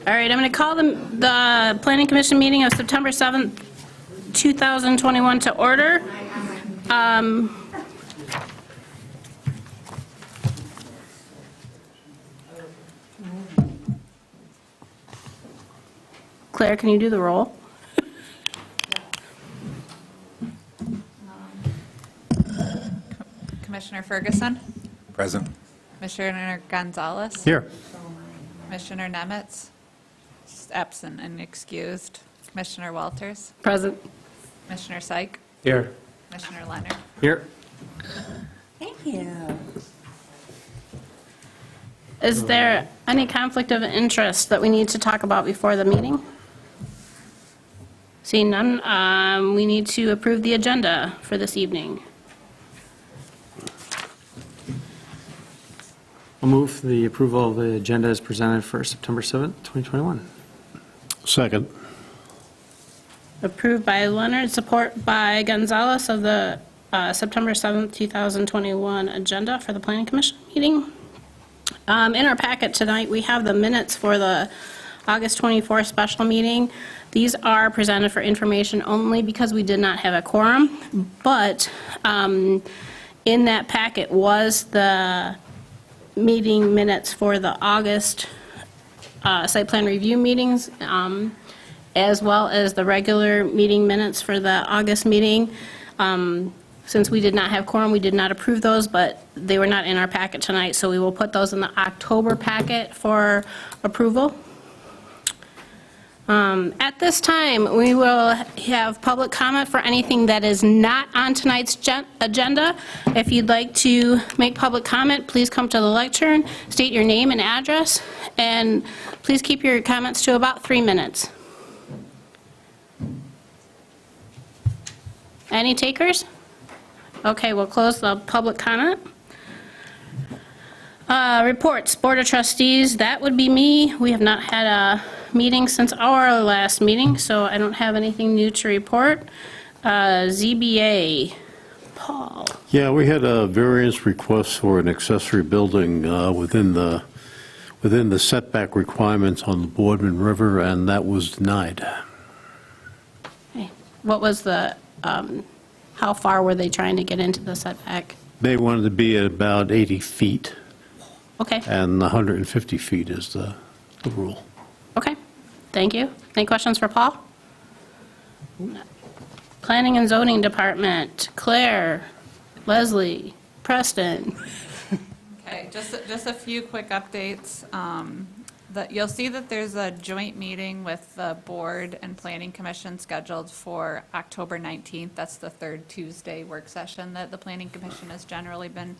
All right, I'm going to call the Planning Commission meeting of September 7th, 2021 to order. Claire, can you do the roll? Commissioner Ferguson, Present. Commissioner Gonzalez, Here. Commissioner Nemitz, absent and excused, Commissioner Walters, Present. Commissioner Syke, Here. Commissioner Leonard. Here. Thank you. Is there any conflict of interest that we need to talk about before the meeting? Seeing none, we need to approve the agenda for this evening. I'll move the approval of the agenda as presented for September 7th, 2021. Second. Approved by Leonard, support by Gonzalez of the September 7th, 2021 agenda for the Planning Commission meeting. In our packet tonight, we have the minutes for the August 24th special meeting. These are presented for information only because we did not have a quorum, but in that packet was the meeting minutes for the August site plan review meetings, as well as the regular meeting minutes for the August meeting. Since we did not have quorum, we did not approve those, but they were not in our packet tonight, so we will put those in the October packet for approval. At this time, we will have public comment for anything that is not on tonight's agenda. If you'd like to make public comment, please come to the lectern, state your name and address, and please keep your comments to about 3 minutes. Any takers? Okay, we'll close the public comment. Reports, Board of Trustees, that would be me. We have not had a meeting since our last meeting, so I don't have anything new to report. ZBA, Paul. Yeah, we had a variance request for an accessory building within the setback requirements on the Boardman River, and that was denied. Okay. What was the, how far were they trying to get into the setback? They wanted to be at about 80 feet, Okay, and 150 feet is the rule. okay, thank you. Any questions for Paul? Planning and Zoning Department, Claire, Leslie, Preston. Okay, just a few quick updates. You'll see that there's a joint meeting with the Board and Planning Commission scheduled for October 19th. That's the third Tuesday work session that the Planning Commission has generally been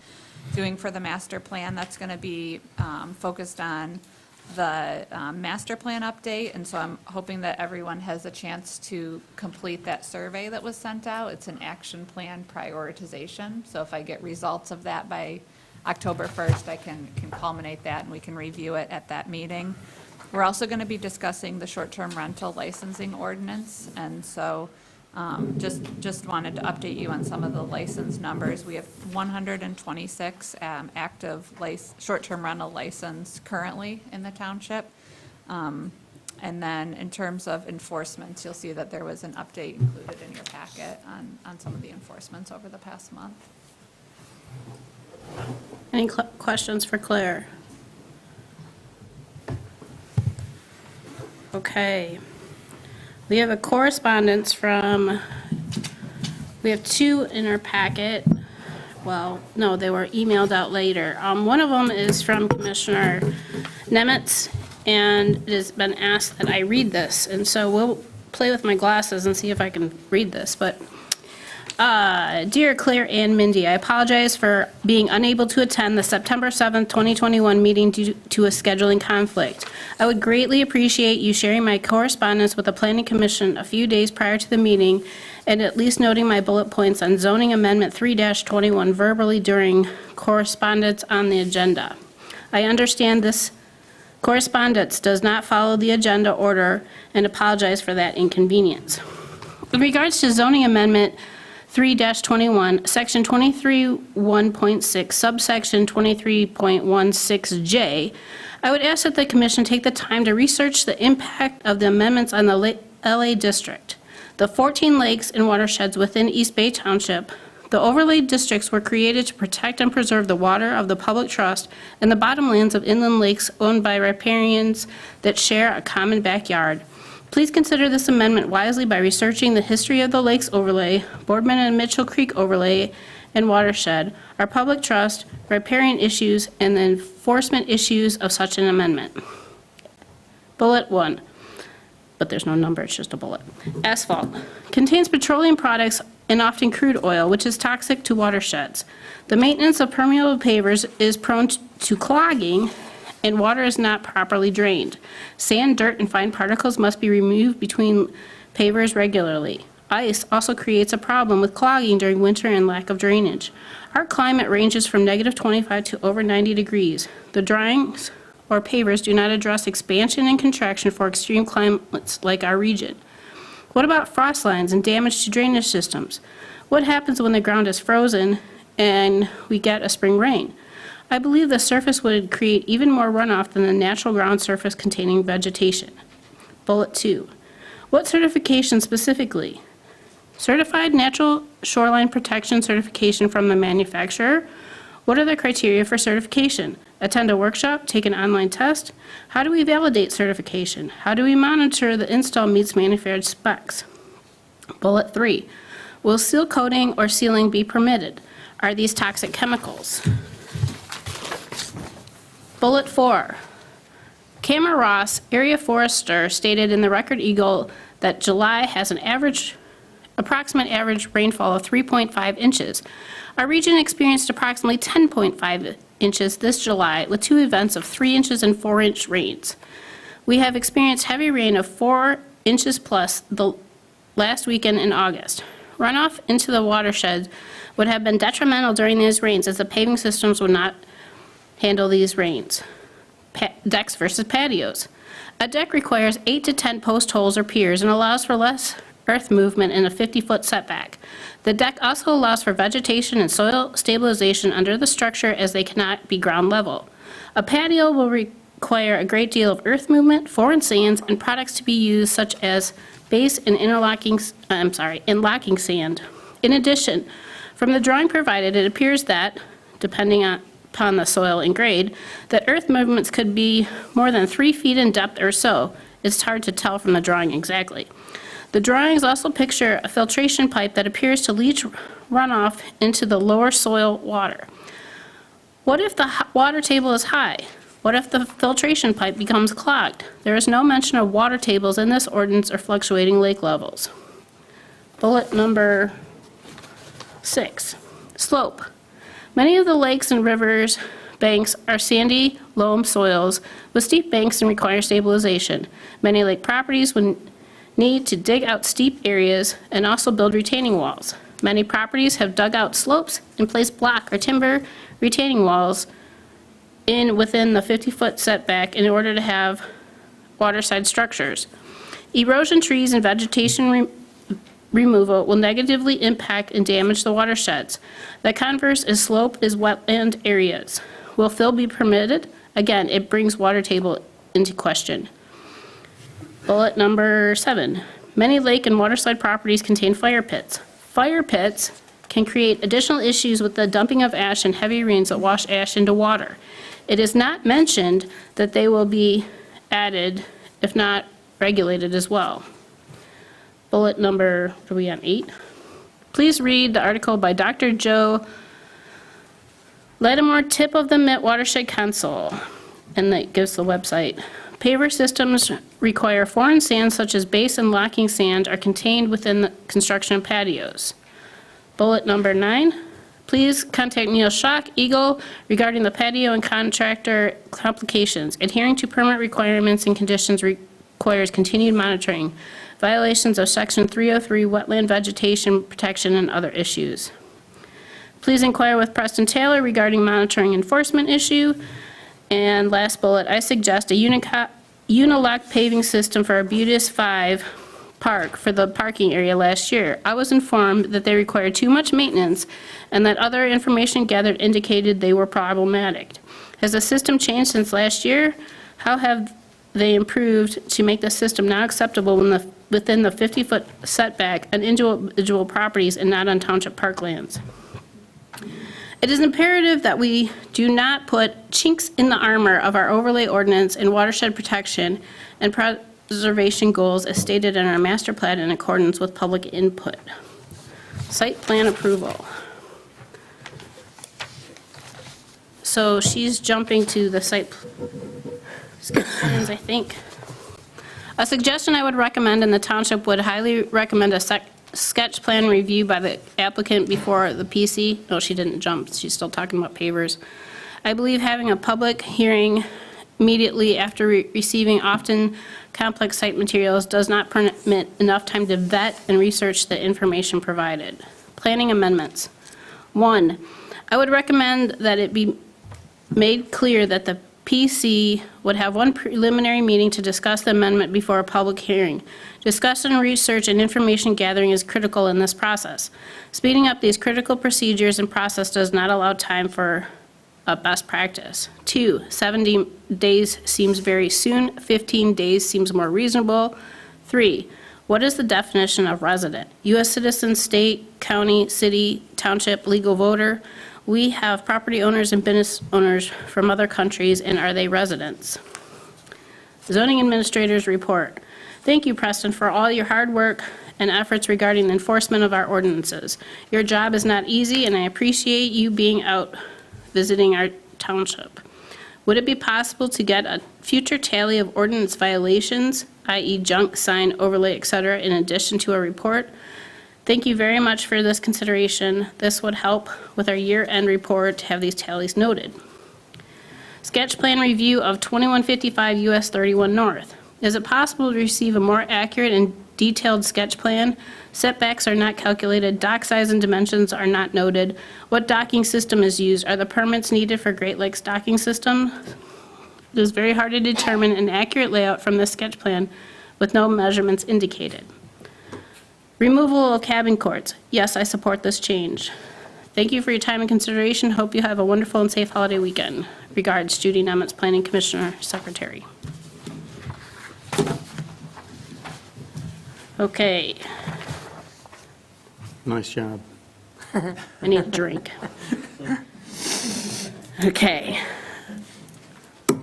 doing for the master plan. That's going to be focused on the master plan update, and so I'm hoping that everyone has a chance to complete that survey that was sent out. It's an action plan prioritization, so if I get results of that by October 1st, I can culminate that and we can review it at that meeting. We're also going to be discussing the short-term rental licensing ordinance, and so just wanted to update you on some of the license numbers. We have 126 active short-term rental license currently in the township. And then in terms of enforcements, you'll see that there was an update included in your packet on some of the enforcements over the past month. Any questions for Claire? Okay. We have a correspondence from, we have two in our packet. Well, no, they were emailed out later. One of them is from Commissioner Nemitz, and it has been asked that I read this. And so we'll play with my glasses and see if I can read this. But Dear Claire and Mindy, I apologize for being unable to attend the September 7th, 2021 meeting due to a scheduling conflict. I would greatly appreciate you sharing my correspondence with the Planning Commission a few days prior to the meeting and at least noting my bullet points on zoning amendment 3-21 verbally during correspondence on the agenda. I understand this correspondence does not follow the agenda order and apologize for that inconvenience. In regards to zoning amendment 3-21, section 23(1.6), subsection 23.16J, I would ask that the commission take the time to research the impact of the amendments on the LA district. The 14 lakes and watersheds within East Bay Township. The overlay districts were created to protect and preserve the water of the public trust and the bottomlands of inland lakes owned by riparians that share a common backyard. Please consider this amendment wisely by researching the history of the lakes overlay, Boardman and Mitchell Creek overlay, and watershed, our public trust, riparian issues, and the enforcement issues of such an amendment. Bullet 1, but there's no number, it's just a bullet. Asphalt contains petroleum products and often crude oil, which is toxic to watersheds. The maintenance of permeable pavers is prone to clogging, and water is not properly drained. Sand, dirt, and fine particles must be removed between pavers regularly. Ice also creates a problem with clogging during winter and lack of drainage. Our climate ranges from -25 to over 90 degrees. The drawings or pavers do not address expansion and contraction for extreme climates like our region. What about frost lines and damage to drainage systems? What happens when the ground is frozen and we get a spring rain? I believe the surface would create even more runoff than the natural ground surface containing vegetation. Bullet 2. What certification specifically? Certified Natural Shoreline Protection certification from the manufacturer? What are the criteria for certification? Attend a workshop, take an online test? How do we validate certification? How do we monitor the install meets manufactured specs? Bullet 3. Will seal coating or sealing be permitted? Are these toxic chemicals? Bullet 4. Cameron Ross, area forester, stated in the Record Eagle that July has an approximate average rainfall of 3.5 inches. Our region experienced approximately 10.5 inches this July, with 2 events of 3 inches and 4-inch rains. We have experienced heavy rain of 4 inches plus the last weekend in August. Runoff into the watershed would have been detrimental during these rains, as the paving systems would not handle these rains. Decks versus patios. A deck requires 8 to 10 post holes or piers and allows for less earth movement in a 50-foot setback. The deck also allows for vegetation and soil stabilization under the structure, as they cannot be ground level. A patio will require a great deal of earth movement, foreign sands, and products to be used, such as base and locking sand. In addition, from the drawing provided, it appears that, depending upon the soil and grade, that earth movements could be more than 3 feet in depth or so. It's hard to tell from the drawing exactly. The drawings also picture a filtration pipe that appears to leach runoff into the lower soil water. What if the water table is high? What if the filtration pipe becomes clogged? There is no mention of water tables in this ordinance or fluctuating lake levels. Bullet number 6, slope. Many of the lakes and rivers banks are sandy loam soils with steep banks and require stabilization. Many lake properties would need to dig out steep areas and also build retaining walls. Many properties have dug out slopes and placed block or timber retaining walls within the 50-foot setback in order to have waterside structures. Erosion, trees, and vegetation removal will negatively impact and damage the watersheds. The converse is slope is wetland areas. Will fill be permitted? Again, it brings water table into question. Bullet number 7. Many lake and waterside properties contain fire pits. Fire pits can create additional issues with the dumping of ash and heavy rains that wash ash into water. It is not mentioned that they will be added, if not regulated as well. Bullet number, are we on 8? Please read the article by Dr. Joe Lattimore, Tip of the Mitt Watershed Council, and that gives the website. Paver systems require foreign sands such as base and locking sand are contained within the construction of patios. Bullet number 9. Please contact Neil Schock, Eagle, regarding the patio and contractor complications. Adhering to permit requirements and conditions requires continued monitoring. Violations of Section 303 wetland vegetation protection and other issues. Please inquire with Preston Taylor regarding monitoring enforcement issue. And last bullet, I suggest a unilock paving system for Arbutus 5 Park for the parking area last year. I was informed that they required too much maintenance and that other information gathered indicated they were problematic. Has the system changed since last year? How have they improved to make the system now acceptable within the 50-foot setback on individual properties and not on township parklands? It is imperative that we do not put chinks in the armor of our overlay ordinance and watershed protection and preservation goals as stated in our master plan in accordance with public input. Site plan approval. So she's jumping to the site plans, I think. A suggestion I would recommend, and the township would highly recommend a sketch plan review by the applicant before the PC. No, she didn't jump. She's still talking about pavers. I believe having a public hearing immediately after receiving often complex site materials does not permit enough time to vet and research the information provided. Planning amendments. 1, I would recommend that it be made clear that the PC would have one preliminary meeting to discuss the amendment before a public hearing. Discussion, research, and information gathering is critical in this process. Speeding up these critical procedures and process does not allow time for a best practice. 2, 70 days seems very soon, 15 days seems more reasonable. 3, what is the definition of resident? U.S. citizen, state, county, city, township, legal voter? We have property owners and business owners from other countries, and are they residents? Zoning administrators report. Thank you, Preston, for all your hard work and efforts regarding the enforcement of our ordinances. Your job is not easy, and I appreciate you being out visiting our township. Would it be possible to get a future tally of ordinance violations, i.e. junk, sign, overlay, etc., in addition to a report? Thank you very much for this consideration. This would help with our year-end report to have these tallies noted. Sketch plan review of 2155 US 31 North. Is it possible to receive a more accurate and detailed sketch plan? Setbacks are not calculated, dock size and dimensions are not noted. What docking system is used? Are the permits needed for Great Lakes docking system? It is very hard to determine an accurate layout from this sketch plan with no measurements indicated. Removal of cabin courts. Yes, I support this change. Thank you for your time and consideration. Hope you have a wonderful and safe holiday weekend. Regards, Judy Nemitz, Planning Commissioner, Secretary. Okay, Nice job. I need a drink. Okay.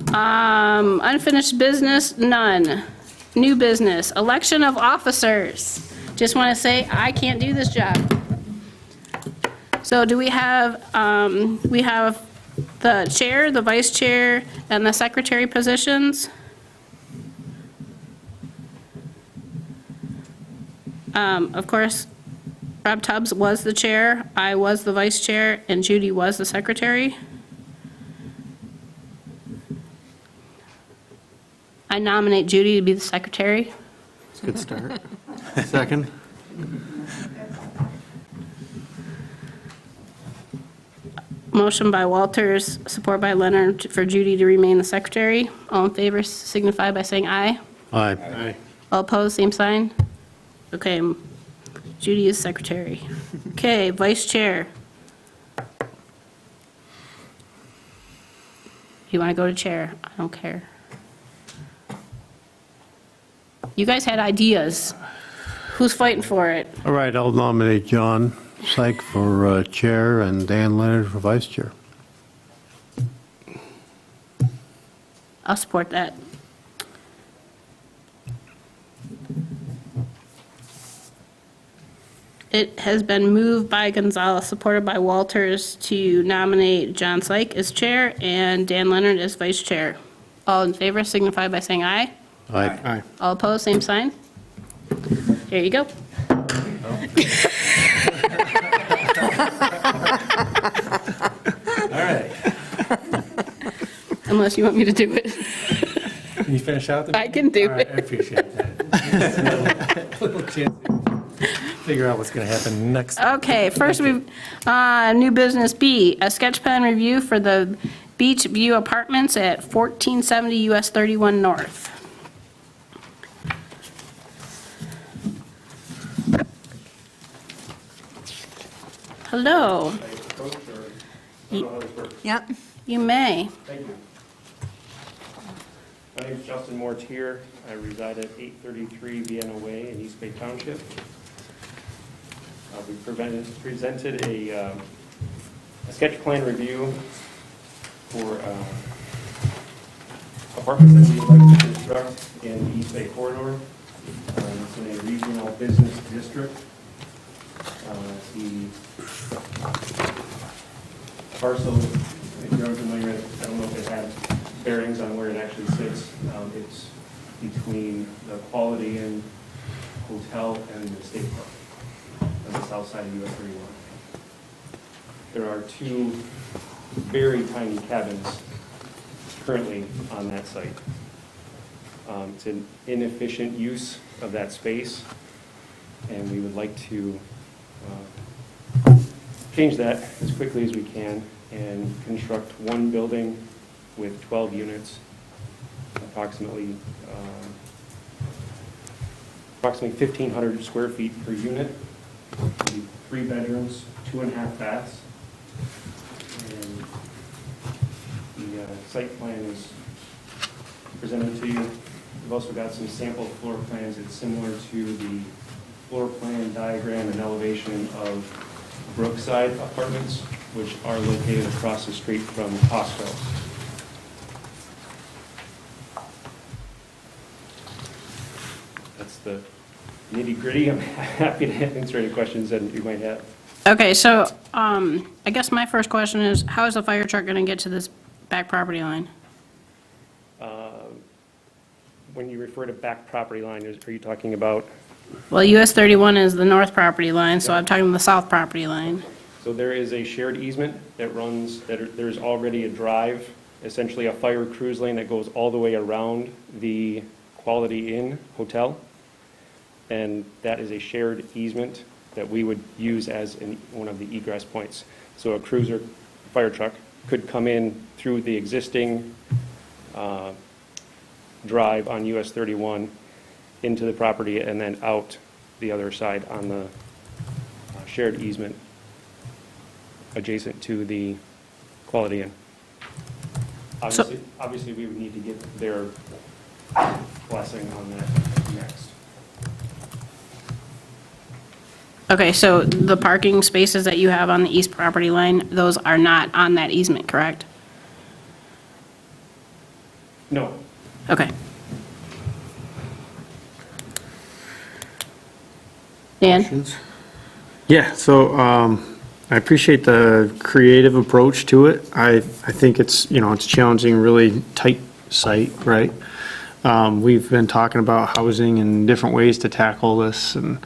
Unfinished business, none. New business, election of officers. Just want to say, I can't do this job. So do we have the chair, the vice chair, and the secretary positions? Of course, Rob Tubbs was the chair, I was the vice chair, and Judy was the secretary. I nominate Judy to be the secretary. It's a good start. Second? Motion by Walters, support by Leonard for Judy to remain the secretary. All in favor signify by saying aye. Aye. All opposed, same sign. Okay, Judy is secretary. Okay, vice chair. You want to go to chair? I don't care. You guys had ideas. Who's fighting for it? All right, I'll nominate John Syke for chair and Dan Leonard for vice chair. I'll support that. It has been moved by Gonzalez, supported by Walters, to nominate John Syke as chair and Dan Leonard as vice chair. All in favor signify by saying aye. Aye. All opposed, same sign. Here you go. All right. Unless you want me to do it. Can you finish out the? I can do All right, I it. appreciate that. Little chance to figure out what's going to happen next. Okay, first we've, new business B, a sketch plan review for the Beach View Apartments at 1470 US 31 North. Hello. Yep. You may. Thank you. My name is Justin Mortier. I reside at 833 Vienna Way in East Bay Township. We presented a sketch plan review for apartments that we would like to construct in the East Bay corridor. It's in a regional business district. The parcel, if you're familiar, I don't know if it has bearings on where it actually sits. It's between the Quality Inn Hotel and the State Park on the south side of US 31. There are two very tiny cabins currently on that site. It's an inefficient use of that space, and we would like to change that as quickly as we can and construct one building with 12 units, approximately 1,500 square feet per unit, 3 bedrooms, 2.5 baths. And the site plan is presented to you. We've also got some sample floor plans. It's similar to the floor plan diagram and elevation of Brookside Apartments, which are located across the street from Costco. That's the nitty-gritty. I'm happy to answer any questions that you might have. Okay, so I guess my first question is, how is the fire truck going to get to this back property line? When you refer to back property line, are you talking about? Well, US 31 is the north property line, so I'm talking the south property line. So there is a shared easement that runs, there's already a drive, essentially a fire cruise lane that goes all the way around the Quality Inn Hotel. And that is a shared easement that we would use as one of the egress points. So a cruiser fire truck could come in through the existing drive on US 31 into the property and then out the other side on the shared easement adjacent to the Quality Inn. Obviously, we would need to get their blessing on that next. Okay, so the parking spaces that you have on the east property line, those are not on that easement, correct? No, Okay. Dan? Questions? Yeah, so I appreciate the creative approach to it. I think it's, it's challenging, really tight site, right? We've been talking about housing and different ways to tackle this, and,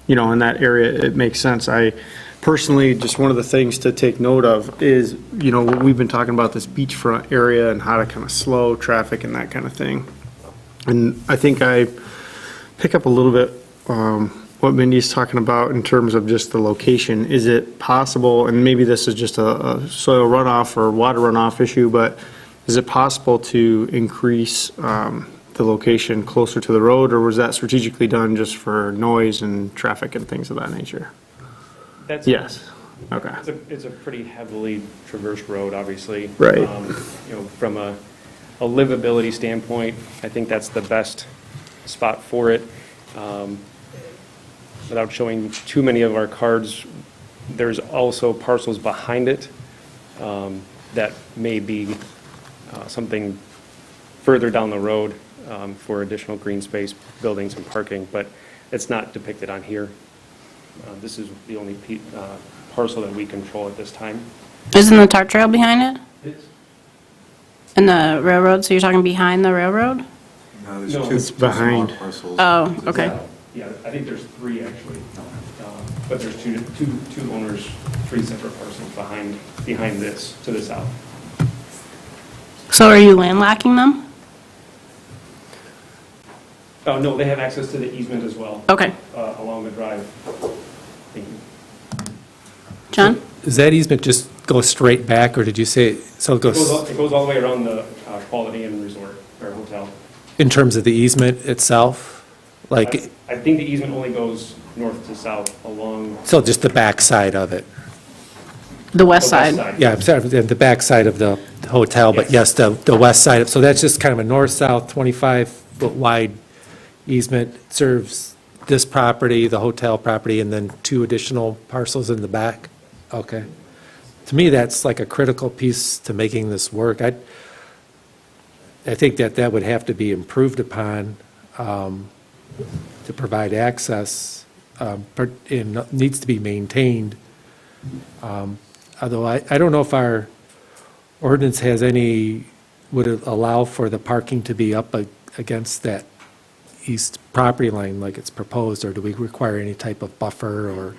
in that area, it makes sense. I personally, just one of the things to take note of is, we've been talking about this beachfront area and how to kind of slow traffic and that kind of thing. And I think I pick up a little bit what Mindy's talking about in terms of just the location. Is it possible, and maybe this is just a soil runoff or water runoff issue, but is it possible to increase the location closer to the road, or was that strategically done just for noise and traffic and things of that nature? Yes. Okay. It's a pretty heavily traversed road, obviously. Right. From a livability standpoint, I think that's the best spot for it. Without showing too many of our cards, there's also parcels behind it that may be something further down the road for additional green space, buildings and parking, but it's not depicted on here. This is the only parcel that we control at this time. Isn't the TART trail behind it? It's And the railroad, so you're talking behind the railroad? No, there's No. two It's behind. small parcels. Oh, okay. Yeah, I think there's 3 actually, but there's two owners, 3 separate parcels behind this to the south. So are you landlocking them? Oh, no, they have access to the easement as well. Okay. Along the drive. Thank you. John? Does that easement just go straight back, or did you say, so it It goes goes, all the way around the Quality Inn Resort or hotel. in terms of the easement itself? Like, I think the easement only goes north to south along, so just the back side of it? The west side. Yeah, I'm sorry, the back side of the hotel, but yes, Yes. the west side. So that's just kind of a north-south, 25-foot wide easement, serves this property, the hotel property, and then 2 additional parcels in the back? Okay. To me, that's like a critical piece to making this work. I think that would have to be improved upon to provide access, and needs to be maintained. Although I don't know if our ordinance has any, would it allow for the parking to be up against that east property line like it's proposed, or do we require any type of buffer or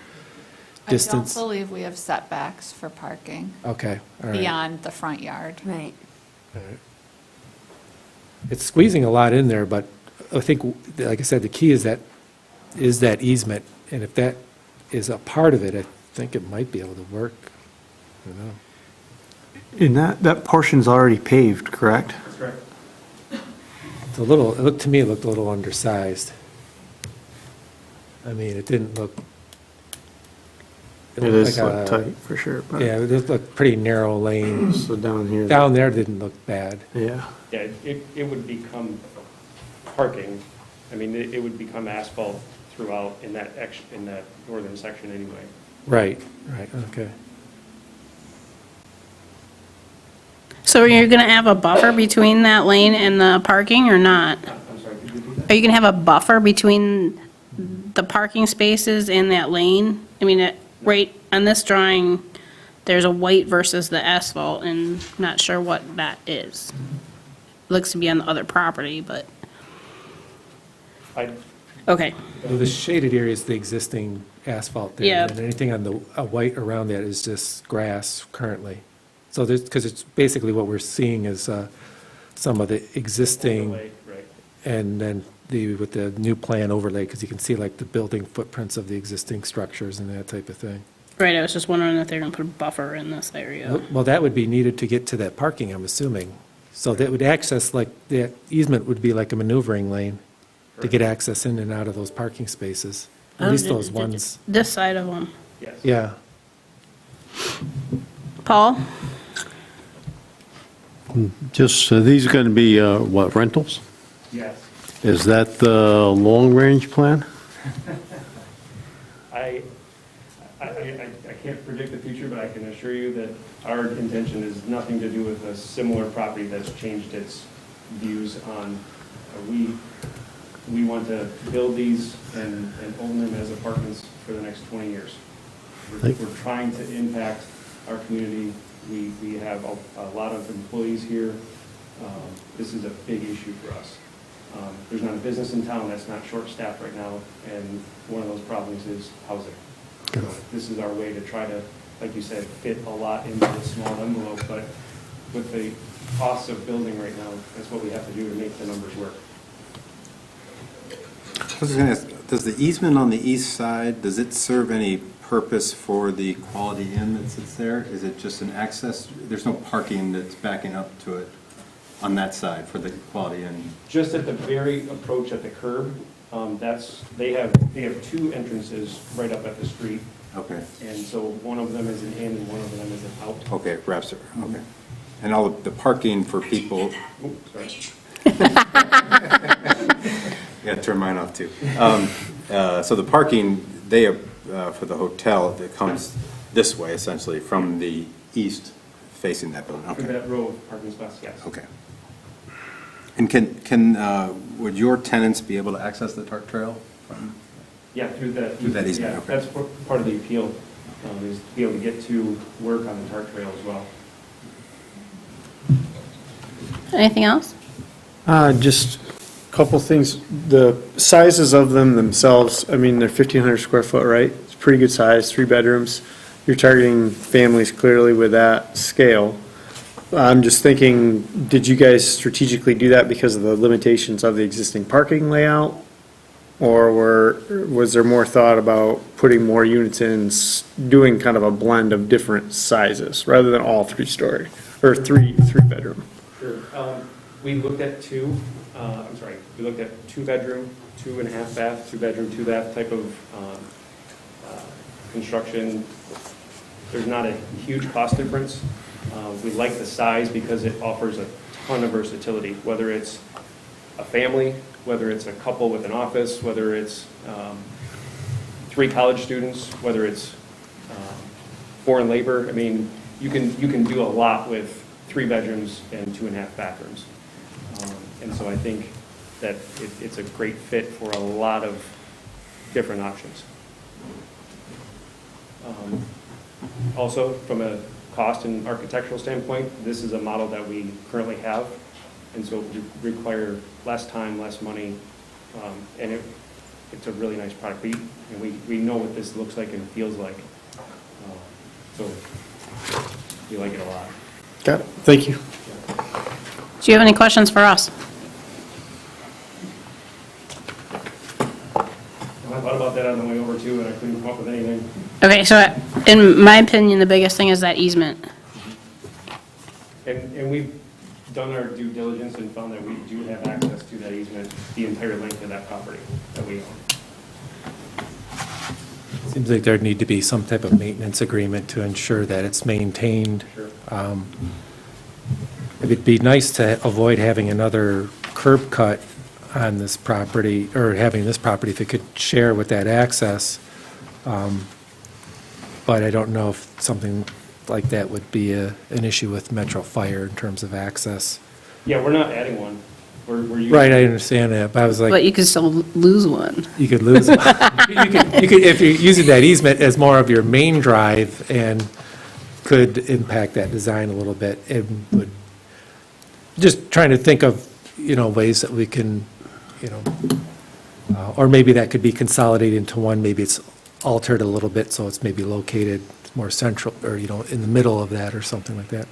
distance? I don't believe we have setbacks for parking Okay, all right. beyond the front yard. Right. It's squeezing a lot in there, but I think, like I said, the key is that easement, and if that is a part of it, I think it might be able to work. I don't know. And that portion's already paved, correct? That's correct. It's it looked to me, it looked a little undersized. I mean, it didn't look. It looked is like look tight, for sure. but- Yeah, it looked pretty narrow lane. So down here. Down there didn't look bad. Yeah. Yeah, it would become parking. I mean, it would become asphalt throughout in that northern section anyway. Right, okay. So you're going to have a buffer between that lane and the parking or not? I'm sorry, could you repeat that? Are you going to have a buffer between the parking spaces and that lane? I mean, right on this drawing, there's a white versus the asphalt, and not sure what that is. Looks to be on the other property, but, okay. Well, the shaded area is the existing asphalt there. Yeah. And anything on the white around that is just grass currently. So there's, because it's basically what we're seeing is some of the existing, Overlay, right. and then with the new plan overlay, because you can see like the building footprints of the existing structures and that type of thing. Right, I was just wondering if they're going to put a buffer in this area. Well, that would be needed to get to that parking, I'm assuming. So that would access, like, the easement would be like a maneuvering lane to get access in and out of those parking spaces, at least those ones. This side of them. Yes. Yeah. Paul? Just, these are going to be, what, rentals? Yes. Is that the long-range plan? I can't predict the future, but I can assure you that our intention is nothing to do with a similar property that's changed its views on, we want to build these and own them as apartments for the next 20 years. We're trying to impact our community. We have a lot of employees here. This is a big issue for us. There's not a business in town that's not short-staffed right now, and one of those problems is housing. So this is our way to try to, like you said, fit a lot into a small envelope, but with the costs of building right now, that's what we have to do to make the numbers work. I was going to ask, does the easement on the east side, does it serve any purpose for the Quality Inn that sits there? Is it just an access? There's no parking that's backing up to it on that side for the Quality Inn? Just at the very approach at the curb, they have 2 entrances right up at the street, Okay, and so one of them is an in and one of them is an out. okay, wraps it, okay. And all of the parking for people, Oh, sorry. yeah, turn mine off too. So the parking, for the hotel, that comes this way essentially from the east facing that building, For okay. that row of parking spots, yes. Okay. And would your tenants be able to access the TART trail? Yeah, through that. Through that easement, yeah, okay. That's part of the appeal, is to be able to get to work on the TART trail as well. Anything else? Just a couple things. The sizes of them themselves, I mean, they're 1,500 square foot, right? It's pretty good size, 3 bedrooms. You're targeting families clearly with that scale. I'm just thinking, did you guys strategically do that because of the limitations of the existing parking layout? Or was there more thought about putting more units in, doing kind of a blend of different sizes rather than all 3-story or three bedroom? Sure. We looked at we looked at 2-bedroom, 2.5 bath, 2-bedroom, 2 bath type of construction. there's not a huge cost difference. We like the size because it offers a ton of versatility, whether it's a family, whether it's a couple with an office, whether it's 3 college students, whether it's foreign labor. I mean, you can do a lot with 3 bedrooms and 2.5 bathrooms. And so I think that it's a great fit for a lot of different options. Also, from a cost and architectural standpoint, this is a model that we currently have, and so it would require less time, less money, and it's a really nice product. We know what this looks like and feels like, so we like it a lot. Got it. Thank you. Do you have any questions for us? I thought about that on the way over too, and I couldn't come up with anything. Okay, so in my opinion, the biggest thing is that easement. And we've done our due diligence and found that we do have access to that easement, the entire length of that property that we own. Seems like there'd need to be some type of maintenance agreement to ensure that it's maintained. Sure. It'd be nice to avoid having another curb cut on this property, or having this property if it could share with that access. But I don't know if something like that would be an issue with Metro Fire in terms of access. Yeah, we're not adding one. We're using. Right, I understand that, but I was like. But you could still lose one. You could lose one. You could, if you're using that easement as more of your main drive, and could impact that design a little bit, it would, just trying to think of, ways that we can, or maybe that could be consolidated into one, maybe it's altered a little bit, so it's maybe located more central, or, in the middle of that, or something like that.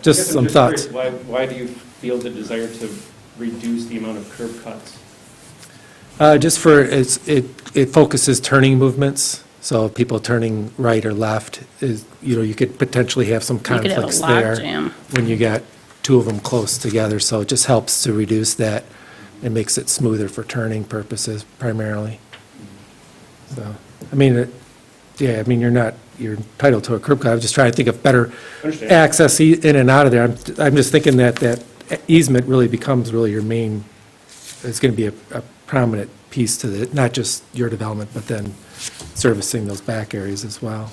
Just some thoughts. Curious, why do you feel the desire to reduce the amount of curb cuts? Just for, it focuses turning movements, so people turning right or left is, you could potentially have some could have a conflicts log there jam. when you got 2 of them close together, so it just helps to reduce that. It makes it smoother for turning purposes primarily. So, you're entitled to a curb cut. I was just trying to think of better Understand. access in and out of there. I'm just thinking that easement really becomes your main, it's going to be a prominent piece to it, not just your development, but then servicing those back areas as well.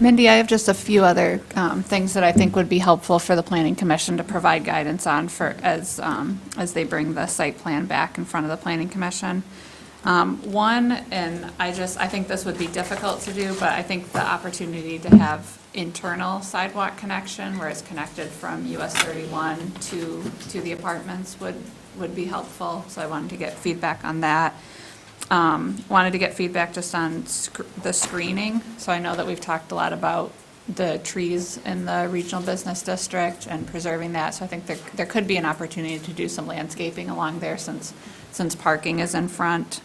Mindy, I have just a few other things that I think would be helpful for the Planning Commission to provide guidance on as they bring the site plan back in front of the Planning Commission. One, and I think this would be difficult to do, but I think the opportunity to have internal sidewalk connection where it's connected from US 31 to the apartments would be helpful. So I wanted to get feedback on that. Wanted to get feedback just on the screening. So I know that we've talked a lot about the trees in the regional business district and preserving that. So I think there could be an opportunity to do some landscaping along there since parking is in front.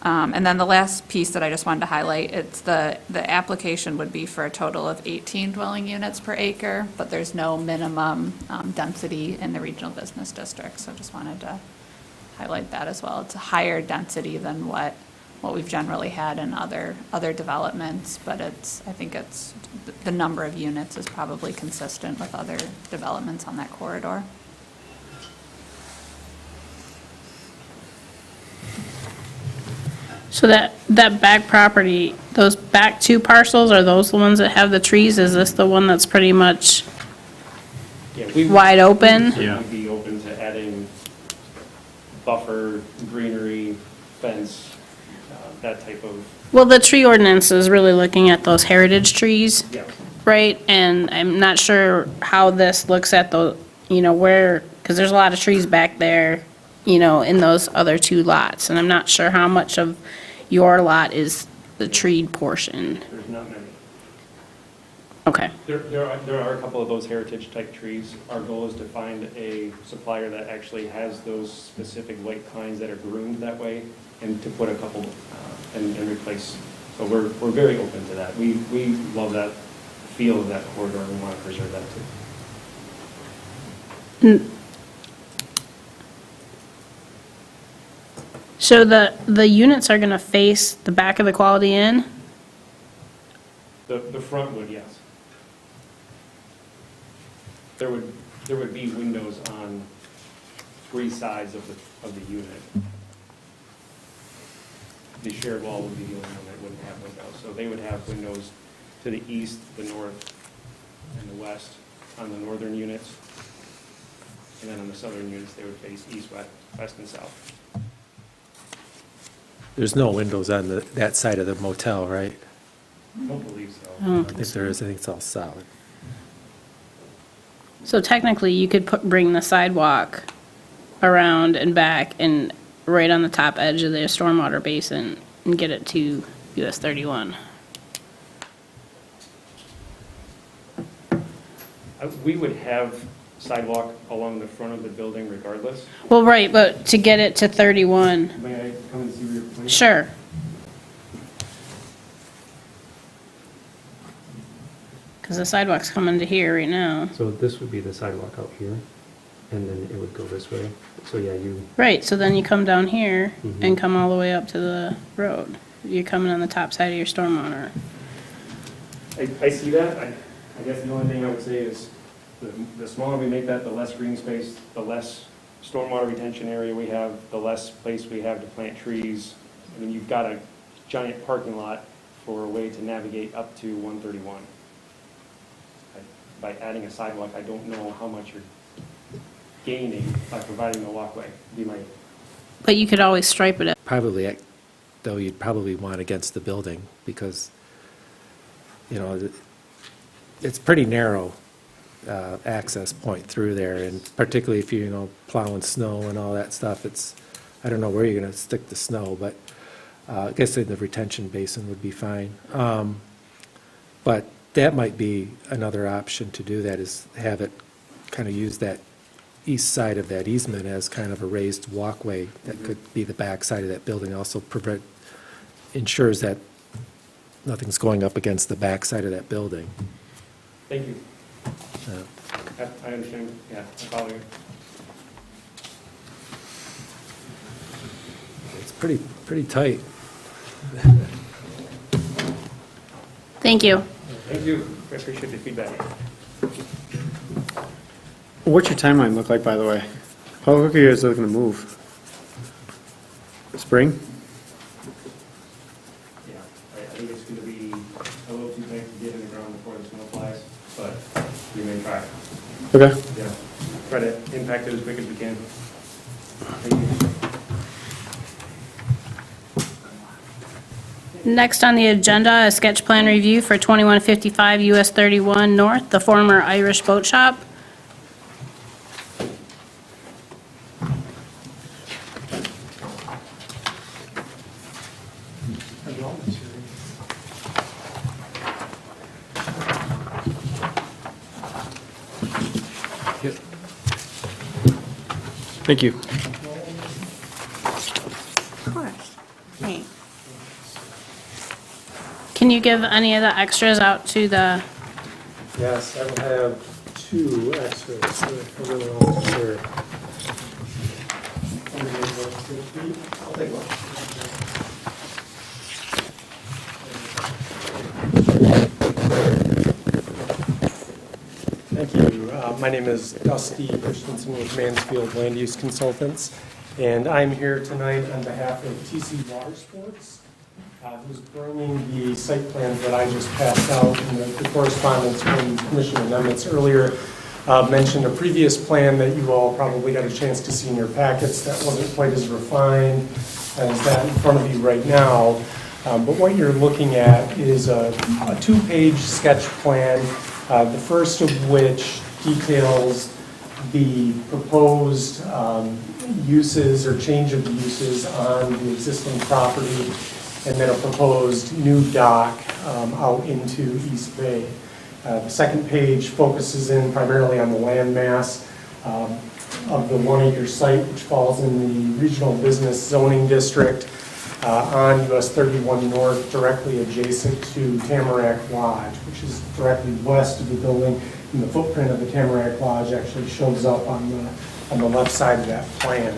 And then the last piece that I just wanted to highlight, it's the application would be for a total of 18 dwelling units per acre, but there's no minimum density in the regional business district. So just wanted to highlight that as well. It's a higher density than what we've generally had in other developments, but I think the number of units is probably consistent with other developments on that corridor. So that back property, those back 2 parcels, are those the ones that have the trees? Is this the one that's pretty much Yeah, we wide open? Yeah. We'd be open to adding buffer, greenery, fence, that type of, Well, the tree ordinance is really looking at those heritage trees, yeah. right? And I'm not sure how this looks at the, where, because there's a lot of trees back there, in those other 2 lots. And I'm not sure how much of your lot is the treed portion. There's not many. Okay. There are a couple of those heritage type trees. Our goal is to find a supplier that actually has those specific white pines that are groomed that way, and to put a couple and replace. So we're very open to that. We love that feel of that corridor, and we want to preserve that too. So the units are gonna face the back of the Quality Inn? The front would, yes. There would be windows on 3 sides of the unit. The shared wall would be the only one that wouldn't have windows. So they would have windows to the east, the north, and the west on the northern units. And then on the southern units, they would face east, west, and south. There's no windows on that side of the motel, right? I don't believe so. If there is, I think it's all solid. So technically, you could bring the sidewalk around and back and right on the top edge of their stormwater basin and get it to US 31. We would have sidewalk along the front of the building regardless. Well, right, but to get it to 31, May I come and see where you're pointing? sure. Because the sidewalk's coming to here right now. So this would be the sidewalk out here, and then it would go this way. So yeah, you, Right, so then you come down here Mhm. and come all the way up to the road. You're coming on the top side of your stormwater. I see that. I guess the only thing I would say is the smaller we make that, the less green space, the less stormwater retention area we have, the less place we have to plant trees. I mean, you've got a giant parking lot for a way to navigate up to 131. By adding a sidewalk, I don't know how much you're gaining by providing the walkway, be my, But you could always stripe it. Probably, though, you'd probably want against the building because, you know, it's pretty narrow access point through there, and particularly if you're, you know, plowing snow and all that stuff, I don't know where you're going to stick the snow, but I guess the retention basin would be fine. But that might be another option to do that, is have it kind of use that east side of that easement as kind of a raised walkway that could be the back side of that building, also ensures that nothing's going up against the back side of that building. thank you. I understand, yeah, I follow you. It's pretty tight. Thank you. Thank you, I appreciate the feedback. What's your timeline look like, by the way? How quick are you guys looking to move? Spring? Yeah, I think it's going to be a little too tight to get in the ground before the snow flies, but we may try. Okay. Yeah, try to impact it as quick as we can. Thank you. Next on the agenda, a sketch plan review for 2155 US 31 North, the former Irish Boat Shop. Thank you. Of course. Thanks. Can you give any of the extras out to the, Yes, I will have 2 extras, so I really want to share. I'll take one. Thank you. My name is Dusty Christensen with Mansfield Land Use Consultants, and I'm here tonight on behalf of TC Water Sports, who's bringing the site plans that I just passed out in the correspondence from commission amendments earlier. Mentioned a previous plan that you all probably got a chance to see in your packets that wasn't quite as refined as that in front of you right now. But what you're looking at is a 2-page sketch plan, the first of which details the proposed uses or change of uses on the existing property, and then a proposed new dock out into East Bay. The second page focuses in primarily on the landmass of the 1-acre site, which falls in the Regional Business Zoning District on US 31 North, directly adjacent to Tamarack Lodge, which is directly west of the building, and the footprint of the Tamarack Lodge actually shows up on the left side of that plan.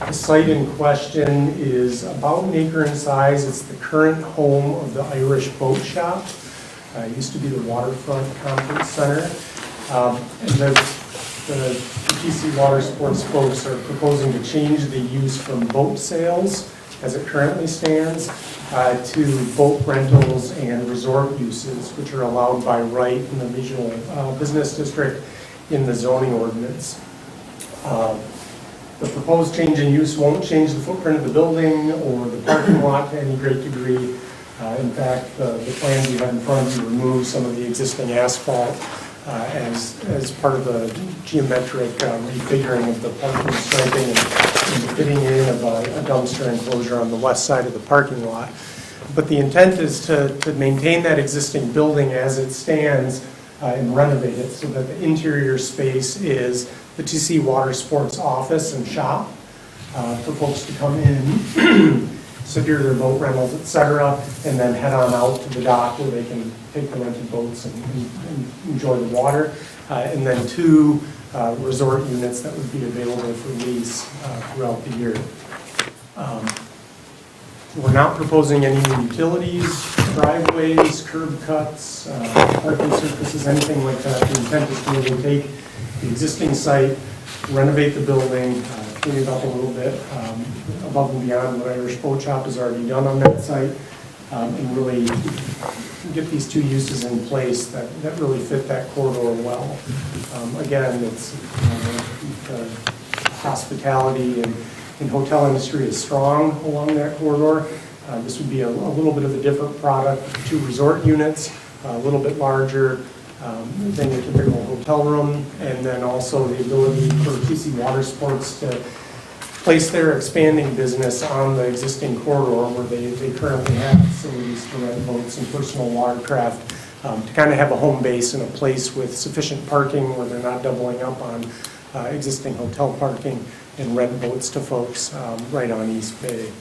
The site in question is about an acre in size. It's the current home of the Irish Boat Shop. It used to be the Waterfront Conference Center. And the GC Water Sports folks are proposing to change the use from boat sales, as it currently stands, to boat rentals and resort uses, which are allowed by right in the regional business district in the zoning ordinance. The proposed change in use won't change the footprint of the building or the parking lot to any great degree. In fact, the plans you have in front of you remove some of the existing asphalt as part of the geometric refiguring of the parking striping and the fitting in of a dumpster enclosure on the west side of the parking lot. But the intent is to maintain that existing building as it stands and renovate it so that the interior space is the TC Water Sports office and shop for folks to come in, secure their boat rentals, etc., and then head on out to the dock where they can take the rented boats and enjoy the water. And then 2 resort units that would be available for lease throughout the year. We're not proposing any new utilities, driveways, curb cuts, parking surfaces, anything like that. The intent is to really take the existing site, renovate the building, clean it up a little bit, above and beyond what Irish Boat Shop has already done on that site, and really get these 2 uses in place that really fit that corridor well. Again, it's the hospitality and hotel industry is strong along that corridor. This would be a little bit of a different product, 2 resort units, a little bit larger than your typical hotel room, and then also the ability for TC Water Sports to place their expanding business on the existing corridor where they currently have facilities to rent boats and personal watercraft, to kind of have a home base and a place with sufficient parking where they're not doubling up on existing hotel parking and rent boats to folks right on East Bay.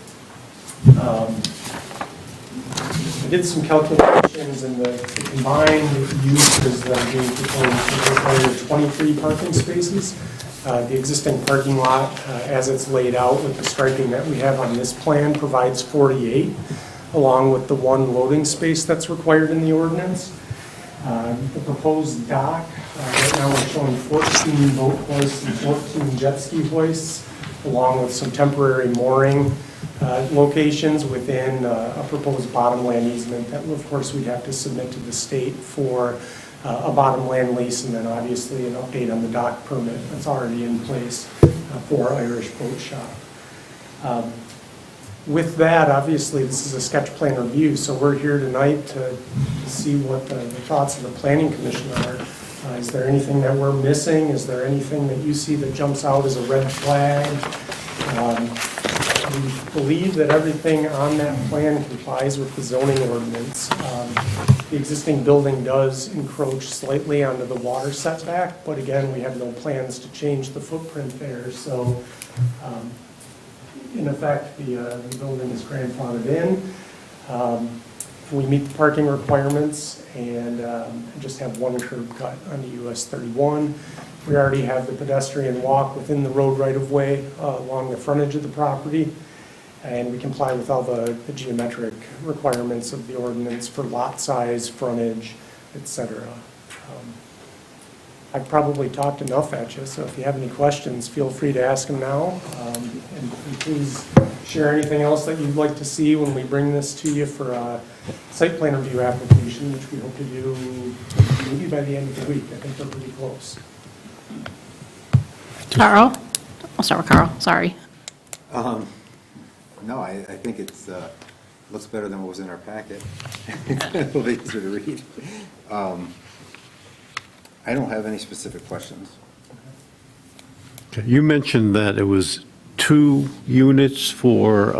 I did some calculations, and the combined uses that are being proposed require 23 parking spaces. The existing parking lot, as it's laid out with the striping that we have on this plan, provides 48, along with the 1 loading space that's required in the ordinance. The proposed dock, right now we're showing 14 boat hoists and 14 jet ski hoists, along with some temporary mooring locations within a proposed bottomland easement that, of course, we'd have to submit to the state for a bottomland lease, and then obviously an update on the dock permit that's already in place for Irish Boat Shop. With that, obviously, this is a sketch plan review, so we're here tonight to see what the thoughts of the Planning Commission are. Is there anything that we're missing? Is there anything that you see that jumps out as a red flag? We believe that everything on that plan complies with the zoning ordinance. The existing building does encroach slightly onto the water setback, but again, we have no plans to change the footprint there. So, in effect, the building is grandfathered in. We meet the parking requirements and just have 1 curb cut on the US 31. We already have the pedestrian walk within the road right-of-way along the frontage of the property, and we comply with all the geometric requirements of the ordinance for lot size, frontage, etc. I've probably talked enough at you, so if you have any questions, feel free to ask them now. And please share anything else that you'd like to see when we bring this to you for a site plan review application, which we hope to do maybe by the end of the week. I think we're pretty close. Carl? I'll start with Carl, sorry. No, I think it's looks better than what was in our packet. A little bit easier to read. I don't have any specific questions. Okay. You mentioned that it was 2 units for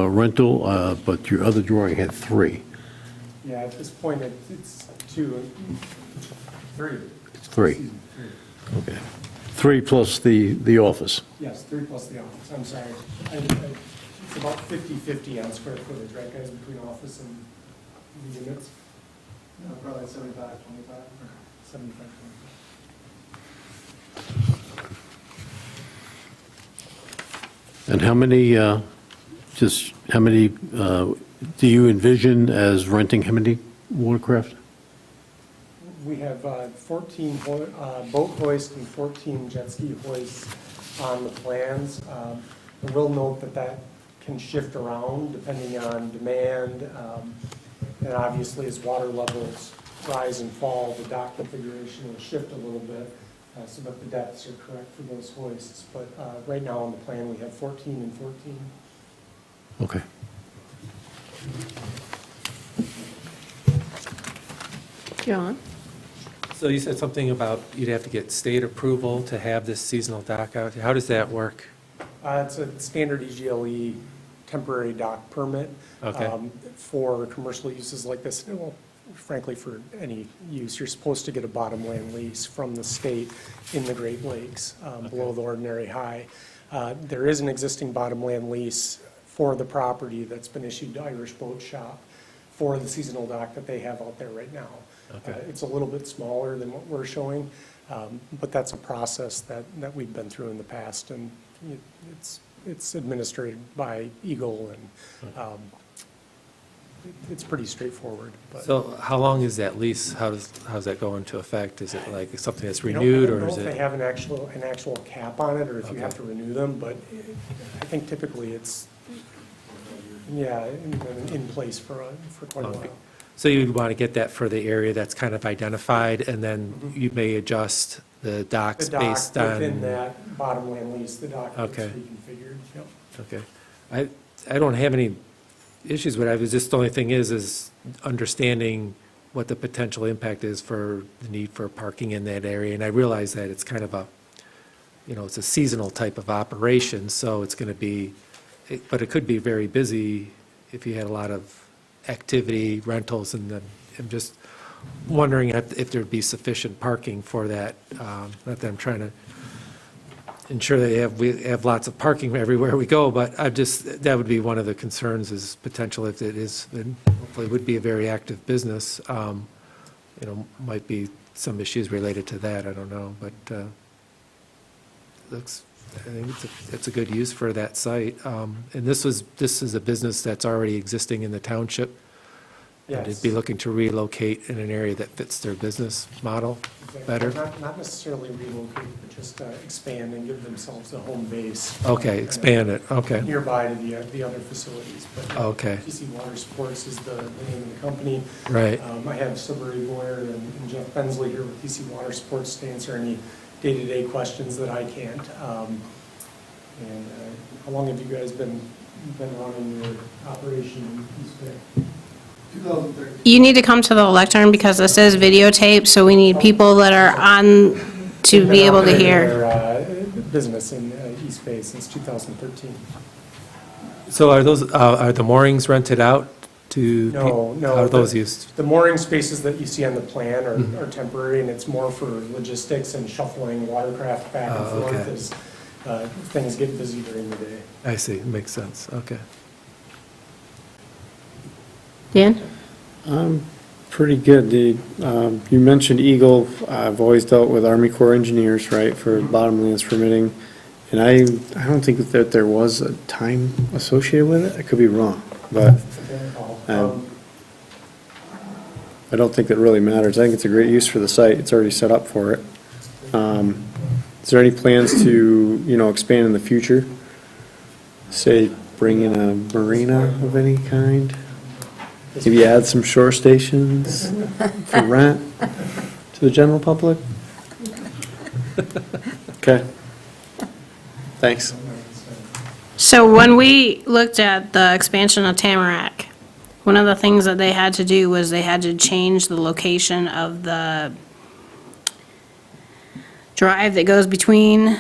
rental, but your other drawing had 3. Yeah, at this point, it's 2, 3. It's 3. Okay. 3 plus the office. Yes, 3 plus the office, I'm sorry. It's about 50/50 on square footage, right, guys, between office and the units? No, probably 75/25. 75/25. And how many, do you envision as renting how many watercraft? We have 14 boat hoists and 14 jet ski hoists on the plans. I will note that that can shift around depending on demand. And obviously, as water levels rise and fall, the dock configuration will shift a little bit so that the depths are correct for those hoists. But right now on the plan, we have 14 and 14. Okay. John? So you said something about you'd have to get state approval to have this seasonal dock out. How does that work? It's a standard EGLE temporary dock permit. Okay. For commercial uses like this. Well, frankly, for any use, you're supposed to get a bottom land lease from the state in the Great Lakes, below the ordinary high. There is an existing bottom land lease for the property that's been issued to Irish Boat Shop for the seasonal dock that they have out there right now. Okay. It's a little bit smaller than what we're showing, but that's a process that we've been through in the past, and it's administered by Eagle, and it's pretty straightforward. But So how long is that lease? How's that go into effect? Is it like something that's I renewed, or don't is know if they it? have an actual cap on it, or if you have Okay. to renew them, but I think typically it's, yeah, in place for quite a Okay. while. So you'd want to get that for the area that's kind of identified, and then you may adjust the docks The dock based on? within that bottom land lease, the dock gets Okay. reconfigured, yep. Okay. I don't have any issues with it. I was just, the only thing is understanding what the potential impact is for the need for parking in that area. And I realize that it's kind of a, it's a seasonal type of operation, so it's going to be, but it could be very busy if you had a lot of activity, rentals, and then I'm just wondering if there'd be sufficient parking for that. Not that I'm trying to ensure that we have lots of parking everywhere we go, but that would be one of the concerns, is potential if it is, and hopefully would be a very active business. Might be some issues related to that, I don't know, but I think it's a good use for that site. And this is a business that's already existing in the township. And Yes. they'd be looking to relocate in an area that fits their business model better. Not necessarily relocate, but just expand and give themselves a home base. Okay, expand it, okay. Nearby to the other facilities. But Okay. TC Water Sports is the name of the company. Right. I have Sudbury Boyer and Jeff Bensley here with TC Water Sports to answer any day-to-day questions that I can't. And how long have you guys been running your operation in East Bay? 2013. You need to come to the lectern because this is videotape, so we need people that are on to be able to hear. Their business in East Bay since 2013. So are the moorings rented out to? No. How are those used? The mooring spaces that you see on the plan are temporary, and it's more for logistics and shuffling watercraft back and Oh, forth okay. as things get busy during the day. I see, makes sense, okay. Dan? Pretty good. You mentioned Eagle. I've always dealt with Army Corps engineers, right, for bottomlands permitting. And I don't think that there was a time associated with it. I could be wrong, but I don't think that really matters. I think it's a great use for the site. It's already set up for it. Is there any plans to, expand in the future? Say, bring in a marina of any kind? Maybe add some shore stations for rent to the general public? Okay. Thanks. So when we looked at the expansion of Tamarack, one of the things that they had to do was they had to change the location of the drive that goes between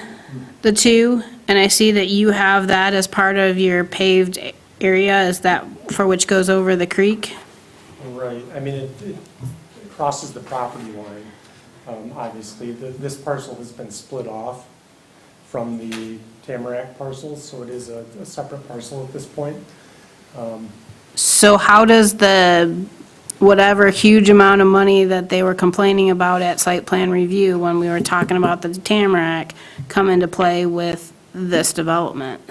the two. And I see that you have that as part of your paved area. Is that for which goes over the creek? Right, I mean, it crosses the property line, obviously. This parcel has been split off from the Tamarack parcels, so it is a separate parcel at this point. So how does the, whatever huge amount of money that they were complaining about at site plan review when we were talking about the Tamarack come into play with this development?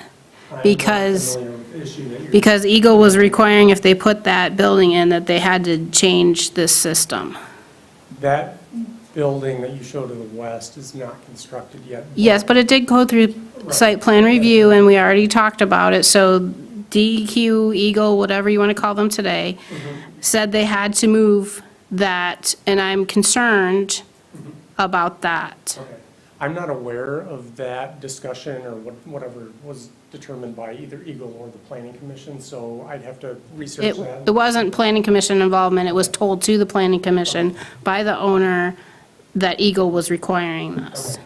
I'm not because, familiar with the issue that you're. because Eagle was requiring if they put that building in, that they had to change this system. That building that you show to the west is not constructed yet. Yes, but it did go through site plan review, and we already talked about it, so DQ, Eagle, whatever you want to call them today, said they had to move that, and I'm concerned about that. Okay. I'm not aware of that discussion or whatever was determined by either Eagle or the Planning Commission, so I'd have to research It that. wasn't planning commission involvement, it was told to the planning commission by the owner that Eagle was requiring this. Okay.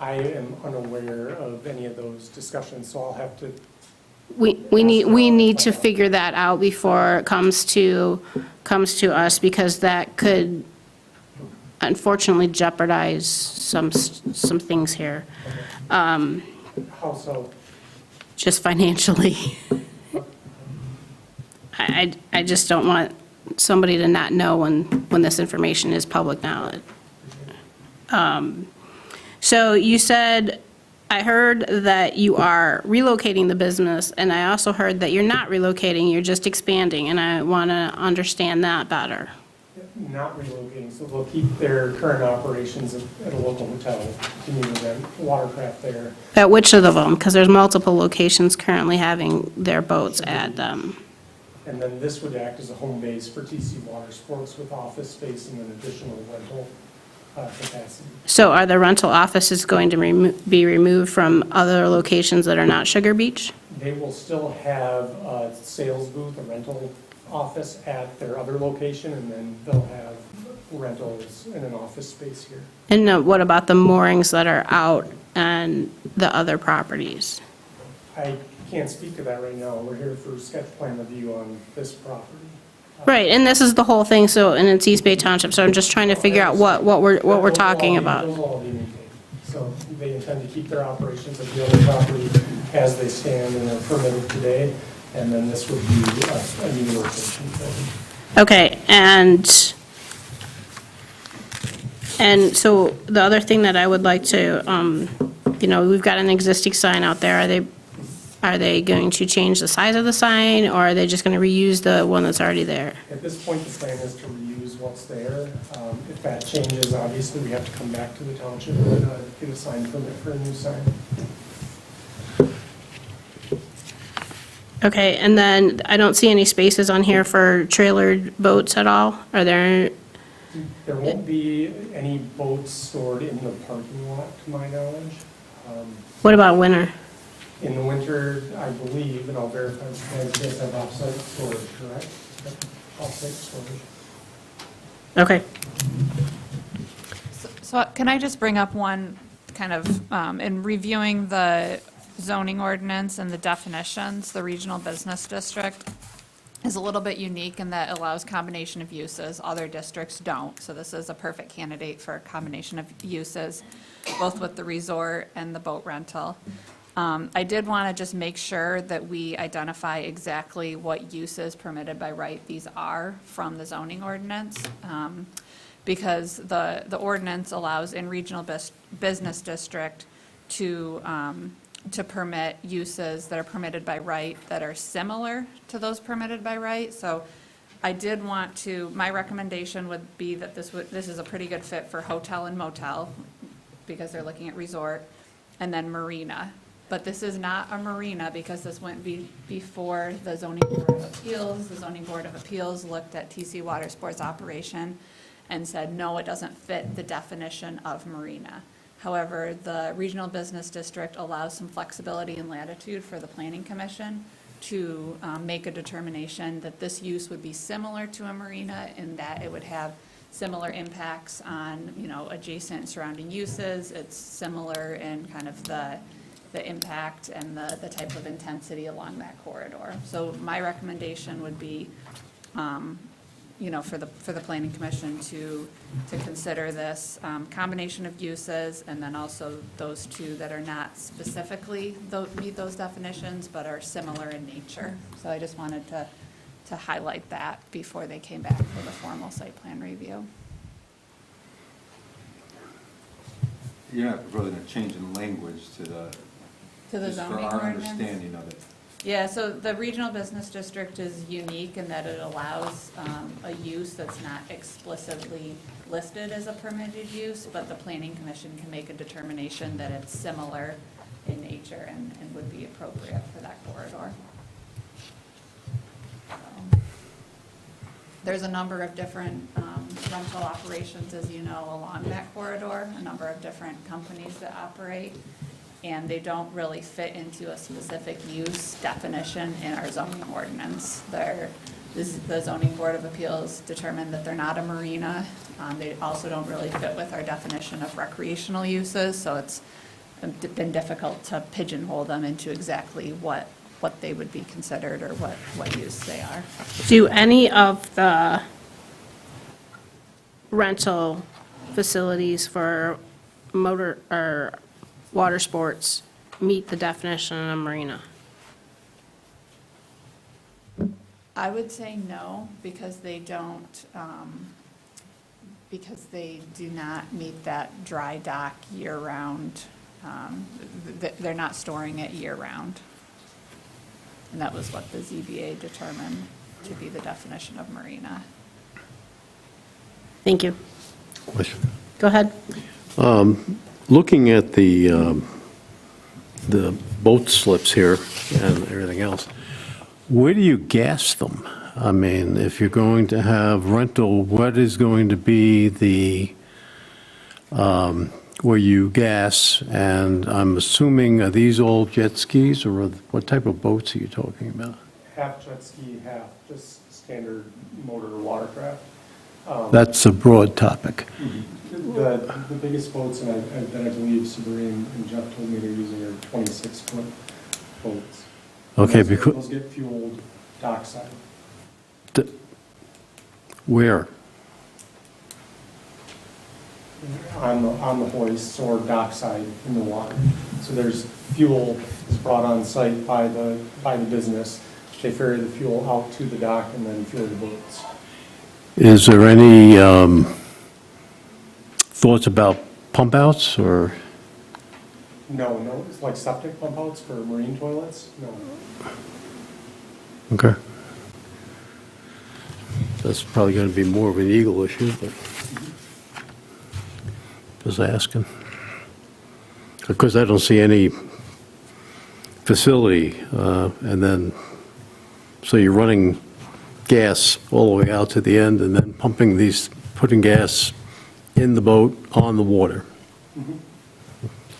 I am unaware of any of those discussions, so I'll have to, We need to figure that out before it comes to us, because that could unfortunately jeopardize some things here, how so? just financially. I just don't want somebody to not know when this information is public knowledge. So you said, I heard that you are relocating the business, and I also heard that you're not relocating, you're just expanding, and I want to understand that better. Not relocating, so they'll keep their current operations at a local hotel, continue to rent watercraft there. At which of them? Because there's multiple locations currently having their boats at them. And then this would act as a home base for TC Water Sports with office space and an additional rental capacity. So are the rental offices going to be removed from other locations that are not Sugar Beach? They will still have a sales booth, a rental office at their other location, and then they'll have rentals in an office space here. And what about the moorings that are out on the other properties? I can't speak to that right now. We're here for sketch plan review on this property. Right, and this is the whole thing, so, and it's East Bay Township, so I'm just trying to figure out what we're talking about. Those will all be maintained. So they intend to keep their operations at the other property as they stand and are permitted today, and then this would be a new location for them. Okay, and so the other thing that I would like to, we've got an existing sign out there. Are they going to change the size of the sign, or are they just going to reuse the one that's already there? At this point, the plan is to reuse what's there. If that changes, obviously, we have to come back to the township and get a sign permit for a new sign. Okay, and then I don't see any spaces on here for trailered boats at all? Are there? There won't be any boats stored in the parking lot, to my knowledge. What about winter? In the winter, I believe, and I'll verify, you guys have off-site storage, correct? Off-site storage. Okay. So can I just bring up one kind of, in reviewing the zoning ordinance and the definitions, the regional business district is a little bit unique in that it allows combination of uses. Other districts don't. So this is a perfect candidate for a combination of uses, both with the resort and the boat rental. I did want to just make sure that we identify exactly what uses permitted by right these are from the zoning ordinance, because the ordinance allows in regional business district to permit uses that are permitted by right that are similar to those permitted by right. So I did want to, my recommendation would be that this is a pretty good fit for hotel and motel, because they're looking at resort, and then marina. But this is not a marina, because this went before the zoning board of appeals. The zoning board of appeals looked at TC Water Sports operation and said, no, it doesn't fit the definition of marina. However, the regional business district allows some flexibility and latitude for the planning commission to make a determination that this use would be similar to a marina, in that it would have similar impacts on, adjacent and surrounding uses. It's similar in kind of the impact and the type of intensity along that corridor. So my recommendation would be, for the planning commission to consider this combination of uses, and then also those two that are not specifically meet those definitions, but are similar in nature. So I just wanted to highlight that before they came back for the formal site plan review. You're not proposing a change in language to To the Just for zoning our ordinance? understanding of it. Yeah, so the regional business district is unique in that it allows a use that's not explicitly listed as a permitted use, but the planning commission can make a determination that it's similar in nature and would be appropriate for that corridor. So, there's a number of different rental operations, as you know, along that corridor, a number of different companies that operate, and they don't really fit into a specific use definition in our zoning ordinance. The zoning board of appeals determined that they're not a marina. They also don't really fit with our definition of recreational uses, so it's been difficult to pigeonhole them into exactly what they would be considered or what use they are. Do any of the rental facilities for motor or water sports meet the definition of a marina? I would say no, because they don't, because they do not meet that dry dock year-round. They're not storing it year-round. And that was what the ZBA determined to be the definition of marina. Thank you. Question. Go ahead. Looking at the boat slips here and everything else, where do you gas them? I mean, if you're going to have rental, what is going to be the, where you gas? And I'm assuming, are these all jet skis, or what type of boats are you talking about? Half jet ski, half just standard motor watercraft. That's a broad topic. The biggest boats, and I believe Sabrina and Jeff told me they're using are 26-foot boats. Okay, because those get fueled dockside. Where? On the hoists or dockside in the water. So there's fuel is brought on site by the business. They ferry the fuel out to the dock and then fuel the boats. Is there any thoughts about pump outs, or? No, it's like septic pump outs for marine toilets? No. Okay. That's probably going to be more of an Eagle issue, but just asking. Because I don't see any facility, and then, so you're running gas all the way out to the end and then putting gas in the boat on the water.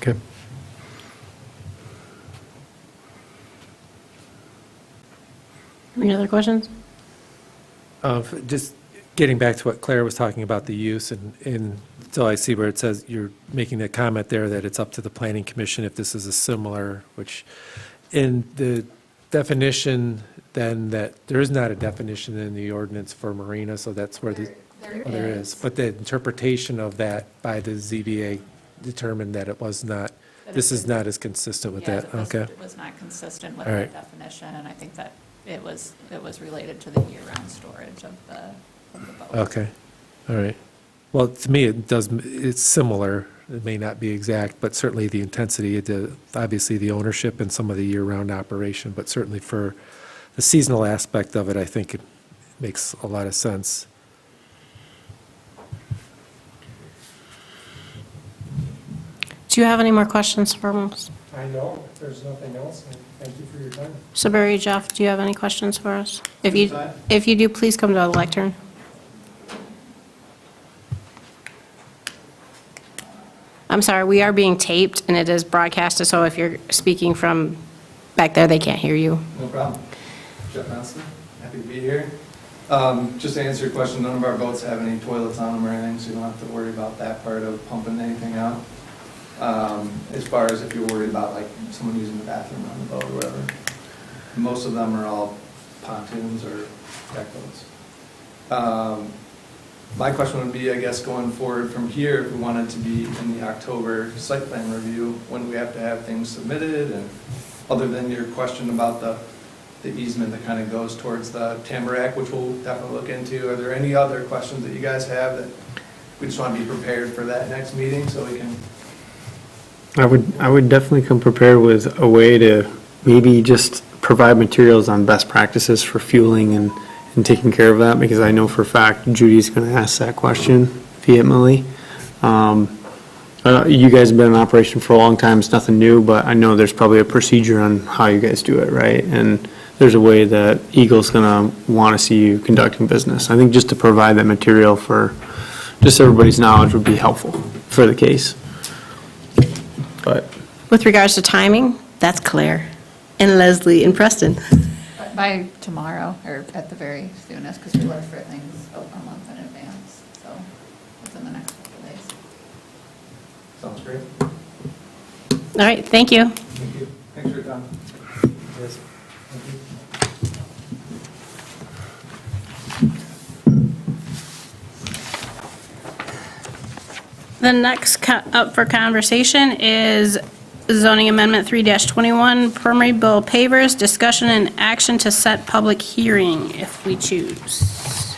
Okay. Any other questions? Just getting back to what Claire was talking about, the use, and so I see where it says, you're making a comment there that it's up to the planning commission if this is a similar, which, in the definition, then, that there is not a definition in the ordinance for marina, so that's where there is. But the interpretation of that by the ZBA determined that it was not, this is not as consistent with that, okay? It was not consistent with All that right. definition, and I think that it was related to the year-round storage of the boat. Okay, all right. Well, to me, it's similar. It may not be exact, but certainly the intensity, obviously the ownership and some of the year-round operation, but certainly for the seasonal aspect of it, I think it makes a lot of sense. Do you have any more questions for us? I know, if there's nothing else, thank you for your time. Saburi, Jeff, do you have any questions for us? If you do, please come to the lectern. I'm sorry, we are being taped and it is broadcasted, so if you're speaking from back there, they can't hear you. No problem. Jeff Johnson, happy to be here. Just to answer your question, none of our boats have any toilets on them or anything, so you don't have to worry about that part of pumping anything out. As far as if you're worried about like someone using the bathroom on the boat or whatever. Most of them are all pontoons or deck boats. My question would be, I guess, going forward from here, if we wanted to be in the October site plan review, when do we have to have things submitted? And other than your question about the easement that kind of goes towards the Tamarack, which we'll definitely look into, are there any other questions that you guys have that we just want to be prepared for that next meeting so we can I would definitely come prepared with a way to maybe just provide materials on best practices for fueling and taking care of that, because I know for a fact Judy's going to ask that question vehemently. You guys have been in operation for a long time, it's nothing new, but I know there's probably a procedure on how you guys do it, right? And there's a way that Eagle's going to want to see you conducting business. I think just to provide that material for just everybody's knowledge would be helpful for the case. But With regards to timing, that's Claire and Leslie and Preston. By tomorrow, or at the very soonest, because we look for things a month in advance, so within the next couple of days. Sounds great. All right, thank you. Thank you. Thanks for your time. The next up for conversation is zoning amendment 3-21, permeable pavers, discussion and action to set public hearing if we choose.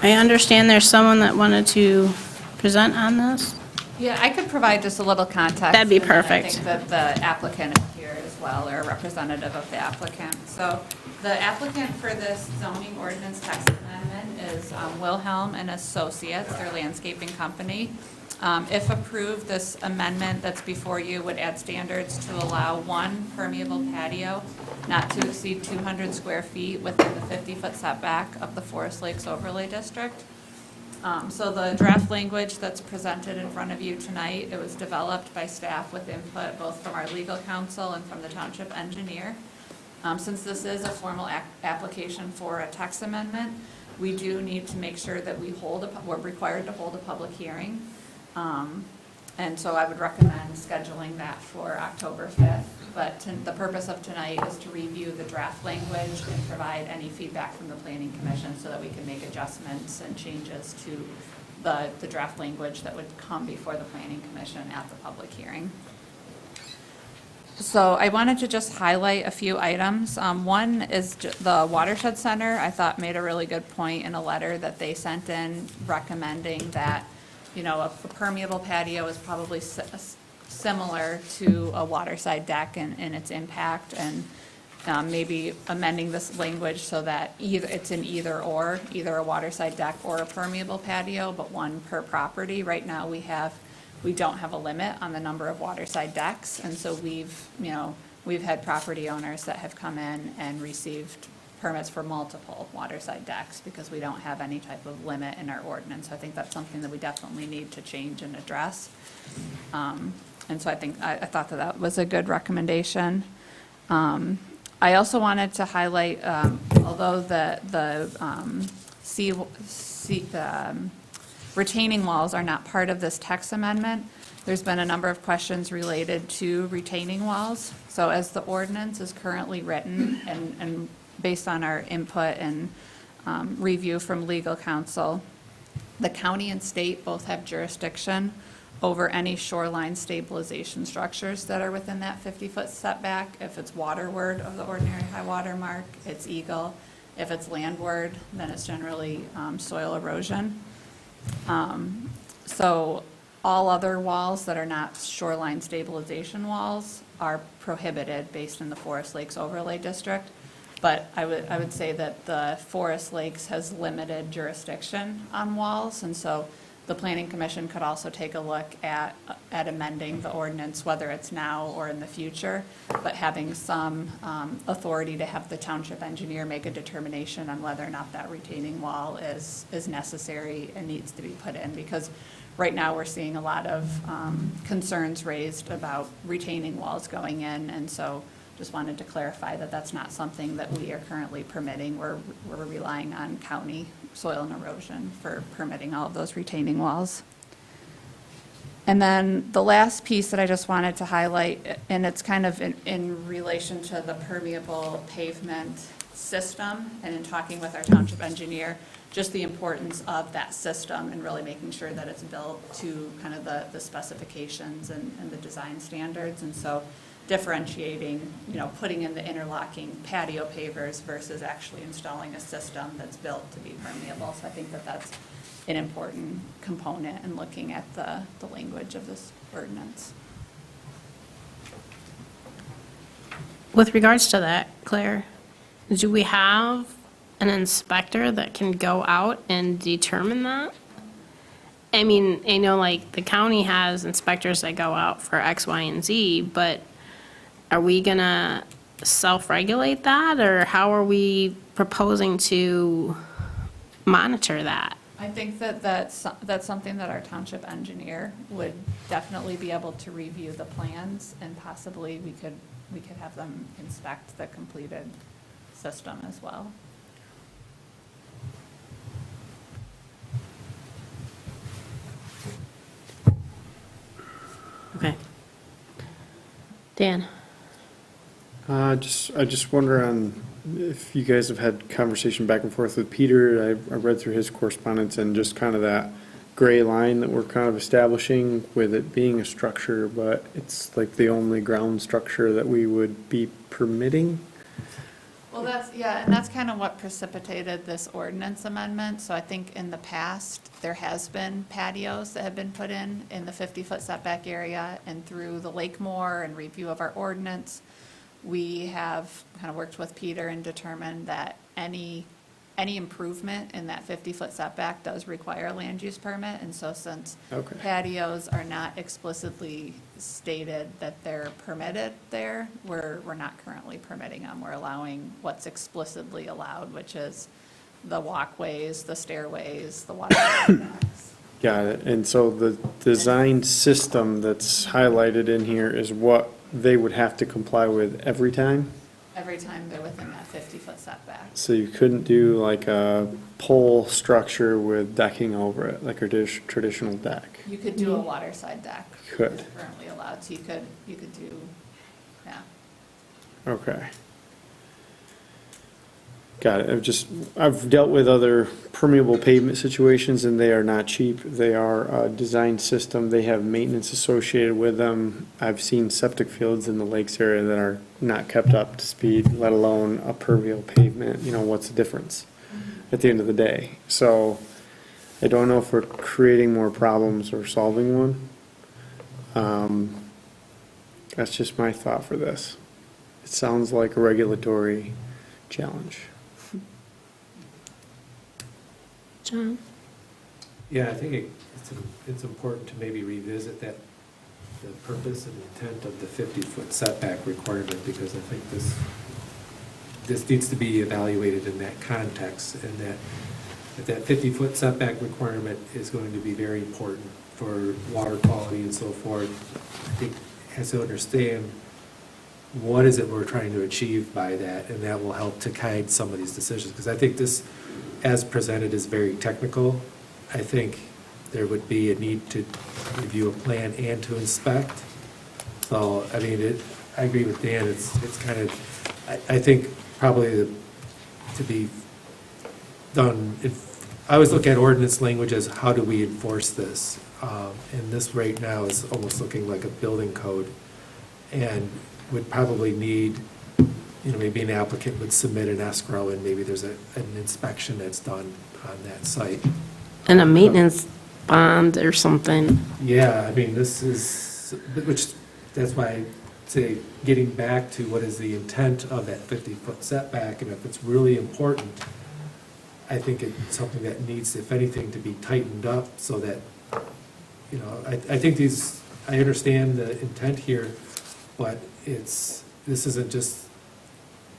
I understand there's someone that wanted to present on this. Yeah, I could provide just a little context. That'd be and then perfect. I think that the applicant is here as well, or a representative of the applicant. So the applicant for this zoning ordinance text amendment is Wilhelm and Associates, their landscaping company. If approved, this amendment that's before you would add standards to allow one permeable patio not to exceed 200 square feet within the 50-foot setback of the Forest Lakes Overlay District. So the draft language that's presented in front of you tonight, it was developed by staff with input both from our legal counsel and from the township engineer. Since this is a formal application for a text amendment, we do need to make sure that we're required to hold a public hearing. And so I would recommend scheduling that for October 5th. But the purpose of tonight is to review the draft language and provide any feedback from the planning commission so that we can make adjustments and changes to the draft language that would come before the planning commission at the public hearing. So I wanted to just highlight a few items. One is the Watershed Center, I thought made a really good point in a letter that they sent in recommending that, you know, a permeable patio is probably similar to a waterside deck in its impact, and maybe amending this language so that it's an either or, either a waterside deck or a permeable patio, but one per property. Right now we don't have a limit on the number of waterside decks, and so we've had property owners that have come in and received permits for multiple waterside decks because we don't have any type of limit in our ordinance. I think that's something that we definitely need to change and address. And so I thought that was a good recommendation. I also wanted to highlight, although the retaining walls are not part of this text amendment, there's been a number of questions related to retaining walls. So as the ordinance is currently written and based on our input and review from legal counsel, the county and state both have jurisdiction over any shoreline stabilization structures that are within that 50-foot setback. If it's waterward of the ordinary high water mark, it's Eagle. If it's landward, then it's generally soil erosion. So all other walls that are not shoreline stabilization walls are prohibited based in the Forest Lakes Overlay District. But I would say that the Forest Lakes has limited jurisdiction on walls, and so the Planning Commission could also take a look at amending the ordinance, whether it's now or in the future, but having some authority to have the township engineer make a determination on whether or not that retaining wall is necessary and needs to be put in. Because right now we're seeing a lot of concerns raised about retaining walls going in, and so just wanted to clarify that that's not something that we are currently permitting. We're relying on county soil and erosion for permitting all of those retaining walls. And then the last piece that I just wanted to highlight, and it's kind of in relation to the permeable pavement system, and in talking with our township engineer, just the importance of that system and really making sure that it's built to kind of the specifications and the design standards. And so differentiating, putting in the interlocking patio pavers versus actually installing a system that's built to be permeable. So I think that that's an important component in looking at the language of this ordinance. With regards to that, Claire, do we have an inspector that can go out and determine that? I mean, I know like the county has inspectors that go out for X, Y, and Z, but are we gonna self-regulate that, or how are we proposing to monitor that? I think that's something that our township engineer would definitely be able to review the plans, and possibly we could have them inspect the completed system as well. Okay. Dan? I just wonder on if you guys have had conversation back and forth with Peter. I read through his correspondence and just kind of that gray line that we're kind of establishing with it being a structure, but it's like the only ground structure that we would be permitting. Well, and that's kind of what precipitated this ordinance amendment. So I think in the past, there has been patios that have been put in the 50-foot setback area, and through the Lakemore and review of our ordinance, we have kind of worked with Peter and determined that any improvement in that 50-foot setback does require a land use permit. And so since Okay. patios are not explicitly stated that they're permitted there, we're not currently permitting them. We're allowing what's explicitly allowed, which is the walkways, the stairways, the water setbacks. Got it. And so the design system that's highlighted in here is what they would have to comply with every time? Every time they're within that 50-foot setback. So you couldn't do like a pole structure with decking over it, like a traditional deck? You could do a waterside deck. Could. It's currently allowed, so you could do, yeah. Okay. Got it. I've dealt with other permeable pavement situations, and they are not cheap. They are a design system. They have maintenance associated with them. I've seen septic fields in the lakes area that are not kept up to speed, let alone a permeable pavement. You know, what's the difference at the end of the day? So I don't know if we're creating more problems or solving one. That's just my thought for this. It sounds like a regulatory challenge. John? Yeah, I think it's important to maybe revisit the purpose and intent of the 50-foot setback requirement, because I think this needs to be evaluated in that context, and that 50-foot setback requirement is going to be very important for water quality and so forth. I think it has to understand what is it we're trying to achieve by that, and that will help to guide some of these decisions, because I think this, as presented, is very technical. I think there would be a need to review a plan and to inspect. So, I mean, I agree with Dan, it's kind of, I think probably to be done, I always look at ordinance language as how do we enforce this? And this right now is almost looking like a building code, and would probably need, maybe an applicant would submit an escrow, and maybe there's an inspection that's done on that site. And a maintenance bond or something. Yeah, I mean, that's why I say, getting back to what is the intent of that 50-foot setback, and if it's really important, I think it's something that needs, if anything, to be tightened up so that, I think I understand the intent here, but this isn't just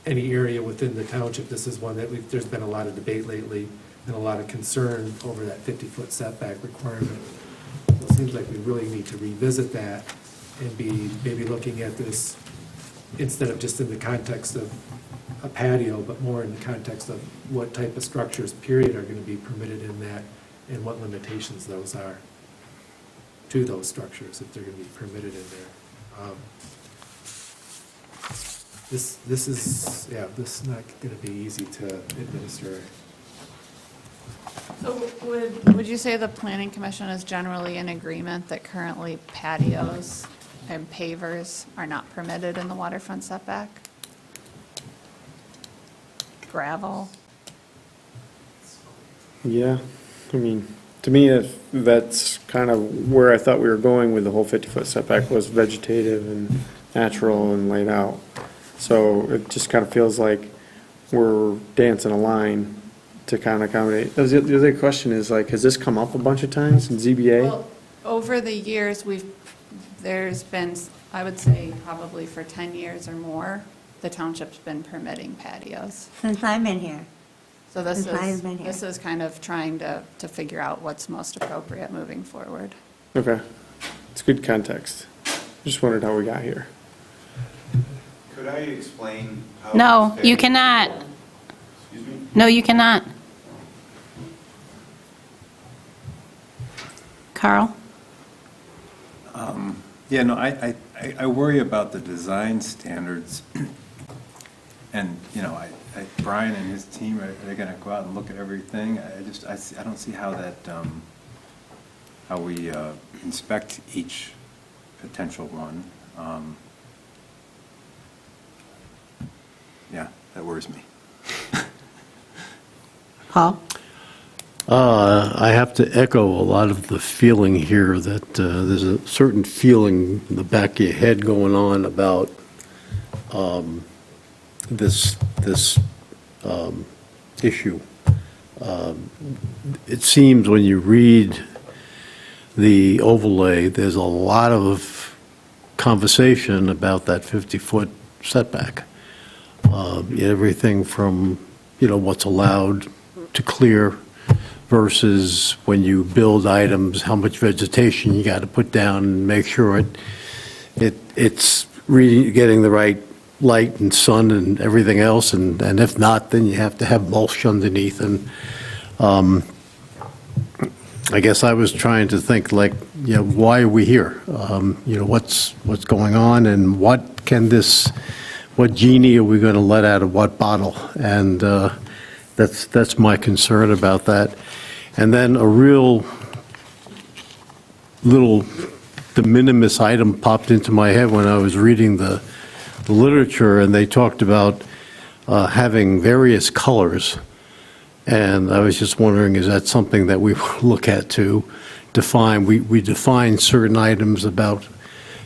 any area within the township. This is one that there's been a lot of debate lately and a lot of concern over that 50-foot setback requirement. It seems like we really need to revisit that and be maybe looking at this instead of just in the context of a patio, but more in the context of what type of structures, period, are going to be permitted in that, and what limitations those are to those structures, if they're going to be permitted in there. This is not going to be easy to administer. So would you say the planning commission is generally in agreement that currently patios and pavers are not permitted in the waterfront setback? Gravel? Yeah, I mean, To me, that's kind of where I thought we were going with the whole 50-foot setback, was vegetative and natural and laid out. So it just kind of feels like we're dancing a line to kind of accommodate. The other question is, like, has this come up a bunch of times in ZBA? Well, over the years, there's been, I would say, probably for 10 years or more, the township's been permitting patios. Since I've been here. So this Since I've is, been here. this is kind of trying to figure out what's most appropriate moving forward. Okay, it's good context. Just wondered how we got here. Could I explain how? No, this you patio- cannot. Excuse me? No, you cannot. Carl? Yeah, no, I worry about the design standards. And, you know, Brian and his team, are they gonna go out and look at everything? I don't see how that, how we inspect each potential one. Yeah, that worries me. Paul? I have to echo a lot of the feeling here that there's a certain feeling in the back of your head going on about this issue. It seems when you read the overlay, there's a lot of conversation about that 50-foot setback. Everything from, what's allowed to clear versus when you build items, how much vegetation you got to put down and make sure it's really getting the right light and sun and everything else, and if not, then you have to have mulch underneath. And I guess I was trying to think, like, why are we here? What's going on, and what genie are we going to let out of what bottle? And that's my concern about that. And then a real little de minimis item popped into my head when I was reading the literature, and they talked about having various colors. And I was just wondering, is that something that we look at to define? We define certain items about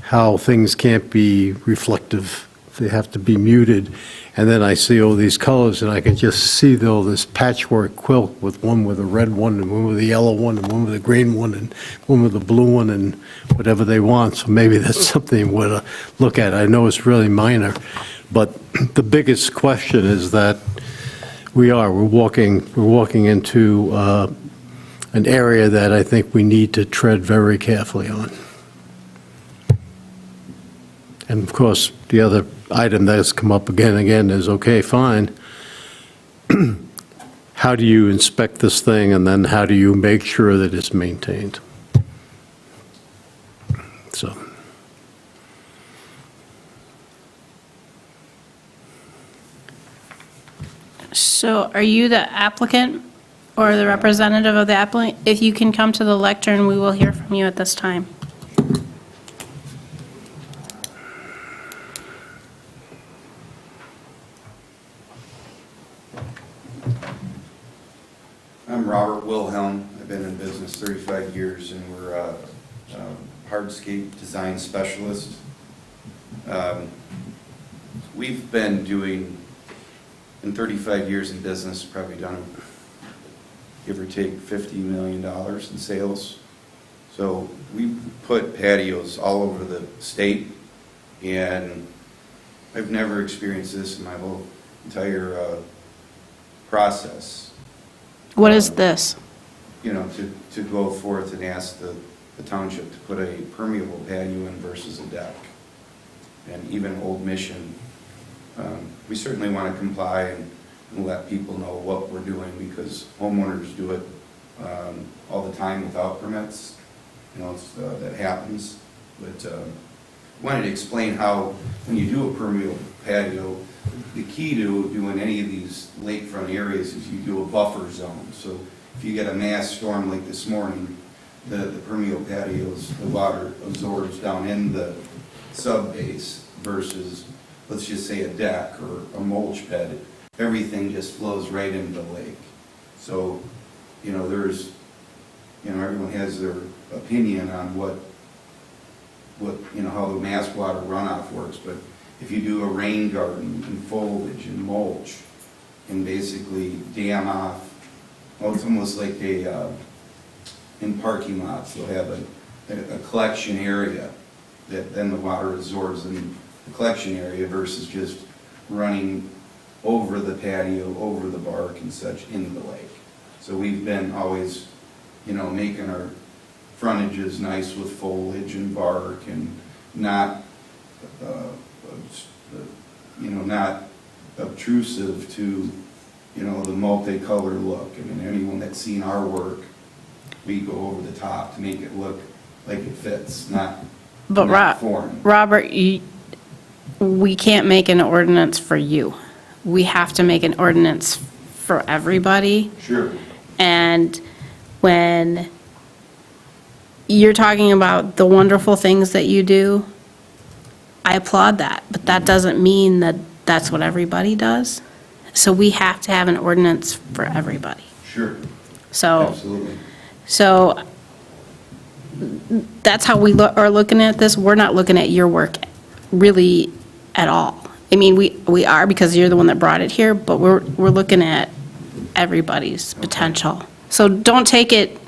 how things can't be reflective. They have to be muted. And then I see all these colors, and I can just see this patchwork quilt with one with a red one, and one with a yellow one, and one with a green one, and one with a blue one, and whatever they want. So maybe that's something we're to look at. I know it's really minor, but the biggest question is that we're walking into an area that I think we need to tread very carefully on. And of course, the other item that has come up again and again is, okay, fine. How do you inspect this thing, and then how do you make sure that it's maintained? So. So are you the applicant or the representative of the applicant? If you can come to the lectern, we will hear from you at this time. I'm Robert Wilhelm. I've been in business 35 years, and we're a hardscape design specialist. We've been doing, in 35 years in business, probably done, give or take, $50 million in sales. So we put patios all over the state, and I've never experienced this in my whole entire process. What is this? To go forth and ask the township to put a permeable patio in versus a deck. And even Old Mission, we certainly want to comply and let people know what we're doing, because homeowners do it all the time without permits. That happens. But wanted to explain how, when you do a permeable patio, the key to doing any of these lakefront areas is you do a buffer zone. So if you get a mass storm like this morning, the permeable patios, the water absorbs down in the sub-base versus, let's just say, a deck or a mulch bed. Everything just flows right into the lake. So, there's everyone has their opinion on what, how the mass water runoff works, but if you do a rain garden and foliage and mulch and basically dam off, well, it's almost like in parking lots, they'll have a collection area that then the water absorbs in the collection area versus just running over the patio, over the bark and such into the lake. So we've been always, making our frontages nice with foliage and bark and not, not obtrusive to, the multicolored look. I mean, anyone that's seen our work, we go over the top to make it look like it fits, not foreign. Robert, we can't make an ordinance for you. We have to make an ordinance for everybody. Sure. And when you're talking about the wonderful things that you do, I applaud that, but that doesn't mean that that's what everybody does. So we have to have an ordinance for everybody. Sure. So, Absolutely. so that's how we are looking at this. We're not looking at your work really at all. I mean, we are because you're the one that brought it here, but we're looking at everybody's potential. So don't take it,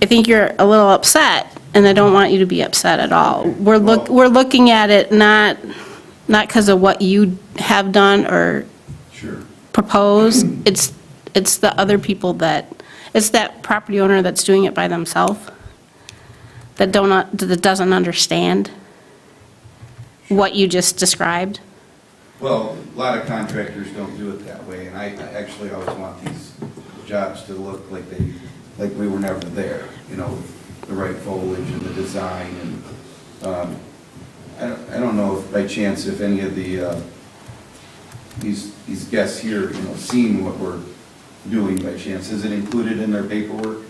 I think you're a little upset, and I don't want you to be upset at all. We're looking at it not because of what you have done or Sure. propose. It's the other people it's that property owner that's doing it by themselves that doesn't understand what you just described. Well, a lot of contractors don't do it that way, and I actually always want these jobs to look like we were never there, the right foliage and the design, and I don't know if by chance if any of the these guests here, seen what we're doing by chance. Is it included in their paperwork?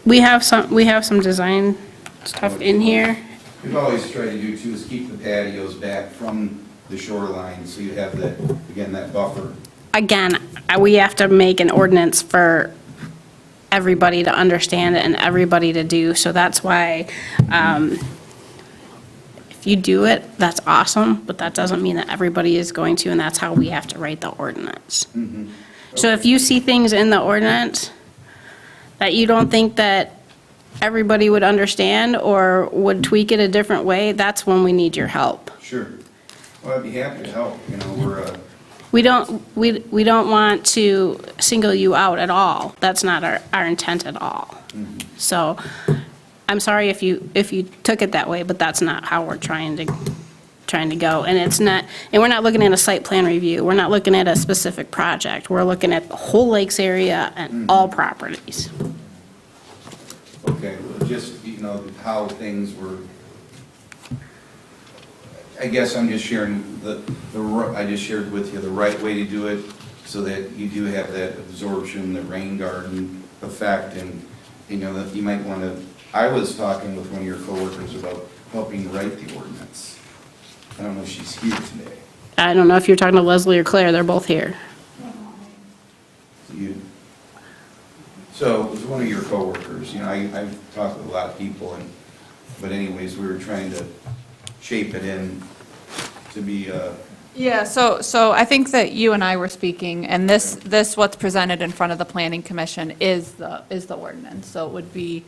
We have some design stuff in here. We've always tried to do too is keep the patios back from the shoreline, so you have that, again, that buffer. Again, we have to make an ordinance for everybody to understand it and everybody to do, so that's why, if you do it, that's awesome, but that doesn't mean that everybody is going to, and that's how we have to write the ordinance. So if you see things in the ordinance that you don't think that everybody would understand or would tweak it a different way, that's when we need your help. Sure. Well, I'd be happy to help, we're, We don't want to single you out at all. That's not our intent at all. So I'm sorry if you took it that way, but that's not how we're trying to go. And we're not looking at a site plan review. We're not looking at a specific project. We're looking at the whole lakes area and all properties. okay, well, just, how things were, I guess I'm just sharing I just shared with you the right way to do it so that you do have that absorption, the rain garden effect, and, that you might want to, I was talking with one of your coworkers about helping write the ordinance. I don't know if she's here today. I don't know if you're talking to Leslie or Claire. They're both here. So it was one of your coworkers, I've talked with a lot of people, but anyways, we were trying to shape it in to be, Yeah, so I think that you and I were speaking, and this what's presented in front of the planning commission is the ordinance. So it would be,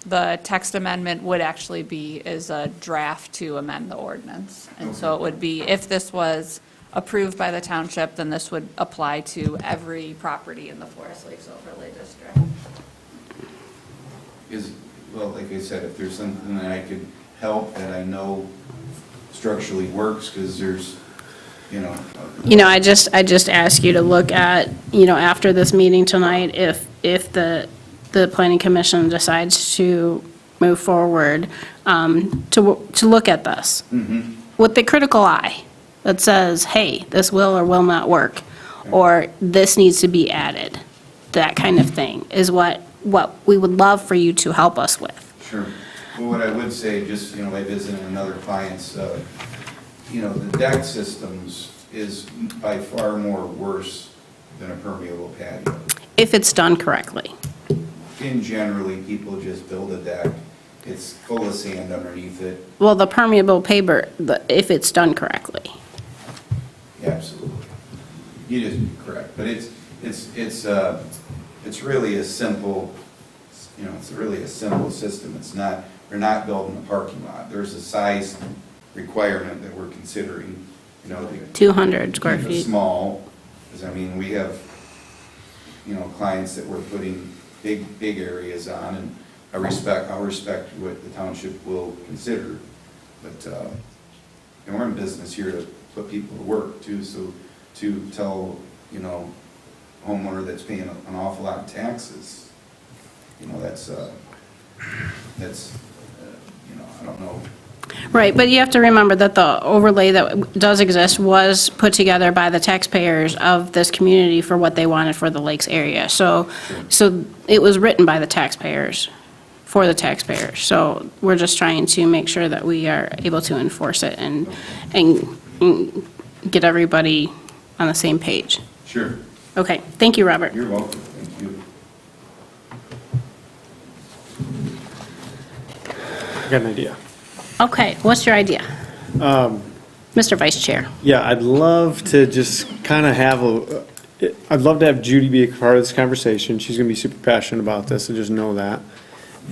the text amendment would actually be is a draft to amend the ordinance. And so it would be, if this was approved by the township, then this would apply to every property in the Forest Lakes overlay district. well, like I said, if there's something that I could help that I know structurally works, because there's, I just ask you to look at, after this meeting tonight, if the planning commission decides to move forward, to look at this with the critical eye that says, hey, this will or will not work, or this needs to be added. That kind of thing is what we would love for you to help us with. Sure. Well, what I would say, just, by visiting another client's, the deck systems is by far more worse than a permeable patio. if it's done correctly. In generally, people just build a deck, it's full of sand underneath it, Well, the permeable paper, if it's done correctly. absolutely. You just, correct, but it's really a simple, it's really a simple system. It's not, we're not building a parking lot. There's a size requirement that we're considering, 200 square keep it feet. small, because we have, clients that we're putting big areas on, and I'll respect what the township will consider, but, we're in business here to put people to work too, so to tell, homeowner that's paying an awful lot of taxes, that's, I don't know. Right, but you have to remember that the overlay that does exist was put together by the taxpayers of this community for what they wanted for the lakes area. So it was written by the taxpayers, for the taxpayers. So we're just trying to make sure that we are able to enforce it and get everybody on the same page. Sure. Okay, thank you, Robert. You're welcome, thank you. I got an idea. Okay, what's your idea? Mr. Vice Chair. Yeah, I'd love to just kind of I'd love to have Judy be a part of this conversation. She's going to be super passionate about this, so just know that.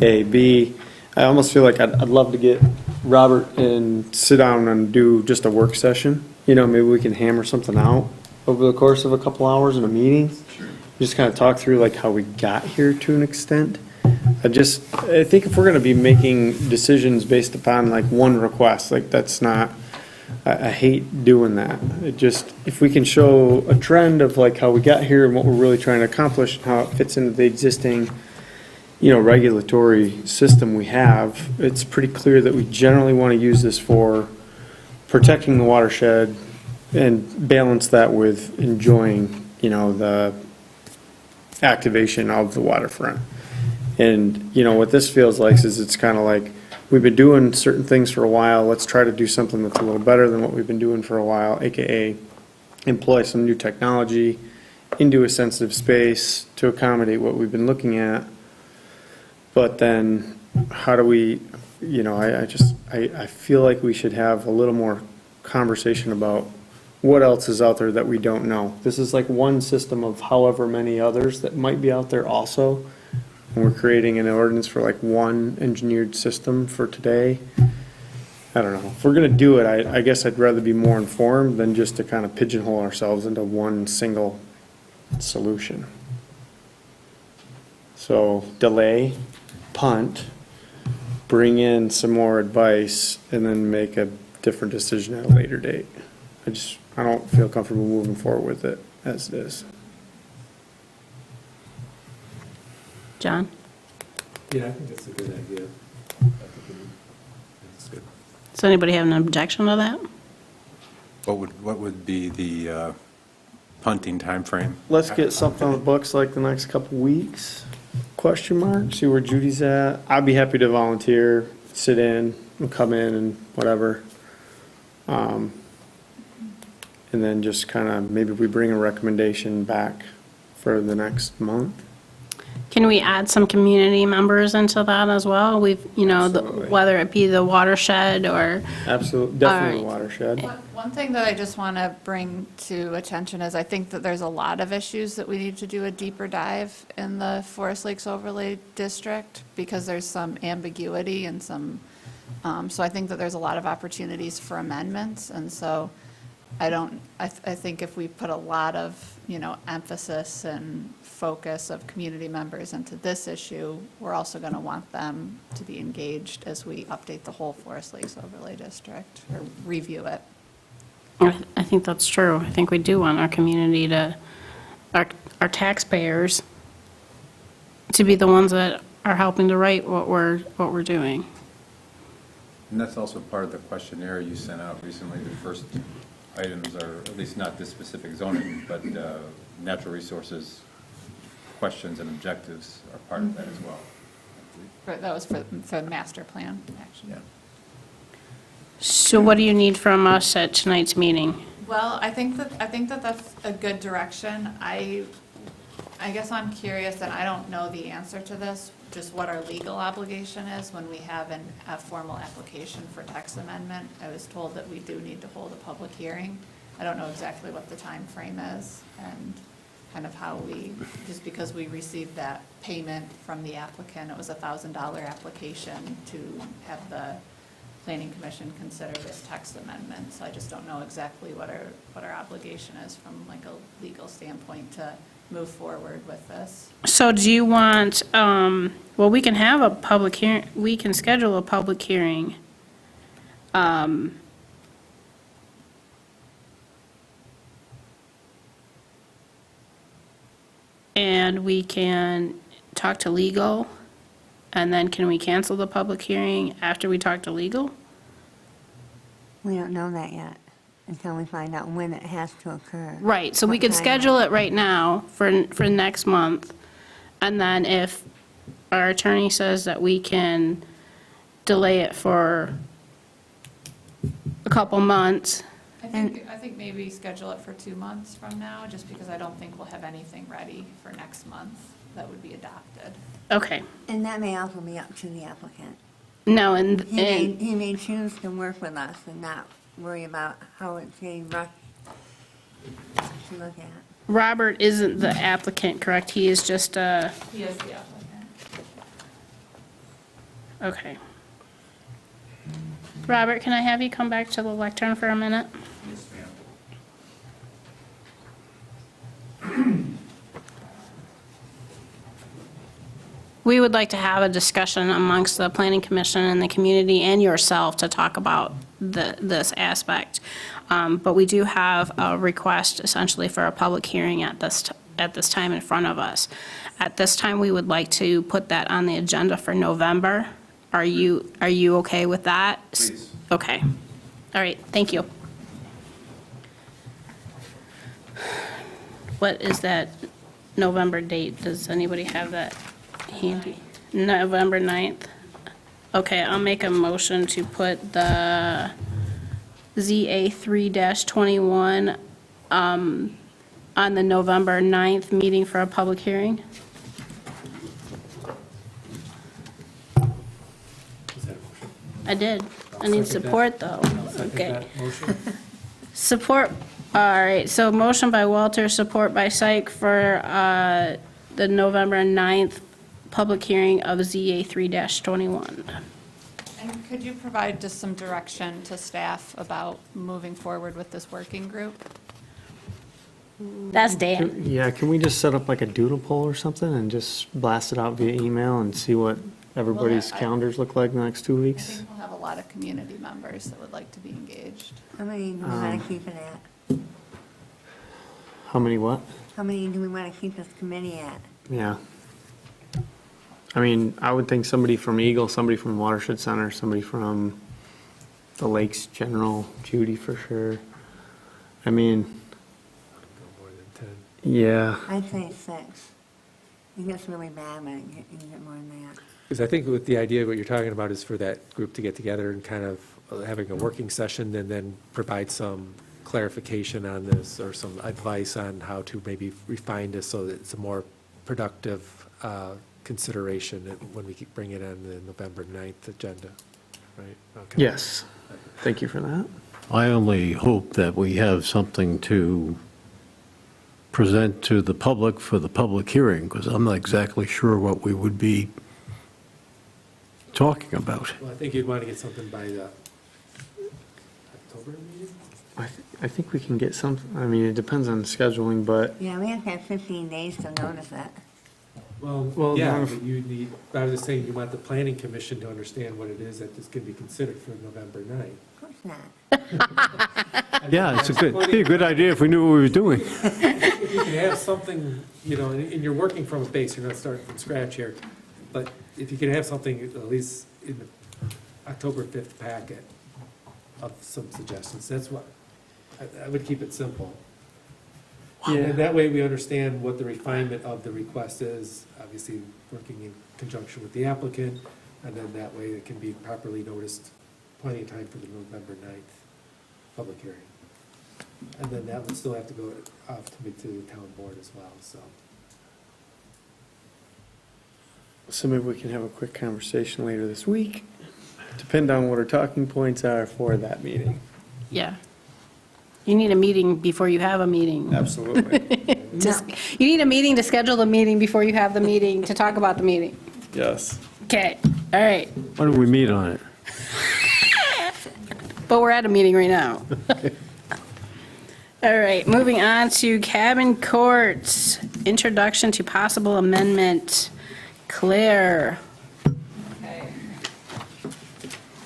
A, B, I almost feel like I'd love to get Robert and sit down and do just a work session. Maybe we can hammer something out over the course of a couple hours in a meeting. Sure. Just kind of talk through like how we got here to an extent. I think if we're going to be making decisions based upon like one request, like that's not, I hate doing that. If we can show a trend of like how we got here and what we're really trying to accomplish, and how it fits into the existing, regulatory system we have, it's pretty clear that we generally want to use this for protecting the watershed and balance that with enjoying, the activation of the waterfront. And, what this feels like is it's kind of like, we've been doing certain things for a while, let's try to do something that's a little better than what we've been doing for a while, AKA employ some new technology into a sensitive space to accommodate what we've been looking at. But then, how do we, I feel like we should have a little more conversation about what else is out there that we don't know. This is like one system of however many others that might be out there also. And we're creating an ordinance for like one engineered system for today. I don't know. If we're gonna do it, I guess I'd rather be more informed than just to kind of pigeonhole ourselves into one single solution. So delay, punt, bring in some more advice, and then make a different decision at a later date. I don't feel comfortable moving forward with it as it is. John? Yeah, I think that's a good idea. That's good. Does anybody have an objection to that? What would be the punting timeframe? Let's get something on the books like the next couple weeks, question mark, see where Judy's at. I'd be happy to volunteer, sit in, and come in and whatever. And then just kind of, maybe we bring a recommendation back for the next month. Can we add some community members into that as well? Absolutely. Whether it be the watershed or, Absolutely, definitely the All right. watershed. One thing that I just want to bring to attention is I think that there's a lot of issues that we need to do a deeper dive in the Forest Lakes Overlay District, because there's some ambiguity and some, so I think that there's a lot of opportunities for amendments, and so I think if we put a lot of, emphasis and focus of community members into this issue, we're also going to want them to be engaged as we update the whole Forest Lakes Overlay District, or review it. I think that's true. I think we do want our community our taxpayers to be the ones that are helping to write what we're doing. And that's also part of the questionnaire you sent out recently. The first items are, at least not this specific zoning, but natural resources questions and objectives are part of that as well. Right, that was for the master plan, actually. Yeah. So what do you need from us at tonight's meeting? Well, I think that that's a good direction. I I guess I'm curious, and I don't know the answer to this, just what our legal obligation is when we have a formal application for text amendment. I was told that we do need to hold a public hearing. I don't know exactly what the time frame is and kind of how we, just because we received that payment from the applicant, it was a $1,000 application to have the planning commission consider this text amendment. So I just don't know exactly what our obligation is from like a legal standpoint to move forward with this. So do you want, well, we can have a public hearing, we can schedule a public hearing. And we can talk to legal, and then can we cancel the public hearing after we talk to legal? We don't know that yet until we find out when it has to occur. Right, so we What could time. schedule it right now for next month, and then if our attorney says that we can delay it for a couple months. I think maybe schedule it for 2 months from now, just because I don't think we'll have anything ready for next month that would be adopted. Okay, And that may also be up to the applicant. no, and, He may choose to work with us and not worry about how it's getting rushed to look at. Robert isn't the applicant, correct? He is just a, He is the applicant. okay. Robert, can I have you come back to the lectern for a minute? Yes, ma'am. We would like to have a discussion amongst the planning commission and the community and yourself to talk about this aspect. But we do have a request essentially for a public hearing at this time in front of us. At this time, we would like to put that on the agenda for November. Are you okay with that? Please. Okay. All right, thank you. What is that November date? Does anybody have that handy? November 9th? Okay, I'll make a motion to put the ZA 3-21 on the November 9th meeting for a public hearing. I did. I need support, though. Okay. Support, all right, so motion by Walter, support by Syke for the November 9th public hearing of ZA 3-21. And could you provide just some direction to staff about moving forward with this working group? That's Dan. Yeah, can we just set up like a doodle poll or something and just blast it out via email and see what everybody's I- calendars look like the next 2 I weeks? think we'll have a lot of community members that would like to be engaged. How many do we want to keep it at? How many what? How many do we want to keep this committee at? Yeah. I mean, I would think somebody from Eagle, somebody from Watershed Center, somebody from the Lakes General, Judy for sure. I mean, More than 10. yeah, I'd say 6. It gets really bad when you get more than that. Because I think with the idea, what you're talking about is for that group to get together and kind of having a working session and then provide some clarification on this or some advice on how to maybe refine this so that it's a more productive consideration when we bring it on the November 9th agenda, right? Okay. yes. Thank you for that. I only hope that we have something to present to the public for the public hearing, because I'm not exactly sure what we would be talking about. Well, I think you'd want to get something by the October meeting? I think we can get some, I mean, it depends on scheduling, but Yeah, we have to have 15 days to notice it. Well, Yeah, no, but you need, I was just saying, you want the planning commission to understand what it is that this can be considered for November 9th. Of course not. Yeah, it'd be a good idea if we knew what we were doing. If you can have something, and you're working from a base, you're not starting from scratch here, but if you can have something at least in the October 5th packet of some suggestions, that's what, I would keep it simple. And that way we understand what the refinement of the request is, obviously working in conjunction with the applicant, and then that way it can be properly noticed, plenty of time for the November 9th public hearing. And then that would still have to go off to the town board as well, so. So maybe we can have a quick conversation later this week, depend on what our talking points are for that meeting. Yeah. You need a meeting before you have a meeting. Absolutely. You need a meeting to schedule the meeting before you have the meeting to talk about the meeting. Yes. Okay, all right. Why don't we meet on it? But we're at a meeting right now. All right, moving on to cabin courts, introduction to possible amendment. Claire. Okay.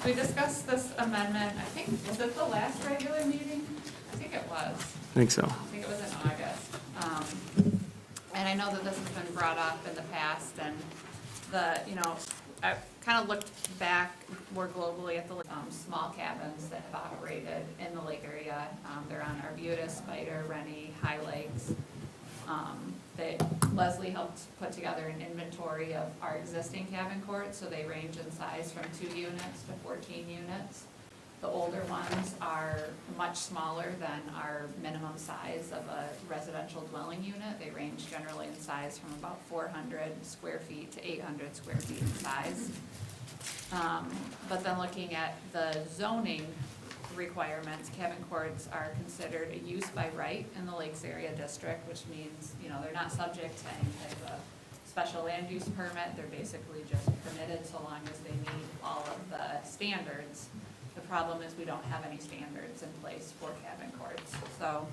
We discussed this amendment, I think, was it the last regular meeting? I think it was. I think so. I think it was in August. And I know that this has been brought up in the past, and I kind of looked back more globally at the small cabins that have operated in the lake area. They're on Arbutus, Spider, Rennie, High Lakes. Leslie helped put together an inventory of our existing cabin courts, so they range in size from 2 units to 14 units. The older ones are much smaller than our minimum size of a residential dwelling unit. They range generally in size from about 400 square feet to 800 square feet in size. But then looking at the zoning requirements, cabin courts are considered a use by right in the Lakes Area District, which means, they're not subject to any type of special land use permit. They're basically just permitted so long as they meet all of the standards. The problem is we don't have any standards in place for cabin courts. So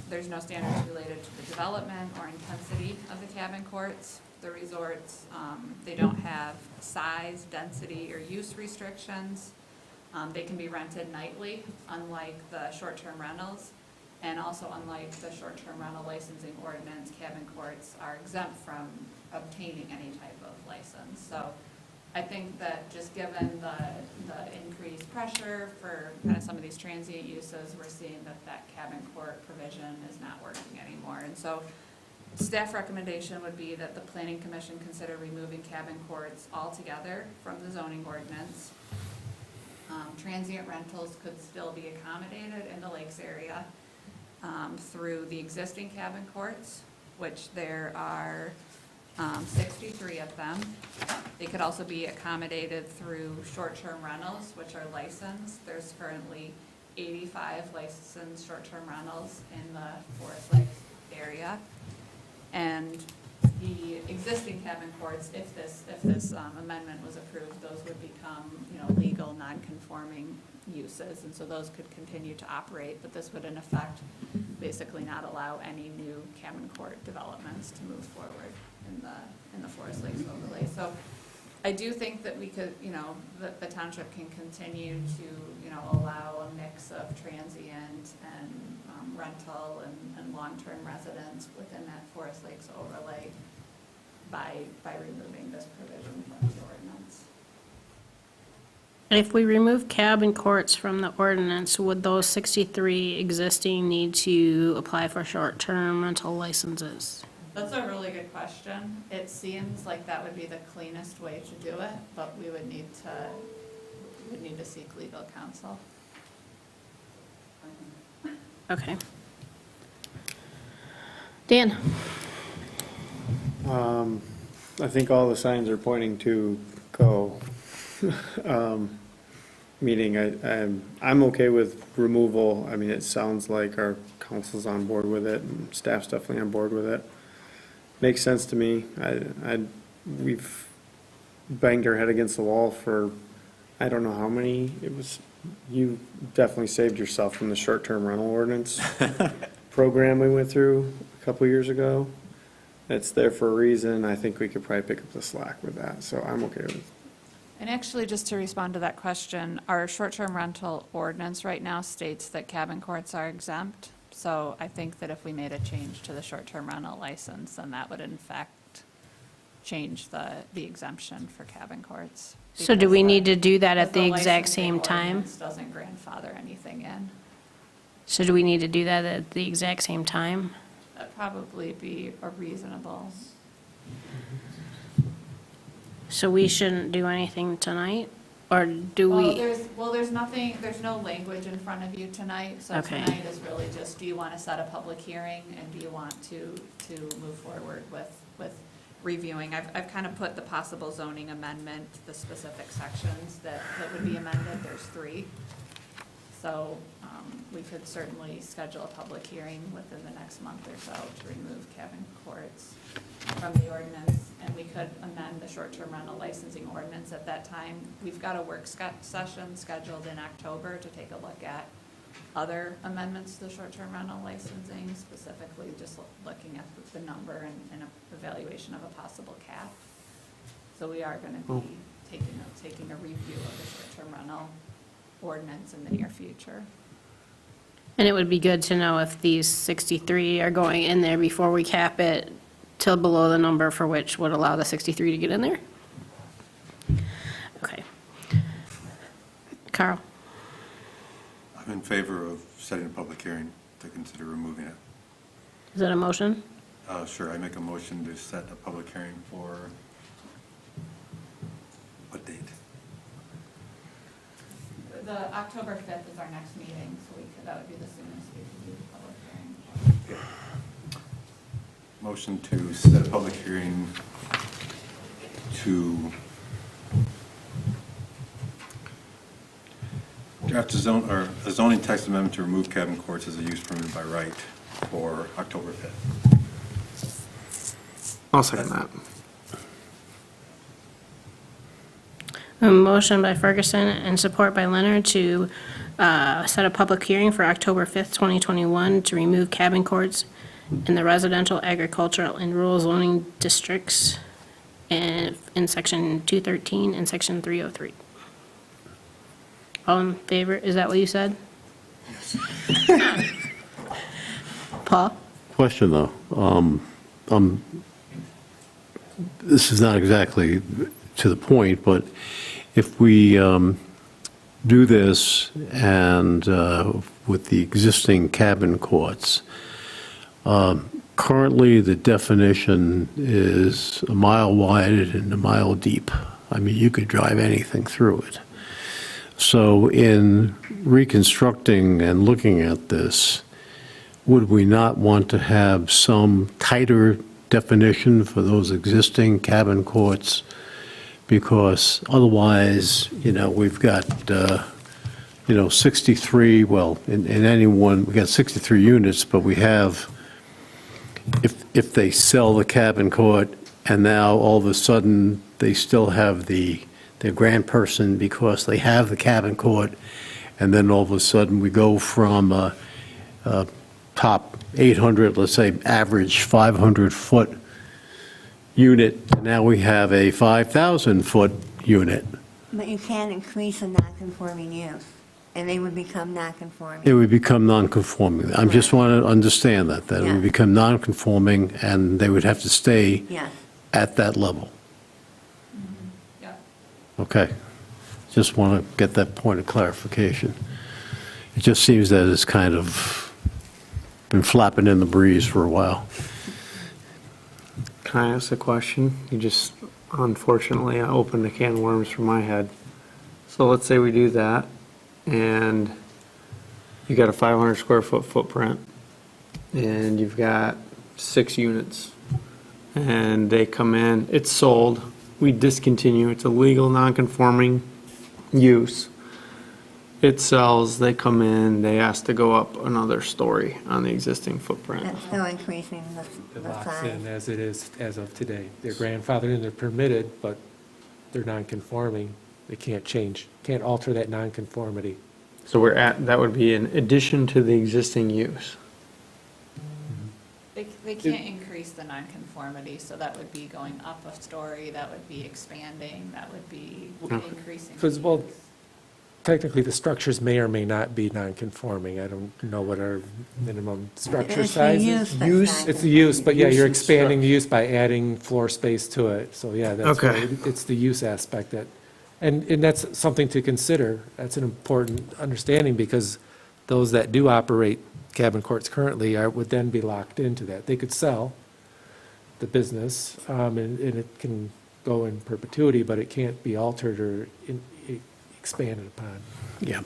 there's no standards related to the development or intensity of the cabin courts. The resorts, they don't have size, density, or use restrictions. They can be rented nightly, unlike the short-term rentals. And also unlike the short-term rental licensing ordinance, cabin courts are exempt from obtaining any type of license. So I think that just given the increased pressure for kind of some of these transient uses, we're seeing that cabin court provision is not working anymore. And so staff recommendation would be that the Planning Commission consider removing cabin courts altogether from the zoning ordinance. Transient rentals could still be accommodated in the Lakes area through the existing cabin courts, which there are 63 of them. They could also be accommodated through short-term rentals, which are licensed. There's currently 85 licensed short-term rentals in the Forest Lakes area. And the existing cabin courts, if this amendment was approved, those would become, legal, non-conforming uses, and so those could continue to operate, but this would in effect basically not allow any new cabin court developments to move forward in the Forest Lakes overlay. So I do think that we could, the township can continue to, allow a mix of transient and rental and long-term residents within that Forest Lakes overlay by removing this provision from the ordinance. If we remove cabin courts from the ordinance, would those 63 existing need to apply for short-term rental licenses? That's a really good question. It seems like that would be the cleanest way to do it, but we would need to seek legal counsel. Okay. Dan? I think all the signs are pointing to go. Meeting, I'm okay with removal. I mean, it sounds like our council's on board with it, and staff's definitely on board with it. Makes sense to me. We've banged our head against the wall for, I don't know how many. You definitely saved yourself from the short-term rental ordinance program we went through a couple years ago. It's there for a reason. I think we could probably pick up the slack with that, so I'm okay with it. And actually, just to respond to that question, our short-term rental ordinance right now states that cabin courts are exempt. So I think that if we made a change to the short-term rental license, then that would in fact change the exemption for cabin courts. So do we need to do that at Because the exact licensing same time? ordinance doesn't grandfather anything in. So do we need to do that at the exact same time? That'd probably be a reasonable. So we shouldn't do anything tonight? Or do we? There's nothing, there's no language in front of you tonight, so Okay. tonight is really just, do you want to set a public hearing, and do you want to move forward with reviewing. I've kind of put the possible zoning amendment, the specific sections that would be amended. There's 3. So we could certainly schedule a public hearing within the next month or so to remove cabin courts from the ordinance. And we could amend the short-term rental licensing ordinance at that time. We've got a work session scheduled in October to take a look at other amendments to the short-term rental licensing, specifically just looking at the number and evaluation of a possible cap. So we are going to be taking a review of the short-term rental ordinance in the near future. And it would be good to know if these 63 are going in there before we cap it till below the number for which would allow the 63 to get in there. Okay. Carl? I'm in favor of setting a public hearing to consider removing it. Is that a motion? Sure, I make a motion to set a public hearing for, what date? The October 5th is our next meeting, so that would be the soonest we could do the public hearing. Motion to set a public hearing to draft a zoning text amendment to remove cabin courts as a use permitted by right for October 5th. I'll second that. A motion by Ferguson and support by Leonard to set a public hearing for October 5th, 2021, to remove cabin courts in the residential, agricultural, and rural zoning districts in Section 213 and Section 303. All in favor? Is that what you said? Yes. Paul? Question, though. This is not exactly to the point, but if we do this and with the existing cabin courts, currently the definition is a mile wide and a mile deep. I mean, you could drive anything through it. So in reconstructing and looking at this, would we not want to have some tighter definition for those existing cabin courts? Because otherwise, we've got, 63, well, in any one, we got 63 units, but we have, if they sell the cabin court and now all of a sudden they still have their grand person because they have the cabin court, and then all of a sudden we go from a top 800, let's say average 500-foot unit, now we have a 5,000-foot unit. But you can't increase a non-conforming use, and they would become non-conforming. It would become non-conforming. I just want to understand that it Yeah. would become non-conforming, and they would have to stay Yes. at that level. Yeah. Okay. Just want to get that point of clarification. It just seems that it's kind of been flapping in the breeze for a while. Can I ask a question? You just, unfortunately, opened a can of worms for my head. So let's say we do that, and you got a 500 square foot footprint, and you've got 6 units, and they come in, it's sold, we discontinue, it's a legal non-conforming use. It sells, they come in, they ask to go up another story on the existing footprint. That's still increasing It the locks size. in as it is as of today. They're grandfathered and they're permitted, but they're non-conforming. They can't change, can't alter that non-conformity. So that would be in addition to the existing use. They can't increase the nonconformity, so that would be going up a story, that would be expanding, that would be increasing. Because, well, technically, the structures may or may not be non-conforming. I don't know what our minimum structure It's the size use is. that's It's the use, but yeah, you're Use and expanding the use by adding floor space to it. So, yeah, that's Okay. why it's the use aspect that, and that's something to consider. That's an important understanding, because those that do operate cabin courts currently would then be locked into that. They could sell the business, and it can go in perpetuity, but it can't be altered or expanded upon. Yeah.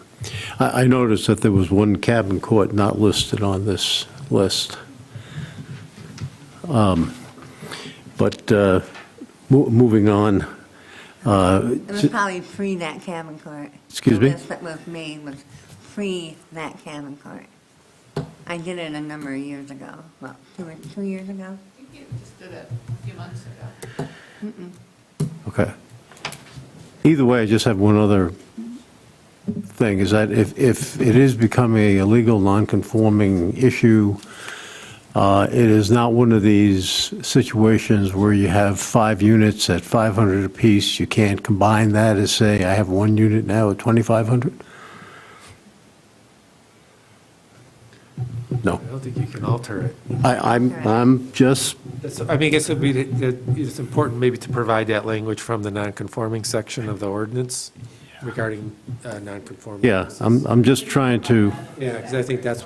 I noticed that there was one cabin court not listed on this list. But moving on. It was probably pre that cabin court. Excuse me? The list that was made was pre that cabin court. I did it a number of years ago, well, 2 years ago. I think you just did it a few months ago. Okay. Either way, I just have one other thing, is that if it is becoming a legal non-conforming issue, it is not one of these situations where you have 5 units at 500 apiece. You can't combine that as, say, I have 1 unit now at 2,500? No. I don't think you can alter it. I'm just, I mean, I guess it's important maybe to provide that language from the non-conforming section of the ordinance regarding non-conforming. yeah, uses. I'm just trying to, Yeah, because I think that's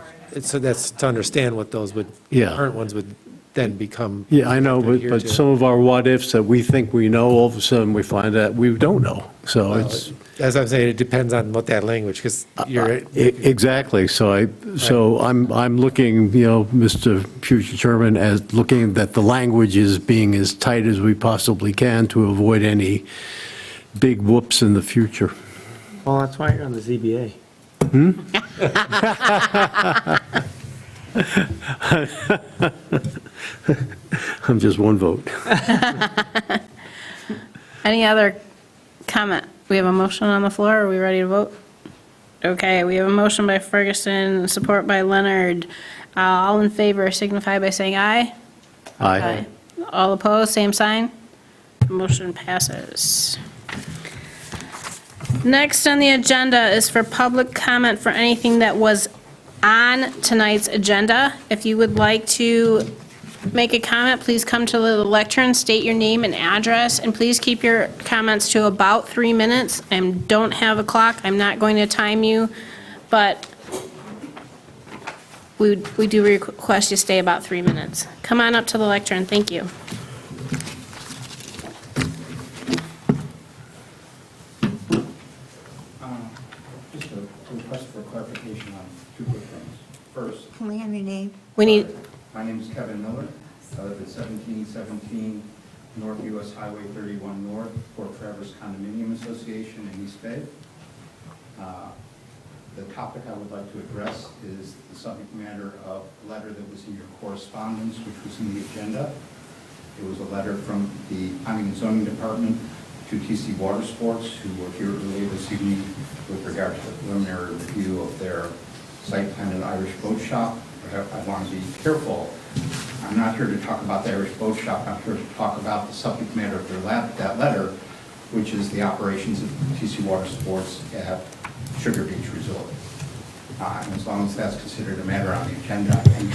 to understand what those would, Yeah. current ones would then become. yeah, I know, adhere but to. some of our what-ifs that we think we know, all of a sudden we find that we don't know. So Well, it's. As I'm saying, it depends on what that language, because you're. Exactly, so I'm looking, Mr. Future Chairman, as looking that the language is being as tight as we possibly can to avoid any big whoops in the future. Well, that's why you're on the ZBA. I'm just one vote. Any other comment? We have a motion on the floor. Are we ready to vote? Okay, we have a motion by Ferguson, support by Leonard. All in favor signify by saying aye. Aye. All opposed, same sign. Motion passes. Next on the agenda is for public comment for anything that was on tonight's agenda. If you would like to make a comment, please come to the lectern, state your name and address, and please keep your comments to about 3 minutes. And don't have a clock. I'm not going to time you, but we do request you stay about 3 minutes. Come on up to the lectern. Thank you. Just a request for clarification on 2 quick things. First, Can we have your name? We need, my name is Kevin Miller. I live at 1717 North US Highway 31 North, Port Traverse Condominium Association in East Bay. The topic I would like to address is the subject matter of a letter that was in your correspondence, which was in the agenda. It was a letter from the Planning and Zoning Department to TC Water Sports, who were here earlier this evening with regard to the preliminary review of their site plan at Irish Boat Shop. I want to be careful. I'm not here to talk about the Irish Boat Shop. I'm here to talk about the subject matter of that letter, which is the operations of TC Water Sports at Sugar Beach Resort. And as long as that's considered a matter on the agenda, I think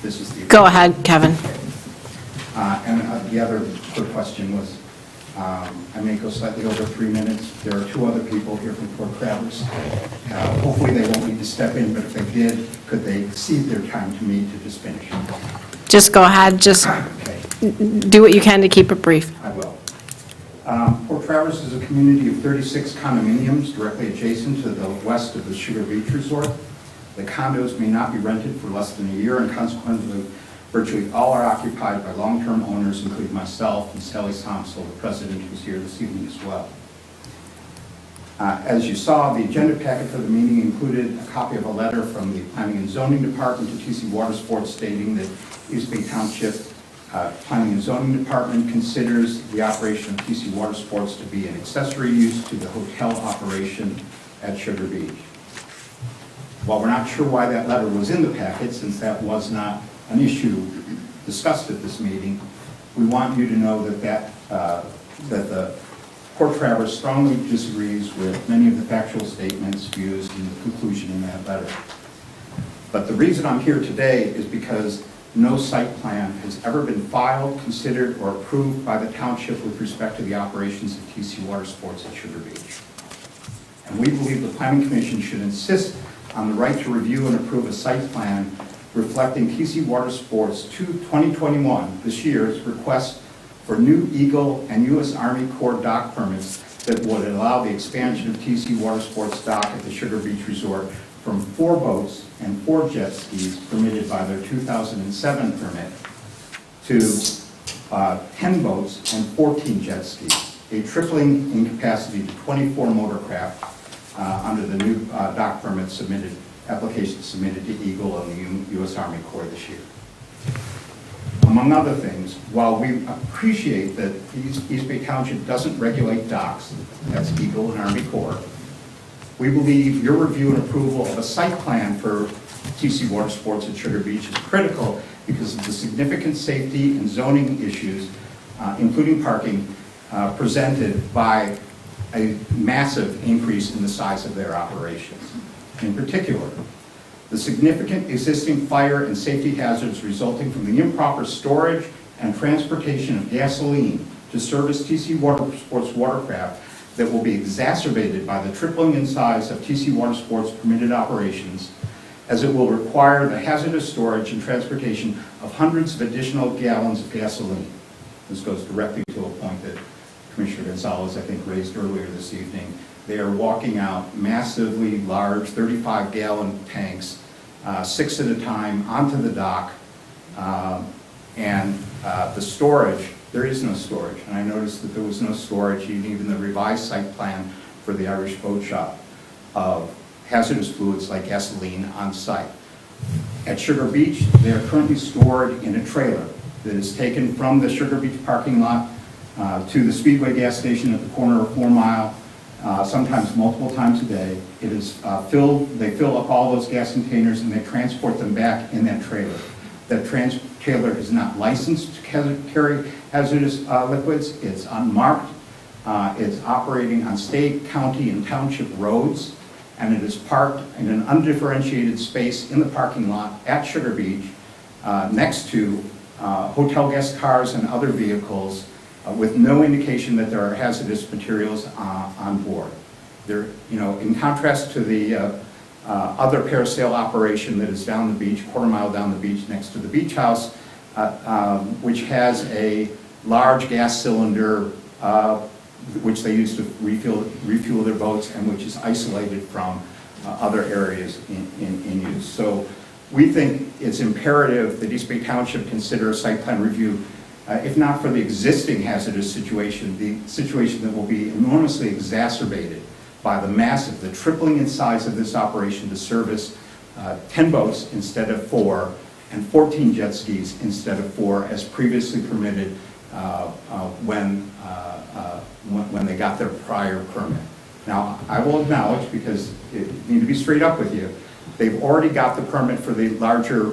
this is the... go ahead, Kevin. And the other quick question was, I may go slightly over 3 minutes. There are 2 other people here from Port Traverse. Hopefully they won't need to step in, but if they did, could they cede their time to me to just finish? Just go ahead, just Okay, do what you can to keep it brief. I will. Port Traverse is a community of 36 condominiums directly adjacent to the west of the Sugar Beach Resort. The condos may not be rented for less than a year, and consequently, virtually all are occupied by long-term owners, including myself and Sally Somsel, the president, who's here this evening as well. As you saw, the agenda packet for the meeting included a copy of a letter from the Planning and Zoning Department to TC Water Sports stating that East Bay Township Planning and Zoning Department considers the operation of TC Water Sports to be an accessory use to the hotel operation at Sugar Beach. While we're not sure why that letter was in the packet, since that was not an issue discussed at this meeting, we want you to know that the Port Traverse strongly disagrees with many of the factual statements used in the conclusion in that letter. But the reason I'm here today is because no site plan has ever been filed, considered, or approved by the township with respect to the operations of TC Water Sports at Sugar Beach. And we believe the Planning Commission should insist on the right to review and approve a site plan reflecting TC Water Sports 2021, this year's request for new Eagle and U.S. Army Corps dock permits that would allow the expansion of TC Water Sports dock at the Sugar Beach Resort from 4 boats and 4 jet skis permitted by their 2007 permit to 10 boats and 14 jet skis, a tripling in capacity to 24 motorcraft under the new dock permit application submitted to Eagle and the U.S. Army Corps this year. Among other things, while we appreciate that East Bay Township doesn't regulate docks, that's Eagle and Army Corps, we believe your review and approval of a site plan for TC Water Sports at Sugar Beach is critical because of the significant safety and zoning issues, including parking, presented by a massive increase in the size of their operations. In particular, the significant existing fire and safety hazards resulting from the improper storage and transportation of gasoline to service TC Water Sports watercraft that will be exacerbated by the tripling in size of TC Water Sports permitted operations, as it will require the hazardous storage and transportation of hundreds of additional gallons of gasoline. This goes directly to a point that Commissioner Gonzalez, I think, raised earlier this evening. They are walking out massively large 35-gallon tanks, 6 at a time, onto the dock, and the storage, there is no storage. And I noticed that there was no storage, even the revised site plan for the Irish Boat Shop, of hazardous fluids like gasoline on site. At Sugar Beach, they are currently stored in a trailer that is taken from the Sugar Beach parking lot to the Speedway gas station at the corner of 4 Mile, sometimes multiple times a day. It is filled, they fill up all those gas containers and they transport them back in that trailer. That trailer is not licensed to carry hazardous liquids. It's unmarked. It's operating on state, county, and township roads, and it is parked in an undifferentiated space in the parking lot at Sugar Beach next to hotel guest cars and other vehicles with no indication that there are hazardous materials on board. There, in contrast to the other parasail operation that is down the beach, 1/4 mile down the beach next to the beach house, which has a large gas cylinder which they use to refuel their boats and which is isolated from other areas in use. So we think it's imperative that East Bay Township consider a site plan review, if not for the existing hazardous situation, the situation that will be enormously exacerbated by the tripling in size of this operation to service 10 boats instead of 4 and 14 jet skis instead of 4 as previously permitted when they got their prior permit. Now, I will acknowledge, because I need to be straight up with you, they've already got the permit for the larger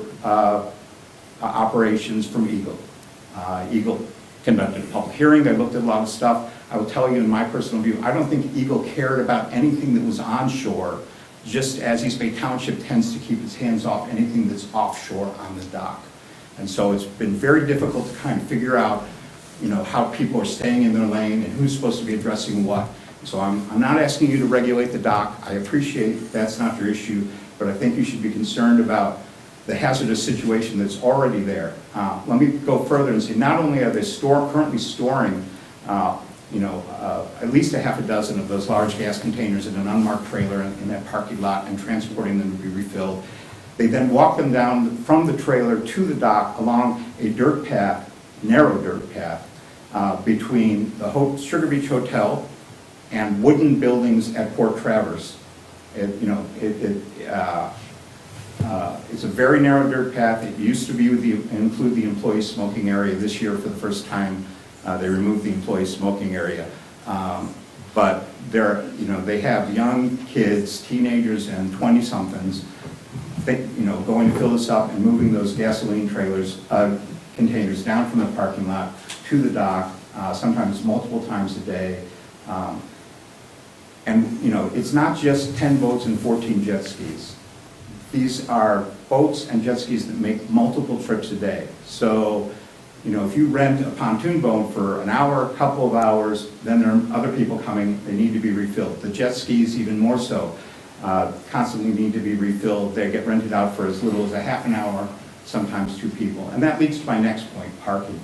operations from Eagle. Eagle conducted a public hearing, they looked at a lot of stuff. I will tell you in my personal view, I don't think Eagle cared about anything that was onshore, just as East Bay Township tends to keep its hands off anything that's offshore on the dock. And so it's been very difficult to kind of figure out, how people are staying in their lane and who's supposed to be addressing what. So I'm not asking you to regulate the dock. I appreciate that's not your issue, but I think you should be concerned about the hazardous situation that's already there. Let me go further and say, not only are they currently storing at least a half a dozen of those large gas containers in an unmarked trailer in that parking lot and transporting them to be refilled, they then walk them down from the trailer to the dock along a dirt path, narrow dirt path, between the Sugar Beach Hotel and wooden buildings at Port Traverse. It's a very narrow dirt path. It used to include the employee smoking area. This year, for the first time, they removed the employee smoking area. But they have young kids, teenagers, and 20-somethings, going to fill this up and moving those gasoline containers down from the parking lot to the dock, sometimes multiple times a day. It's not just 10 boats and 14 jet skis. These are boats and jet skis that make multiple trips a day. So, if you rent a pontoon boat for an hour, a couple of hours, then there are other people coming, they need to be refilled. The jet skis, even more so, constantly need to be refilled. They get rented out for as little as a half an hour, sometimes 2 people. And that leads to my next point, parking.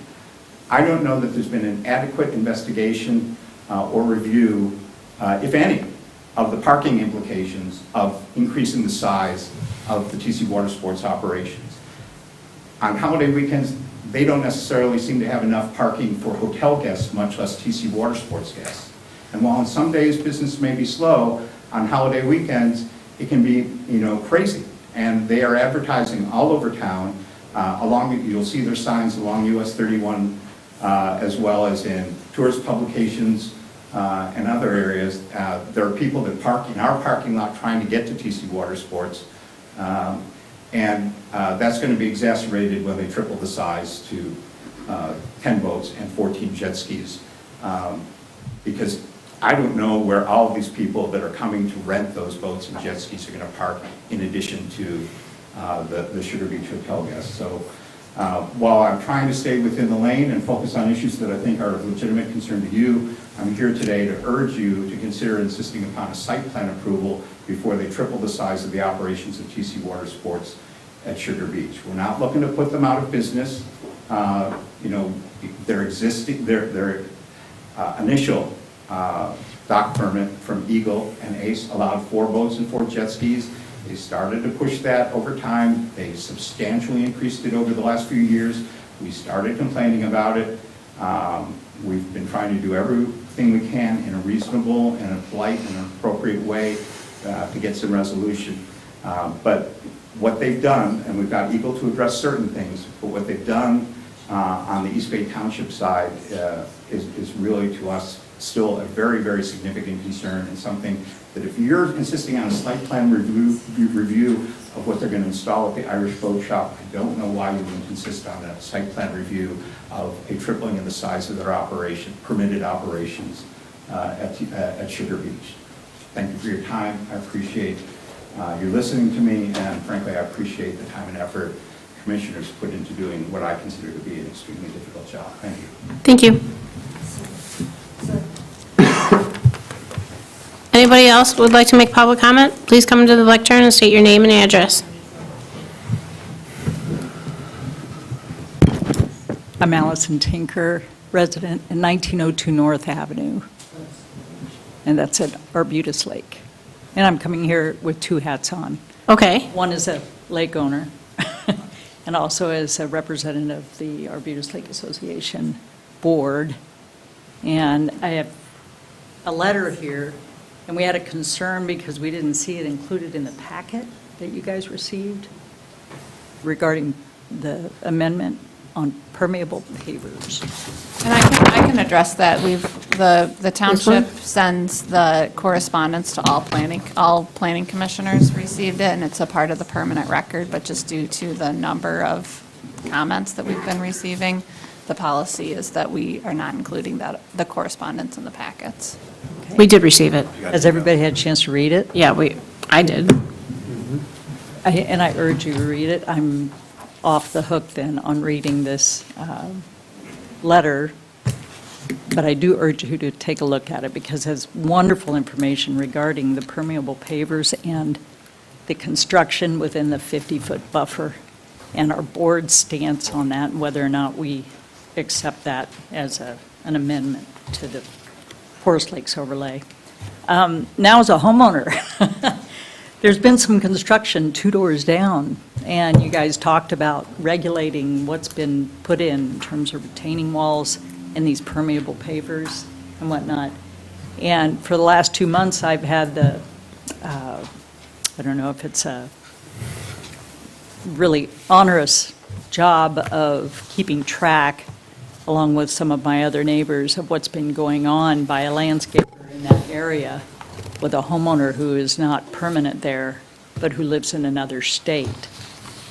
I don't know that there's been an adequate investigation or review, if any, of the parking implications of increasing the size of the TC Water Sports operations. On holiday weekends, they don't necessarily seem to have enough parking for hotel guests, much less TC Water Sports guests. And while on some days business may be slow, on holiday weekends, it can be, crazy. And they are advertising all over town, you'll see their signs along US 31, as well as in tourist publications and other areas. There are people that park in our parking lot trying to get to TC Water Sports. And that's going to be exacerbated when they triple the size to 10 boats and 14 jet skis. Because I don't know where all of these people that are coming to rent those boats and jet skis are going to park in addition to the Sugar Beach hotel guests. So while I'm trying to stay within the lane and focus on issues that I think are of legitimate concern to you, I'm here today to urge you to consider insisting upon a site plan approval before they triple the size of the operations of TC Water Sports at Sugar Beach. We're not looking to put them out of business. Their initial dock permit from Eagle and Ace allowed 4 boats and 4 jet skis. They started to push that over time. They substantially increased it over the last few years. We started complaining about it. We've been trying to do everything we can in a reasonable and a polite and appropriate way to get some resolution. But what they've done, and we've got Eagle to address certain things, but what they've done on the East Bay Township side is really, to us, still a very, very significant concern, and something that if you're insisting on a site plan review of what they're going to install at the Irish Boat Shop, I don't know why you wouldn't insist on a site plan review of a tripling in the size of their permitted operations at Sugar Beach. Thank you for your time. I appreciate you listening to me, and frankly, I appreciate the time and effort commissioners put into doing what I consider to be an extremely difficult job. Thank you. Thank you. Anybody else would like to make public comment? Please come to the lectern and state your name and address. I'm Allison Tinker, resident in 1902 North Avenue, and that's at Arbutus Lake. And I'm coming here with 2 hats on. Okay. One is a lake owner, and also as a representative of the Arbutus Lake Association Board. And I have a letter here, and we had a concern because we didn't see it included in the packet that you guys received regarding the amendment on permeable pavers. And I can address that. The township sends the correspondence to all planning commissioners received it, and it's a part of the permanent record, but just due to the number of comments that we've been receiving, the policy is that we are not including the correspondence in the packets. We did receive it. Has everybody had a chance to read it? Yeah, I did. And I urge you to read it. I'm off the hook then on reading this letter, but I do urge you to take a look at it because it has wonderful information regarding the permeable pavers and the construction within the 50-foot buffer and our board's stance on that and whether or not we accept that as an amendment to the Forest Lakes overlay. Now as a homeowner, there's been some construction 2 doors down, and you guys talked about regulating what's been put in terms of retaining walls and these permeable pavers and whatnot. And for the last 2 months, I've had the, I don't know if it's a really onerous job of keeping track, along with some of my other neighbors, of what's been going on by a landscaper in that area with a homeowner who is not permanent there, but who lives in another state.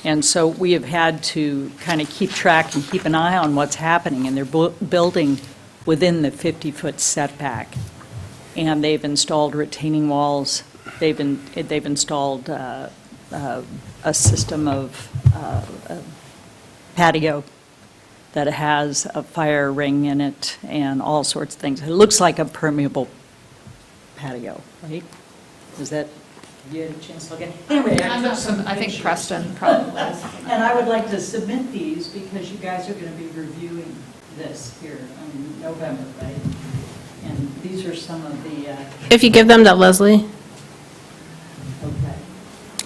And so we have had to kind of keep track and keep an eye on what's happening, and they're building within the 50-foot setback. And they've installed retaining walls. They've installed a system of patio that has a fire ring in it and all sorts of things. It looks like a permeable patio, right? Is that, have you had a chance to look at it? Anyway, I think Preston probably. And I would like to submit these because you guys are going to be reviewing this here in November, right? And these are some of the... If you give them to Leslie. Okay.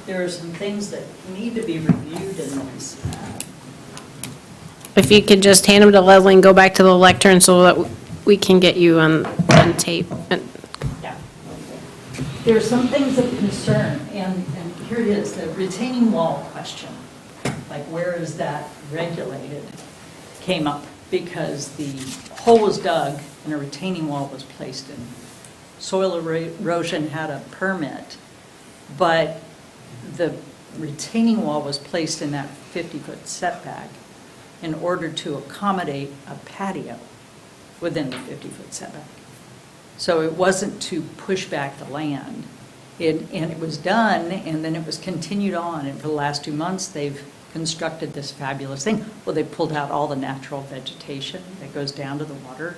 There are some things that need to be reviewed in these. if you could just hand them to Leslie and go back to the lectern so that we can get you on tape. Yeah. There are some things of concern, and here it is, the retaining wall question. Like, where is that regulated? Came up because the hole was dug and a retaining wall was placed in. Soil erosion had a permit, but the retaining wall was placed in that 50-foot setback in order to accommodate a patio within the 50-foot setback. So it wasn't to push back the land. And it was done, and then it was continued on, and for the last 2 months, they've constructed this fabulous thing. Well, they pulled out all the natural vegetation that goes down to the water,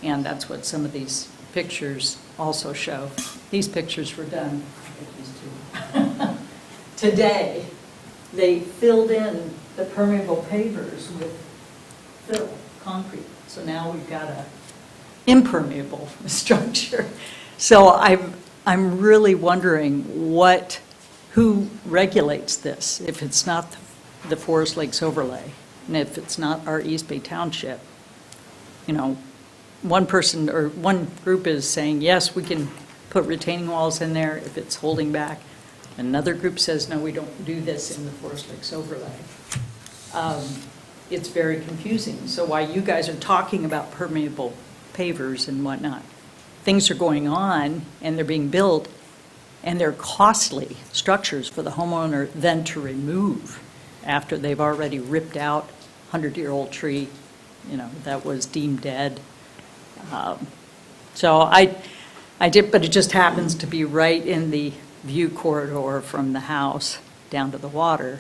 and that's what some of these pictures also show. These pictures were done, these two, today. They filled in the permeable pavers with fill, concrete. So now we've got a impermeable structure. So I'm really wondering who regulates this if it's not the Forest Lakes overlay, and if it's not our East Bay Township. You know, one person or one group is saying, yes, we can put retaining walls in there if it's holding back. Another group says, no, we don't do this in the Forest Lakes overlay. It's very confusing. So while you guys are talking about permeable pavers and whatnot, things are going on and they're being built, and they're costly structures for the homeowner then to remove after they've already ripped out 100-year-old tree, you know, that was deemed dead. So I did, but it just happens to be right in the view corridor from the house down to the water,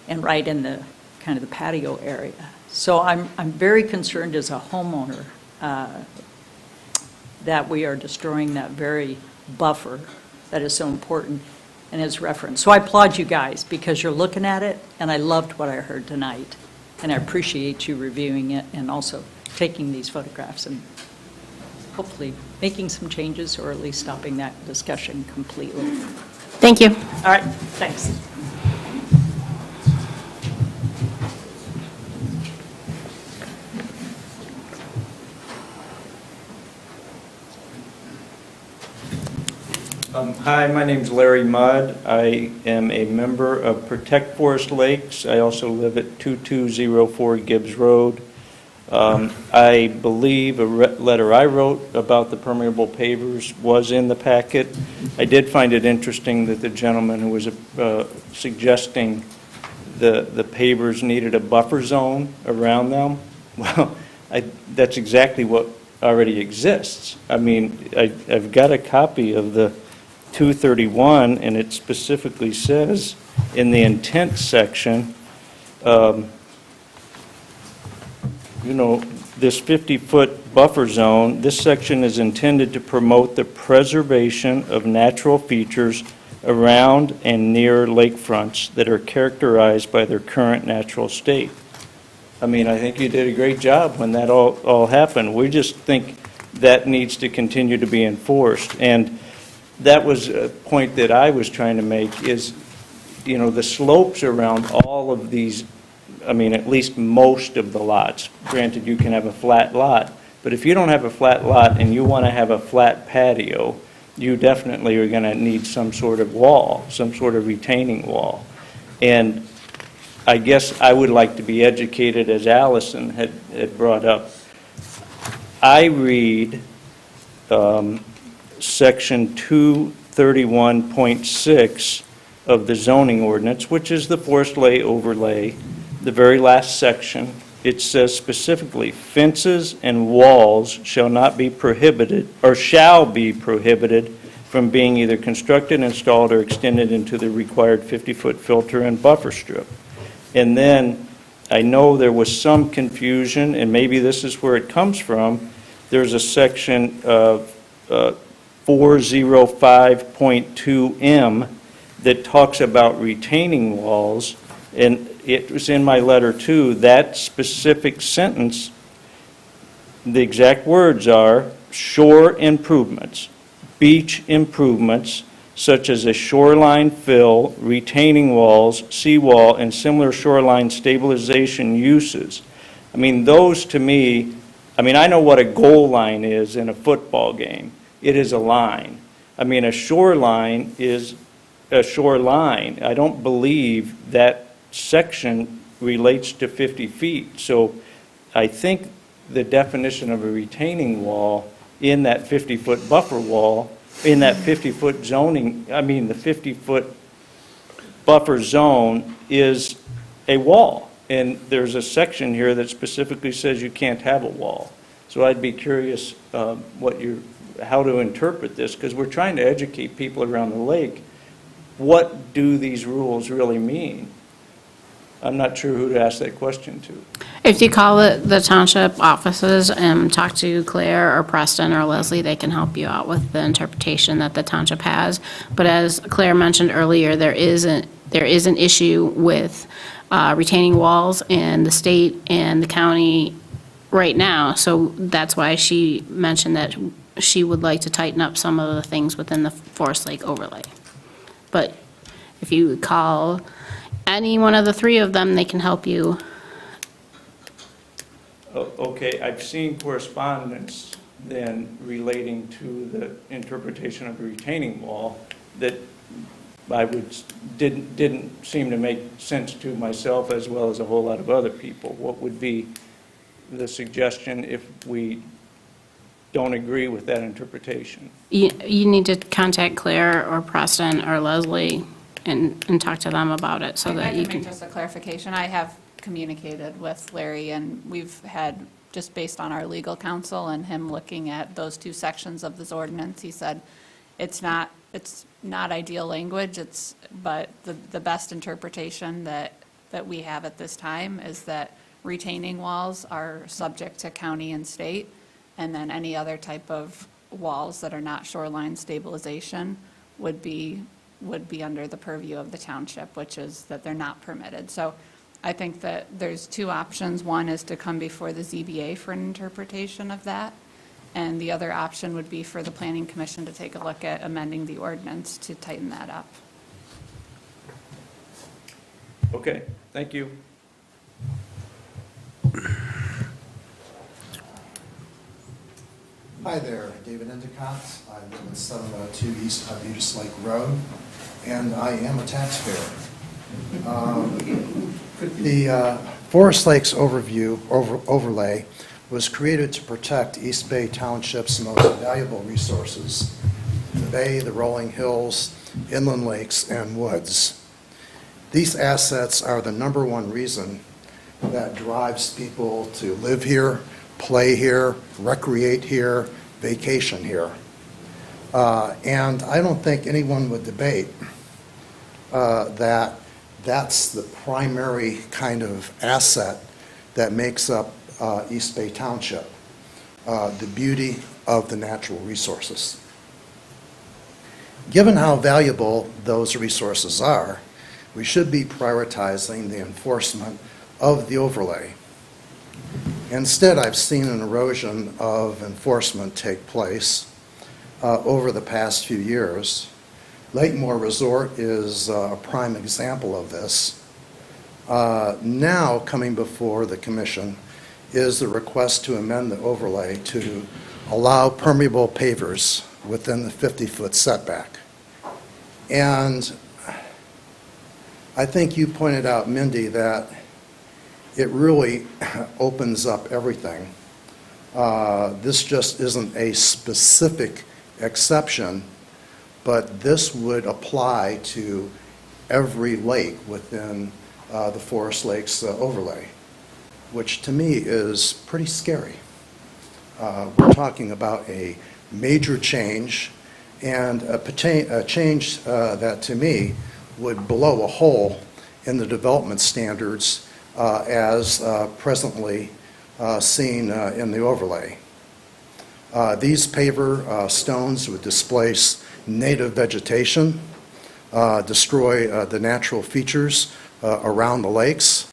and right in the kind of the patio area. So I'm very concerned as a homeowner that we are destroying that very buffer that is so important and is referenced. So I applaud you guys because you're looking at it, and I loved what I heard tonight. And I appreciate you reviewing it and also taking these photographs and hopefully making some changes or at least stopping that discussion completely. Thank you. All right, thanks. Hi, my name's Larry Mudd. I am a member of Protect Forest Lakes. I also live at 2204 Gibbs Road. I believe a letter I wrote about the permeable pavers was in the packet. I did find it interesting that the gentleman who was suggesting the pavers needed a buffer zone around them. Well, that's exactly what already exists. I mean, I've got a copy of the 231, and it specifically says in the intent section, you know, this 50-foot buffer zone, this section is intended to promote the preservation of natural features around and near lakefronts that are characterized by their current natural state. I mean, I think you did a great job when that all happened. We just think that needs to continue to be enforced. And that was a point that I was trying to make is, you know, the slopes around all of these, I mean, at least most of the lots. Granted, you can have a flat lot, but if you don't have a flat lot and you want to have a flat patio, you definitely are going to need some sort of wall, some sort of retaining wall. And I guess I would like to be educated, as Allison had brought up. I read Section 231.6 of the zoning ordinance, which is the forest lay overlay, the very last section. It says specifically, fences and walls shall not be prohibited, or shall be prohibited from being either constructed, installed, or extended into the required 50-foot filter and buffer strip. And then I know there was some confusion, and maybe this is where it comes from. There's a section of 405.2M that talks about retaining walls, and it was in my letter too. That specific sentence, the exact words are shore improvements, beach improvements, such as a shoreline fill, retaining walls, seawall, and similar shoreline stabilization uses. I mean, those to me, I mean, I know what a goal line is in a football game. It is a line. I mean, a shoreline is a shoreline. I don't believe that section relates to 50 feet. So I think the definition of a retaining wall in that 50-foot buffer wall, in that 50-foot zoning, I mean, the 50-foot buffer zone is a wall. And there's a section here that specifically says you can't have a wall. So I'd be curious how to interpret this, because we're trying to educate people around the lake. What do these rules really mean? I'm not sure who to ask that question to. If you call the township offices and talk to Claire or Preston or Leslie, they can help you out with the interpretation that the township has. But as Claire mentioned earlier, there is an issue with retaining walls in the state and the county right now. So that's why she mentioned that she would like to tighten up some of the things within the Forest Lake overlay. But if you call any one of the three of them, they can help you. Okay, I've seen correspondence then relating to the interpretation of a retaining wall that didn't seem to make sense to myself as well as a whole lot of other people. What would be the suggestion if we don't agree with that interpretation? You need to contact Claire or Preston or Leslie and talk to them about it so that you I can. can make just a clarification. I have communicated with Larry, and we've had, just based on our legal counsel and him looking at those two sections of this ordinance, he said it's not ideal language, but the best interpretation that we have at this time is that retaining walls are subject to county and state, and then any other type of walls that are not shoreline stabilization would be under the purview of the township, which is that they're not permitted. So I think that there's two options. One is to come before the ZBA for an interpretation of that, and the other option would be for the Planning Commission to take a look at amending the ordinance to tighten that up. Okay, thank you. Hi there, David Endicott. I live at 702 East Arbutus Lake Road, and I am a taxpayer. The Forest Lakes overlay was created to protect East Bay Township's most valuable resources: the bay, the rolling hills, inland lakes, and woods. These assets are the number one reason that drives people to live here, play here, recreate here, vacation here. And I don't think anyone would debate that that's the primary kind of asset that makes up East Bay Township, the beauty of the natural resources. Given how valuable those resources are, we should be prioritizing the enforcement of the overlay. Instead, I've seen an erosion of enforcement take place over the past few years. Lakemore Resort is a prime example of this. Now, coming before the commission is the request to amend the overlay to allow permeable pavers within the 50-foot setback. And I think you pointed out, Mindy, that it really opens up everything. This just isn't a specific exception, but this would apply to every lake within the Forest Lakes overlay, which to me is pretty scary. We're talking about a major change, and a change that to me would blow a hole in the development standards as presently seen in the overlay. These paver stones would displace native vegetation, destroy the natural features around the lakes.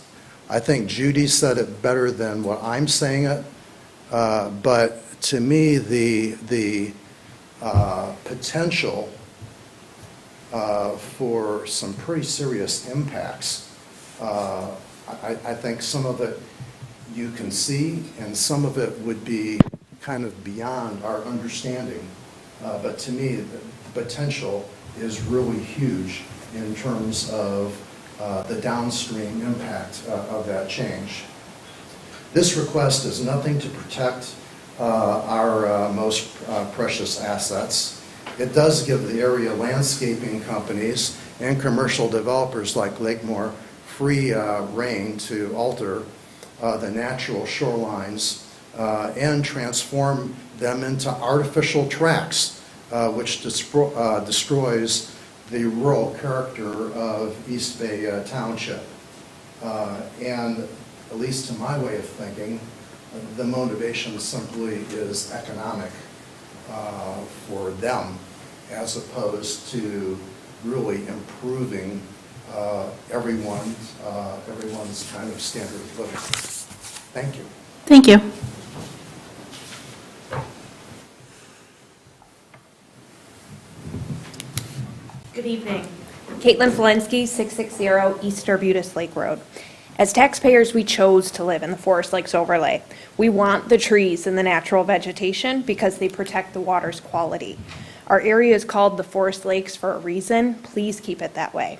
I think Judy said it better than what I'm saying it, but to me the potential for some pretty serious impacts. I think some of it you can see, and some of it would be kind of beyond our understanding. But to me, the potential is really huge in terms of the downstream impact of that change. This request does nothing to protect our most precious assets. It does give the area landscaping companies and commercial developers like Lakemore free rein to alter the natural shorelines and transform them into artificial tracks, which destroys the rural character of East Bay Township. And at least to my way of thinking, the motivation simply is economic for them, as opposed to really improving everyone's kind of standard of living. Thank you. Thank you. Good evening. Caitlin Flensky, 660 East Arbutus Lake Road. As taxpayers, we chose to live in the Forest Lakes overlay. We want the trees and the natural vegetation because they protect the water's quality. Our area is called the Forest Lakes for a reason. Please keep it that way.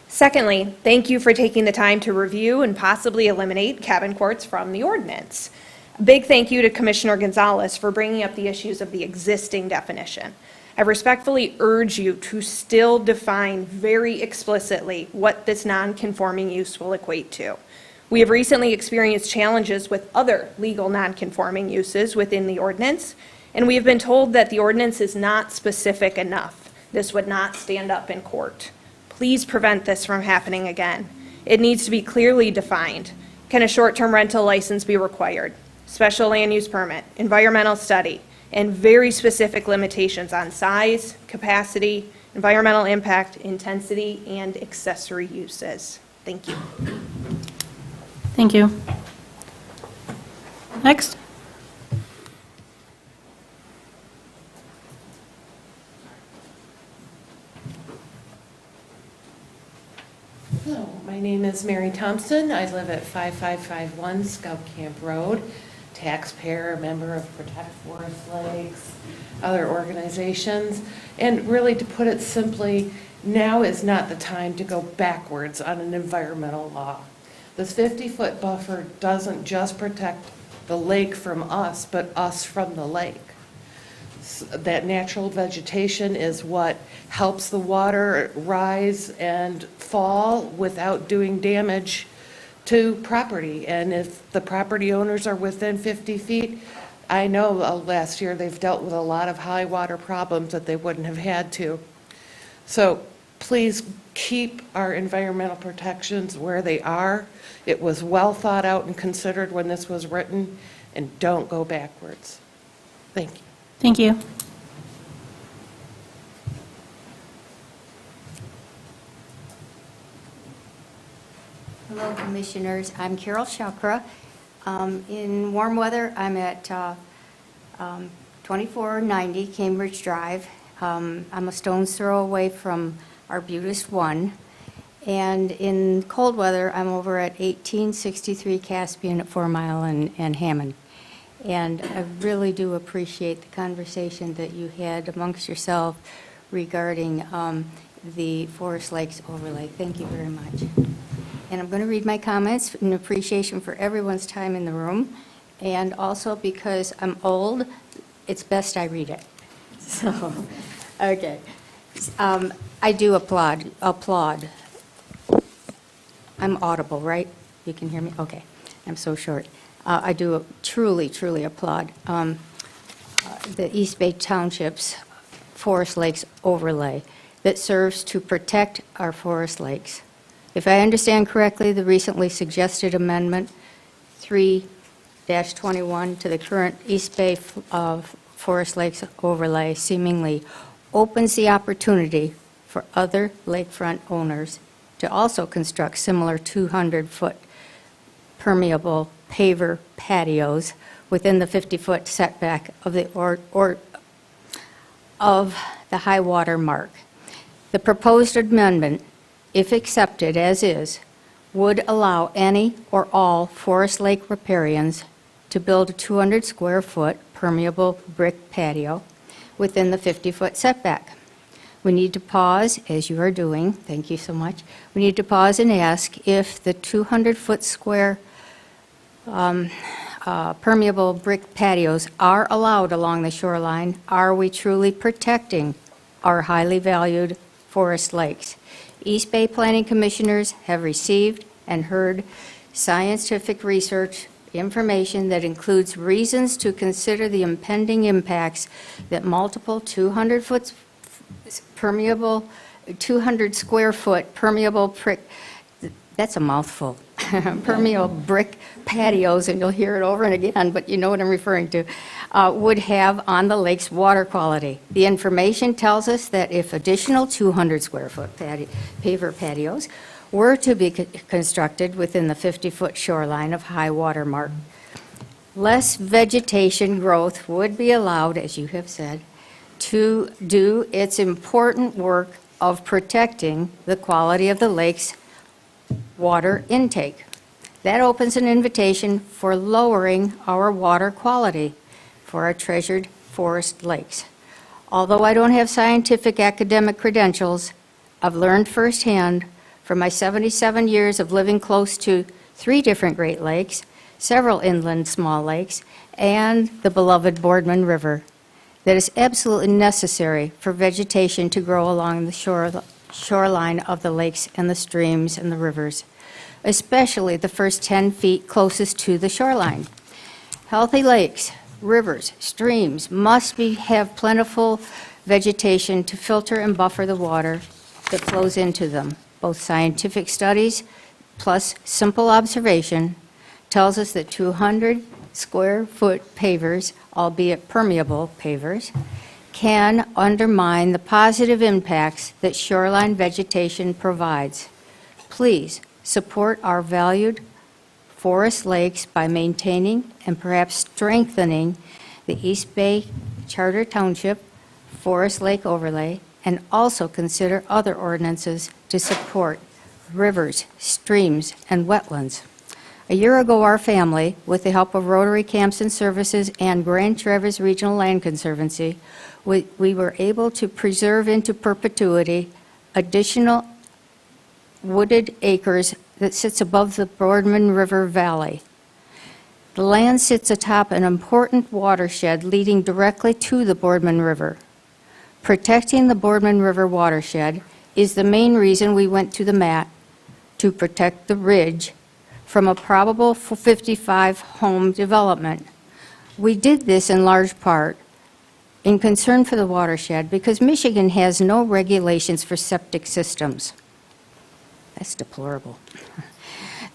Secondly, thank you for taking the time to review and possibly eliminate cabin courts from the ordinance. A big thank you to Commissioner Gonzalez for bringing up the issues of the existing definition. I respectfully urge you to still define very explicitly what this non-conforming use will equate to. We have recently experienced challenges with other legal non-conforming uses within the ordinance, and we have been told that the ordinance is not specific enough. This would not stand up in court. Please prevent this from happening again. It needs to be clearly defined. Can a short-term rental license be required? Special land use permit, environmental study, and very specific limitations on size, capacity, environmental impact, intensity, and accessory uses. Thank you. Thank you. Next. Hello, my name is Mary Thompson. I live at 5551 Scout Camp Road. Taxpayer, a member of Protect Forest Lakes, other organizations. And really, to put it simply, now is not the time to go backwards on an environmental law. This 50-foot buffer doesn't just protect the lake from us, but us from the lake. That natural vegetation is what helps the water rise and fall without doing damage to property. And if the property owners are within 50 feet, I know last year they've dealt with a lot of high water problems that they wouldn't have had to. So please keep our environmental protections where they are. It was well thought out and considered when this was written, and don't go backwards. Thank you. Thank you. Hello, Commissioners. I'm Carol Chakra. In warm weather, I'm at 2490 Cambridge Drive. I'm a stone's throw away from Arbutus 1. And in cold weather, I'm over at 1863 Caspian at 4 Mile and Hammond. And I really do appreciate the conversation that you had amongst yourself regarding the Forest Lakes overlay. Thank you very much. And I'm going to read my comments in appreciation for everyone's time in the room, and also because I'm old, it's best I read it. So, okay. I do applaud. I'm audible, right? You can hear me? Okay. I'm so short. I do truly applaud the East Bay Township's Forest Lakes overlay that serves to protect our forest lakes. If I understand correctly, the recently suggested amendment 3-21 to the current East Bay Forest Lakes overlay seemingly opens the opportunity for other lakefront owners to also construct similar 200-foot permeable paver patios within the 50-foot setback of the high water mark. The proposed amendment, if accepted as is, would allow any or all Forest Lake riparians to build a 200-square-foot permeable brick patio within the 50-foot setback. We need to pause, as you are doing, thank you so much, we need to pause and ask if the 200-foot square permeable brick patios are allowed along the shoreline. Are we truly protecting our highly valued forest lakes? East Bay Planning Commissioners have received and heard scientific research information that includes reasons to consider the impending impacts that multiple 200-foot permeable, 200-square-foot permeable brick, that's a mouthful, permeable brick patios, and you'll hear it over and again, but you know what I'm referring to, would have on the lake's water quality. The information tells us that if additional 200-square-foot paver patios were to be constructed within the 50-foot shoreline of high water mark, less vegetation growth would be allowed, as you have said, to do its important work of protecting the quality of the lake's water intake. That opens an invitation for lowering our water quality for our treasured forest lakes. Although I don't have scientific academic credentials, I've learned firsthand from my 77 years of living close to 3 different Great Lakes, several inland small lakes, and the beloved Boardman River, that it's absolutely necessary for vegetation to grow along the shoreline of the lakes and the streams and the rivers, especially the first 10 feet closest to the shoreline. Healthy lakes, rivers, streams must have plentiful vegetation to filter and buffer the water that flows into them. Both scientific studies plus simple observation tells us that 200-square-foot pavers, albeit permeable pavers, can undermine the positive impacts that shoreline vegetation provides. Please support our valued forest lakes by maintaining and perhaps strengthening the East Bay Charter Township Forest Lake Overlay, and also consider other ordinances to support rivers, streams, and wetlands. A year ago, our family, with the help of Rotary Camps and Services and Grand Traverse Regional Land Conservancy, we were able to preserve into perpetuity additional wooded acres that sits above the Boardman River Valley. The land sits atop an important watershed leading directly to the Boardman River. Protecting the Boardman River watershed is the main reason we went to the mat to protect the ridge from a probable 55-home development. We did this in large part in concern for the watershed because Michigan has no regulations for septic systems. That's deplorable.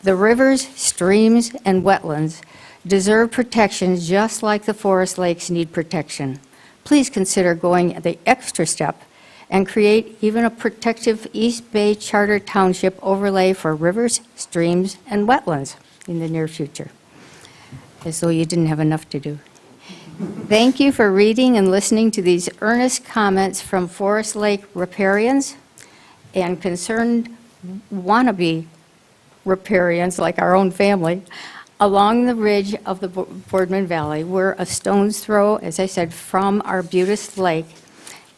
The rivers, streams, and wetlands deserve protection just like the forest lakes need protection. Please consider going the extra step and create even a protective East Bay Charter Township overlay for rivers, streams, and wetlands in the near future, as though you didn't have enough to do. Thank you for reading and listening to these earnest comments from Forest Lake riparians and concerned wannabe riparians like our own family along the ridge of the Boardman Valley. We're a stone's throw, as I said, from our Arbutus Lake.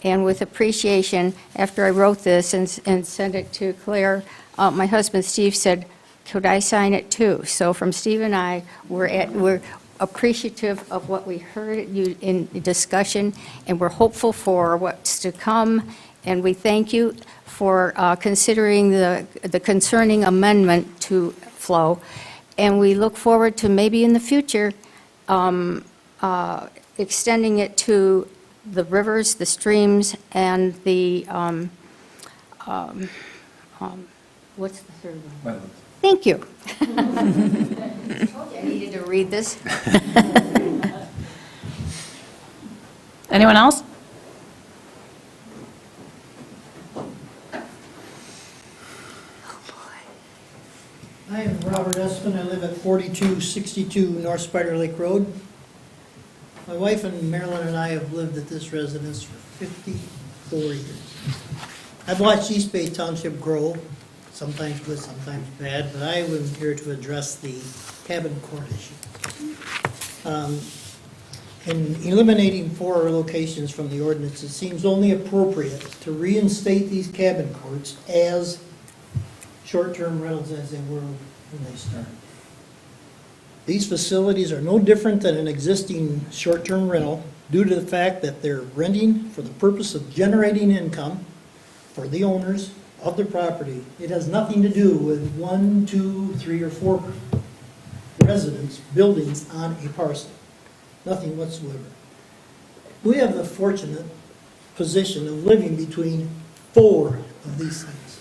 And with appreciation, after I wrote this and sent it to Claire, my husband Steve said, could I sign it too? So from Steve and I, we're appreciative of what we heard in discussion, and we're hopeful for what's to come. And we thank you for considering the concerning amendment to flow. And we look forward to maybe in the future extending it to the rivers, the streams, and the, what's the third one? Wetlands. Thank you. I told you I needed to read this. Anyone else? I am Robert Espin. I live at 4262 North Spider Lake Road. My wife and Marilyn and I have lived at this residence for 54 years. I've watched East Bay Township grow, sometimes good, sometimes bad, but I am here to address the cabin court issue. In eliminating 4 locations from the ordinance, it seems only appropriate to reinstate these cabin courts as short-term rentals as they were when they started. These facilities are no different than an existing short-term rental due to the fact that they're renting for the purpose of generating income for the owners of the property. It has nothing to do with 1, 2, 3, or 4 residence buildings on a parcel. Nothing whatsoever. We have the fortunate position of living between 4 of these things.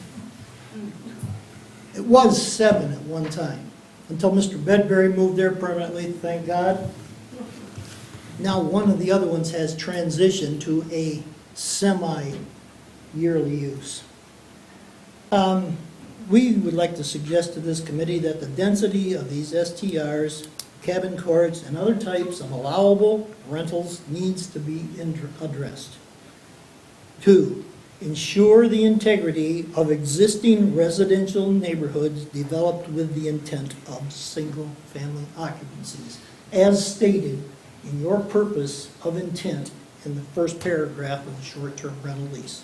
It was 7 at one time, until Mr. Bedbury moved there permanently, thank God. Now one of the other ones has transitioned to a semi-yearly use. We would like to suggest to this committee that the density of these STRs, cabin courts, and other types of allowable rentals needs to be addressed. 2, ensure the integrity of existing residential neighborhoods developed with the intent of single-family occupancies, as stated in your purpose of intent in the first paragraph of the short-term rental lease.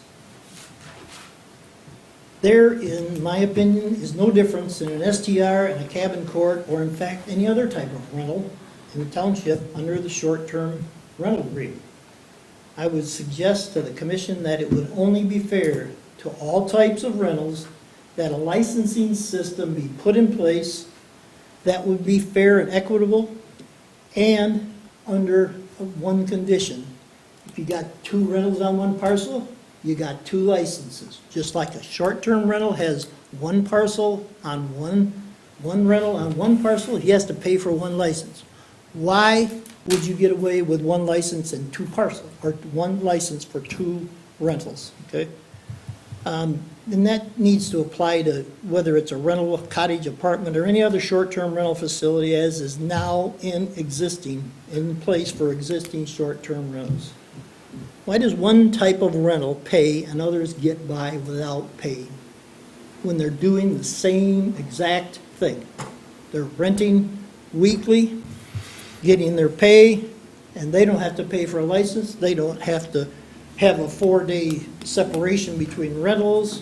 There, in my opinion, is no difference in an STR and a cabin court, or in fact, any other type of rental in the township under the short-term rental agreement. I would suggest to the commission that it would only be fair to all types of rentals that a licensing system be put in place that would be fair and equitable, and under one condition. If you got 2 rentals on one parcel, you got 2 licenses. Just like a short-term rental has 1 parcel on one rental on 1 parcel, he has to pay for 1 license. Why would you get away with 1 license and 2 parcels, or 1 license for 2 rentals, okay? And that needs to apply to whether it's a rental, cottage, apartment, or any other short-term rental facility as is now in place for existing short-term rentals. Why does one type of rental pay and others get by without paying when they're doing the same exact thing? They're renting weekly, getting their pay, and they don't have to pay for a license. They don't have to have a 4-day separation between rentals.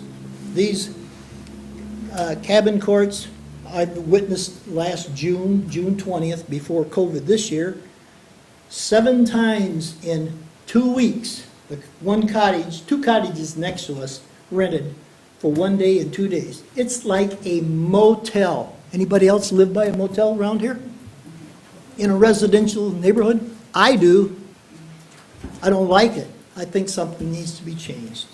These cabin courts, I witnessed last June 20th, before COVID this year, 7 times in 2 weeks, two cottages next to us rented for 1 day and 2 days. It's like a motel. Anybody else live by a motel around here? In a residential neighborhood? I do. I don't like it. I think something needs to be changed.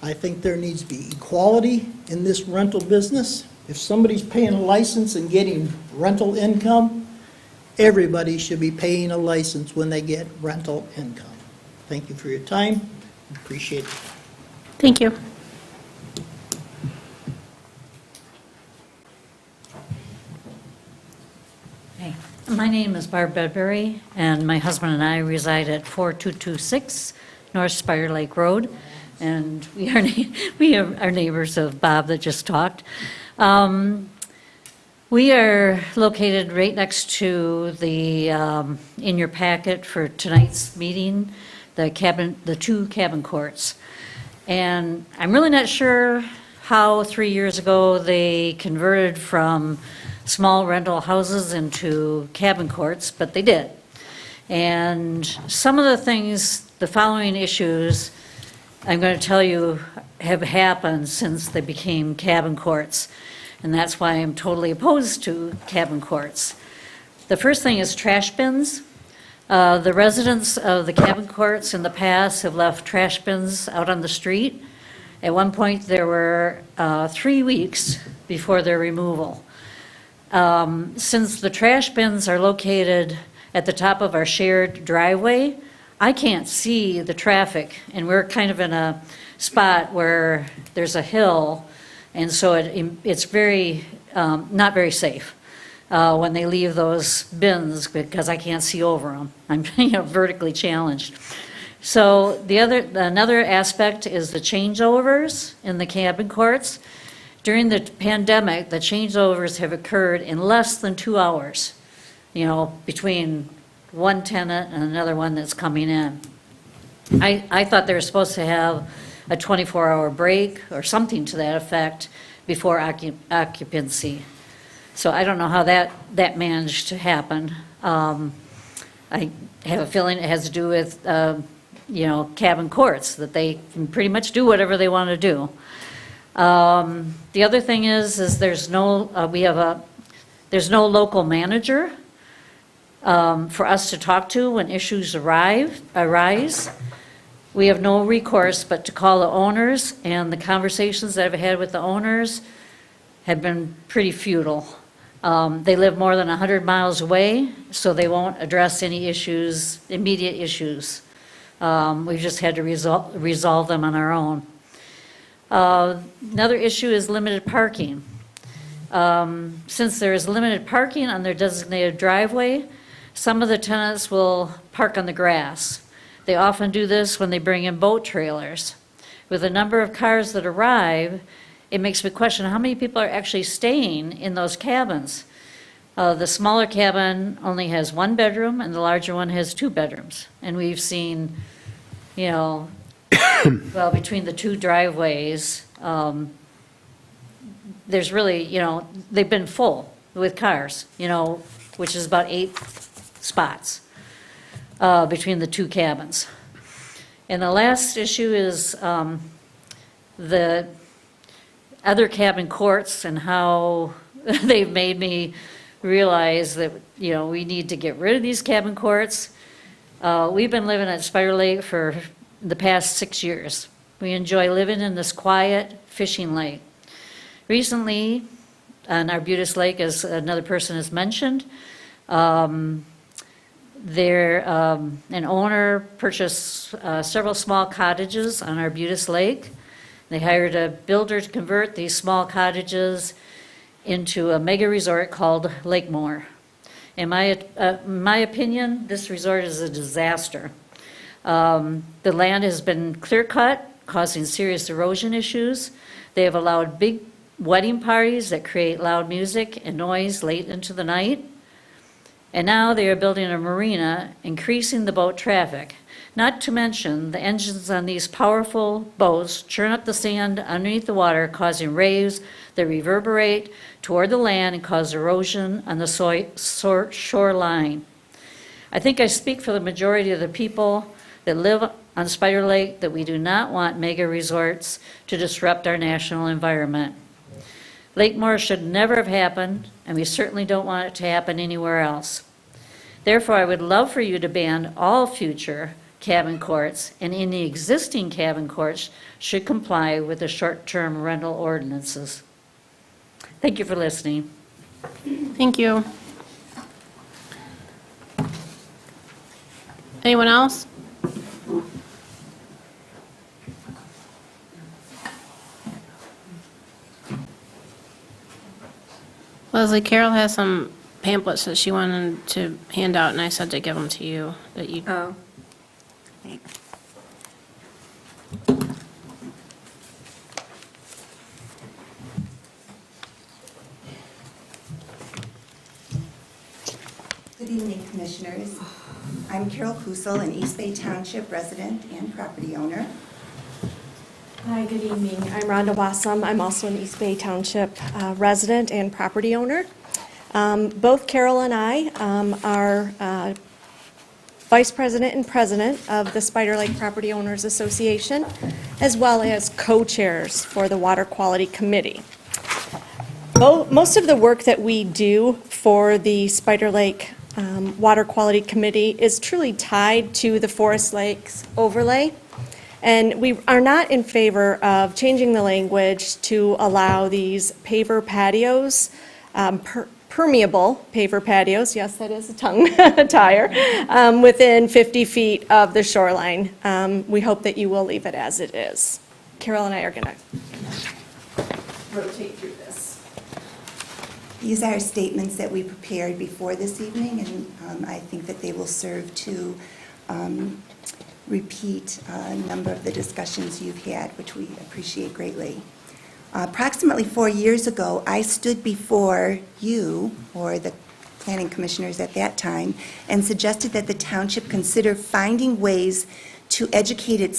I think there needs to be equality in this rental business. If somebody's paying a license and getting rental income, everybody should be paying a license when they get rental income. Thank you for your time. Appreciate it. Thank you. Hey, my name is Barb Bedbury, and my husband and I reside at 4226 North Spire Lake Road, and we are neighbors of Bob that just talked. We are located right next to the, in your packet for tonight's meeting, the 2 cabin courts. And I'm really not sure how 3 years ago they converted from small rental houses into cabin courts, but they did. And some of the things, the following issues, I'm going to tell you have happened since they became cabin courts. And that's why I'm totally opposed to cabin courts. The first thing is trash bins. The residents of the cabin courts in the past have left trash bins out on the street. At one point, there were 3 weeks before their removal. Since the trash bins are located at the top of our shared driveway, I can't see the traffic, and we're kind of in a spot where there's a hill, and so it's very, not very safe when they leave those bins because I can't see over them. I'm vertically challenged. So another aspect is the changeovers in the cabin courts. During the pandemic, the changeovers have occurred in less than 2 hours, between one tenant and another one that's coming in. I thought they were supposed to have a 24-hour break or something to that effect before occupancy. So I don't know how that managed to happen. I have a feeling it has to do with, cabin courts, that they can pretty much do whatever they want to do. The other thing is there's no local manager for us to talk to when issues arise. We have no recourse but to call the owners, and the conversations that I've had with the owners have been pretty futile. They live more than 100 miles away, so they won't address any immediate issues. We've just had to resolve them on our own. Another issue is limited parking. Since there is limited parking on their designated driveway, some of the tenants will park on the grass. They often do this when they bring in boat trailers. With the number of cars that arrive, it makes me question how many people are actually staying in those cabins. The smaller cabin only has 1 bedroom, and the larger one has 2 bedrooms. And we've seen, between the 2 driveways, there's really, they've been full with cars, which is about 8 spots between the 2 cabins. And the last issue is the other cabin courts and how they've made me realize that, we need to get rid of these cabin courts. We've been living at Spider Lake for the past 6 years. We enjoy living in this quiet fishing lake. Recently, on Arbutus Lake, as another person has mentioned, an owner purchased several small cottages on Arbutus Lake. They hired a builder to convert these small cottages into a mega resort called Lakemore. In my opinion, this resort is a disaster. The land has been clear-cut, causing serious erosion issues. They have allowed big wedding parties that create loud music and noise late into the night. And now they are building a marina, increasing the boat traffic. Not to mention, the engines on these powerful boats churn up the sand underneath the water, causing waves that reverberate toward the land and cause erosion on the shoreline. I think I speak for the majority of the people that live on Spider Lake that we do not want mega resorts to disrupt our national environment. Lakemore should never have happened, and we certainly don't want it to happen anywhere else. Therefore, I would love for you to ban all future cabin courts, and any existing cabin courts should comply with the short-term rental ordinances. Thank you for listening. Thank you. Anyone else? Leslie, Carol has some pamphlets that she wanted to hand out, and I said to give them to you, that you. Oh, thanks. Good evening, Commissioners. I'm Carol Kusel, an East Bay Township resident and property owner. Hi, good evening. I'm Rhonda Wassam. I'm also an East Bay Township resident and property owner. Both Carol and I are Vice President and President of the Spider Lake Property Owners Association, as well as co-chairs for the Water Quality Committee. Most of the work that we do for the Spider Lake Water Quality Committee is truly tied to the Forest Lakes overlay. And we are not in favor of changing the language to allow these paver patios, permeable paver patios, yes, that is a tongue tire, within 50 feet of the shoreline. We hope that you will leave it as it is. Carol and I are going to rotate through this. These are statements that we prepared before this evening, and I think that they will serve to repeat a number of the discussions you've had, which we appreciate greatly. Approximately 4 years ago, I stood before you, or the planning commissioners at that time, and suggested that the township consider finding ways to educate its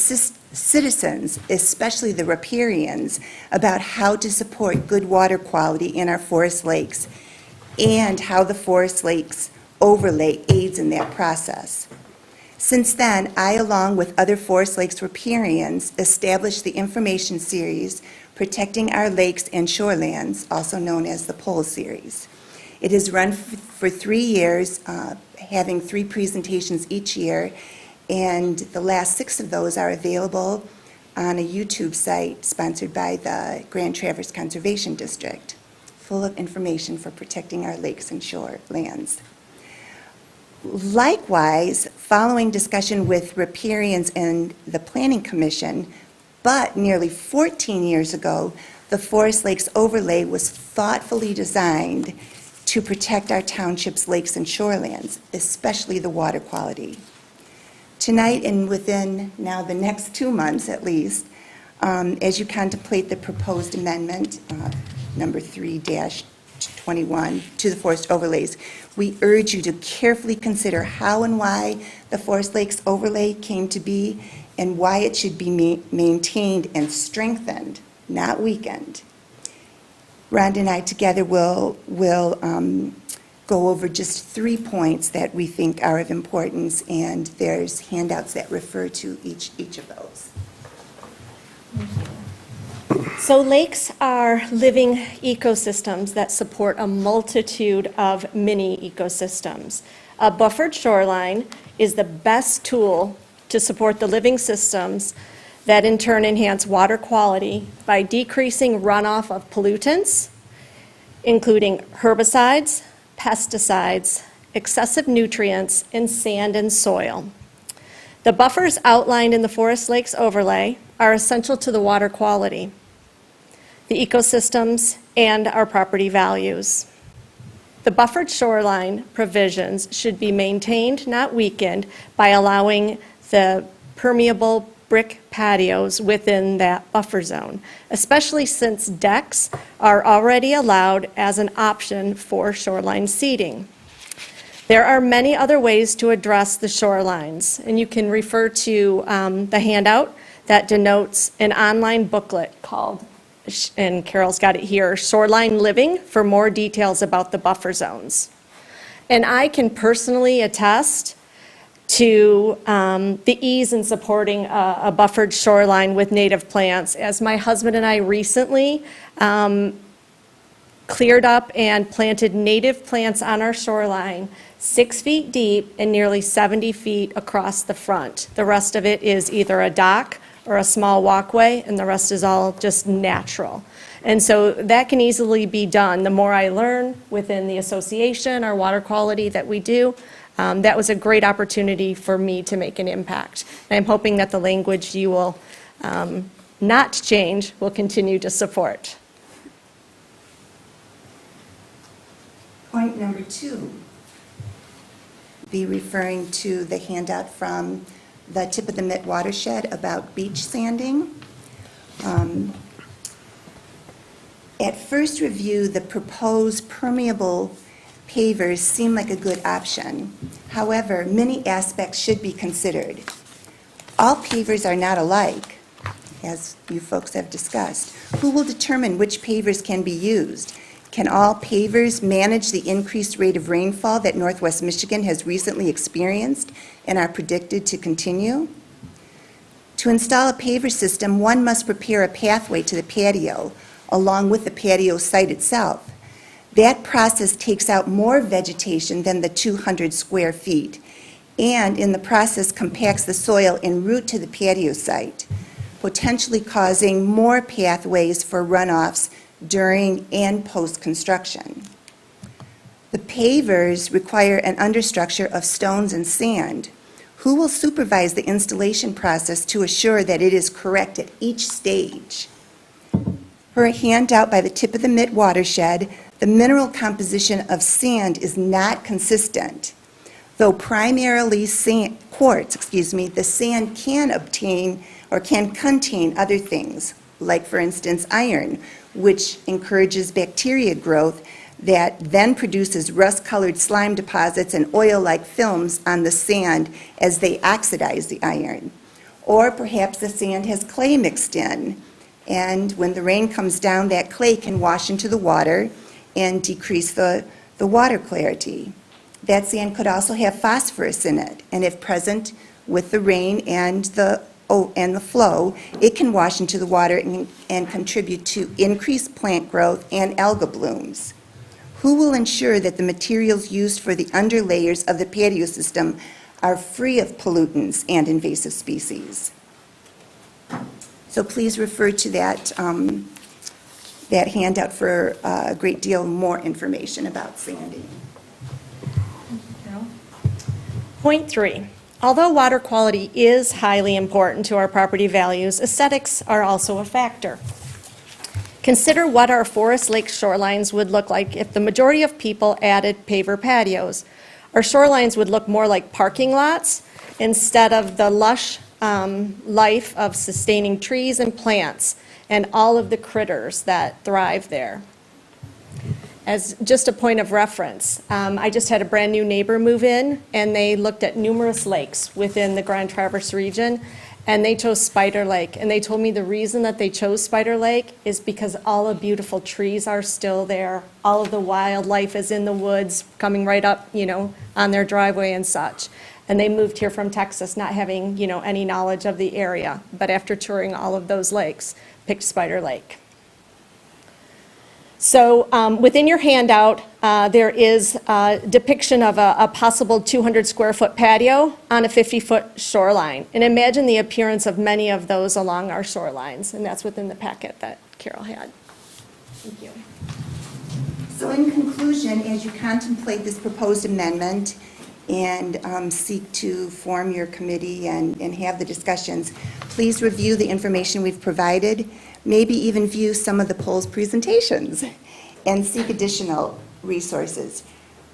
citizens, especially the riparians, about how to support good water quality in our forest lakes and how the forest lakes overlay aids in that process. Since then, I, along with other Forest Lakes riparians, established the information series Protecting Our Lakes and Shorelands, also known as the POLE series. It is run for 3 years, having 3 presentations each year, and the last 6 of those are available on a YouTube site sponsored by the Grand Traverse Conservation District, full of information for protecting our lakes and shorelands. Likewise, following discussion with riparians and the Planning Commission, but nearly 14 years ago, the Forest Lakes overlay was thoughtfully designed to protect our township's lakes and shorelands, especially the water quality. Tonight, and within now the next 2 months at least, as you contemplate the proposed amendment, number 3-21, to the forest overlays, we urge you to carefully consider how and why the Forest Lakes overlay came to be and why it should be maintained and strengthened, not weakened. Rhonda and I together will go over just 3 points that we think are of importance, and there's handouts that refer to each of those. So lakes are living ecosystems that support a multitude of mini ecosystems. A buffered shoreline is the best tool to support the living systems that in turn enhance water quality by decreasing runoff of pollutants, including herbicides, pesticides, excessive nutrients, and sand and soil. The buffers outlined in the Forest Lakes overlay are essential to the water quality, the ecosystems, and our property values. The buffered shoreline provisions should be maintained, not weakened, by allowing the permeable brick patios within that buffer zone, especially since decks are already allowed as an option for shoreline seating. There are many other ways to address the shorelines, and you can refer to the handout that denotes an online booklet called, and Carol's got it here, Shoreline Living, for more details about the buffer zones. And I can personally attest to the ease in supporting a buffered shoreline with native plants, as my husband and I recently cleared up and planted native plants on our shoreline 6 feet deep and nearly 70 feet across the front. The rest of it is either a dock or a small walkway, and the rest is all just natural. And so that can easily be done. The more I learn within the association, our water quality that we do, that was a great opportunity for me to make an impact. And I'm hoping that the language you will not change will continue to support. Point number 2, be referring to the handout from the Tip of the Mitt watershed about beach sanding. At first review, the proposed permeable pavers seem like a good option. However, many aspects should be considered. All pavers are not alike, as you folks have discussed. Who will determine which pavers can be used? Can all pavers manage the increased rate of rainfall that Northwest Michigan has recently experienced and are predicted to continue? To install a paver system, one must prepare a pathway to the patio, along with the patio site itself. That process takes out more vegetation than the 200 square feet, and in the process compacts the soil en route to the patio site, potentially causing more pathways for runoffs during and post-construction. The pavers require an understructure of stones and sand. Who will supervise the installation process to assure that it is correct at each stage? For a handout by the Tip of the Mitt watershed, the mineral composition of sand is not consistent. Though primarily quartz, the sand can obtain or can contain other things, like for instance iron, which encourages bacteria growth that then produces rust-colored slime deposits and oil-like films on the sand as they oxidize the iron. Or perhaps the sand has clay mixed in, and when the rain comes down, that clay can wash into the water and decrease the water clarity. That sand could also have phosphorus in it, and if present with the rain and the flow, it can wash into the water and contribute to increased plant growth and alga blooms. Who will ensure that the materials used for the underlayers of the patio system are free of pollutants and invasive species? So please refer to that handout for a great deal more information about sanding. Point 3. Although water quality is highly important to our property values, aesthetics are also a factor. Consider what our forest lake shorelines would look like if the majority of people added paver patios. Our shorelines would look more like parking lots instead of the lush life of sustaining trees and plants and all of the critters that thrive there. As just a point of reference, I just had a brand-new neighbor move in, and they looked at numerous lakes within the Grand Traverse region, and they chose Spider Lake. And they told me the reason that they chose Spider Lake is because all the beautiful trees are still there. All of the wildlife is in the woods, coming right up, on their driveway and such. And they moved here from Texas, not having, any knowledge of the area. But after touring all of those lakes, picked Spider Lake. So within your handout, there is a depiction of a possible 200-square-foot patio on a 50-foot shoreline. And imagine the appearance of many of those along our shorelines. And that's within the packet that Carol had. Thank you. So in conclusion, as you contemplate this proposed amendment and seek to form your committee and have the discussions, please review the information we've provided, maybe even view some of the polls presentations and seek additional resources.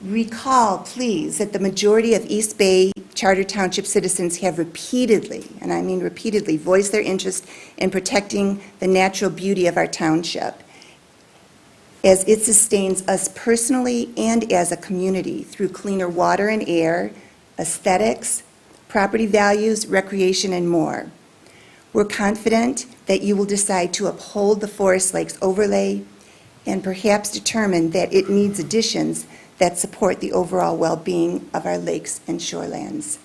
Recall, please, that the majority of East Bay Charter Township citizens have repeatedly, and I mean repeatedly, voiced their interest in protecting the natural beauty of our township, as it sustains us personally and as a community through cleaner water and air, aesthetics, property values, recreation, and more. We're confident that you will decide to uphold the Forest Lakes overlay and perhaps determine that it needs additions that support the overall well-being of our lakes and shorelands.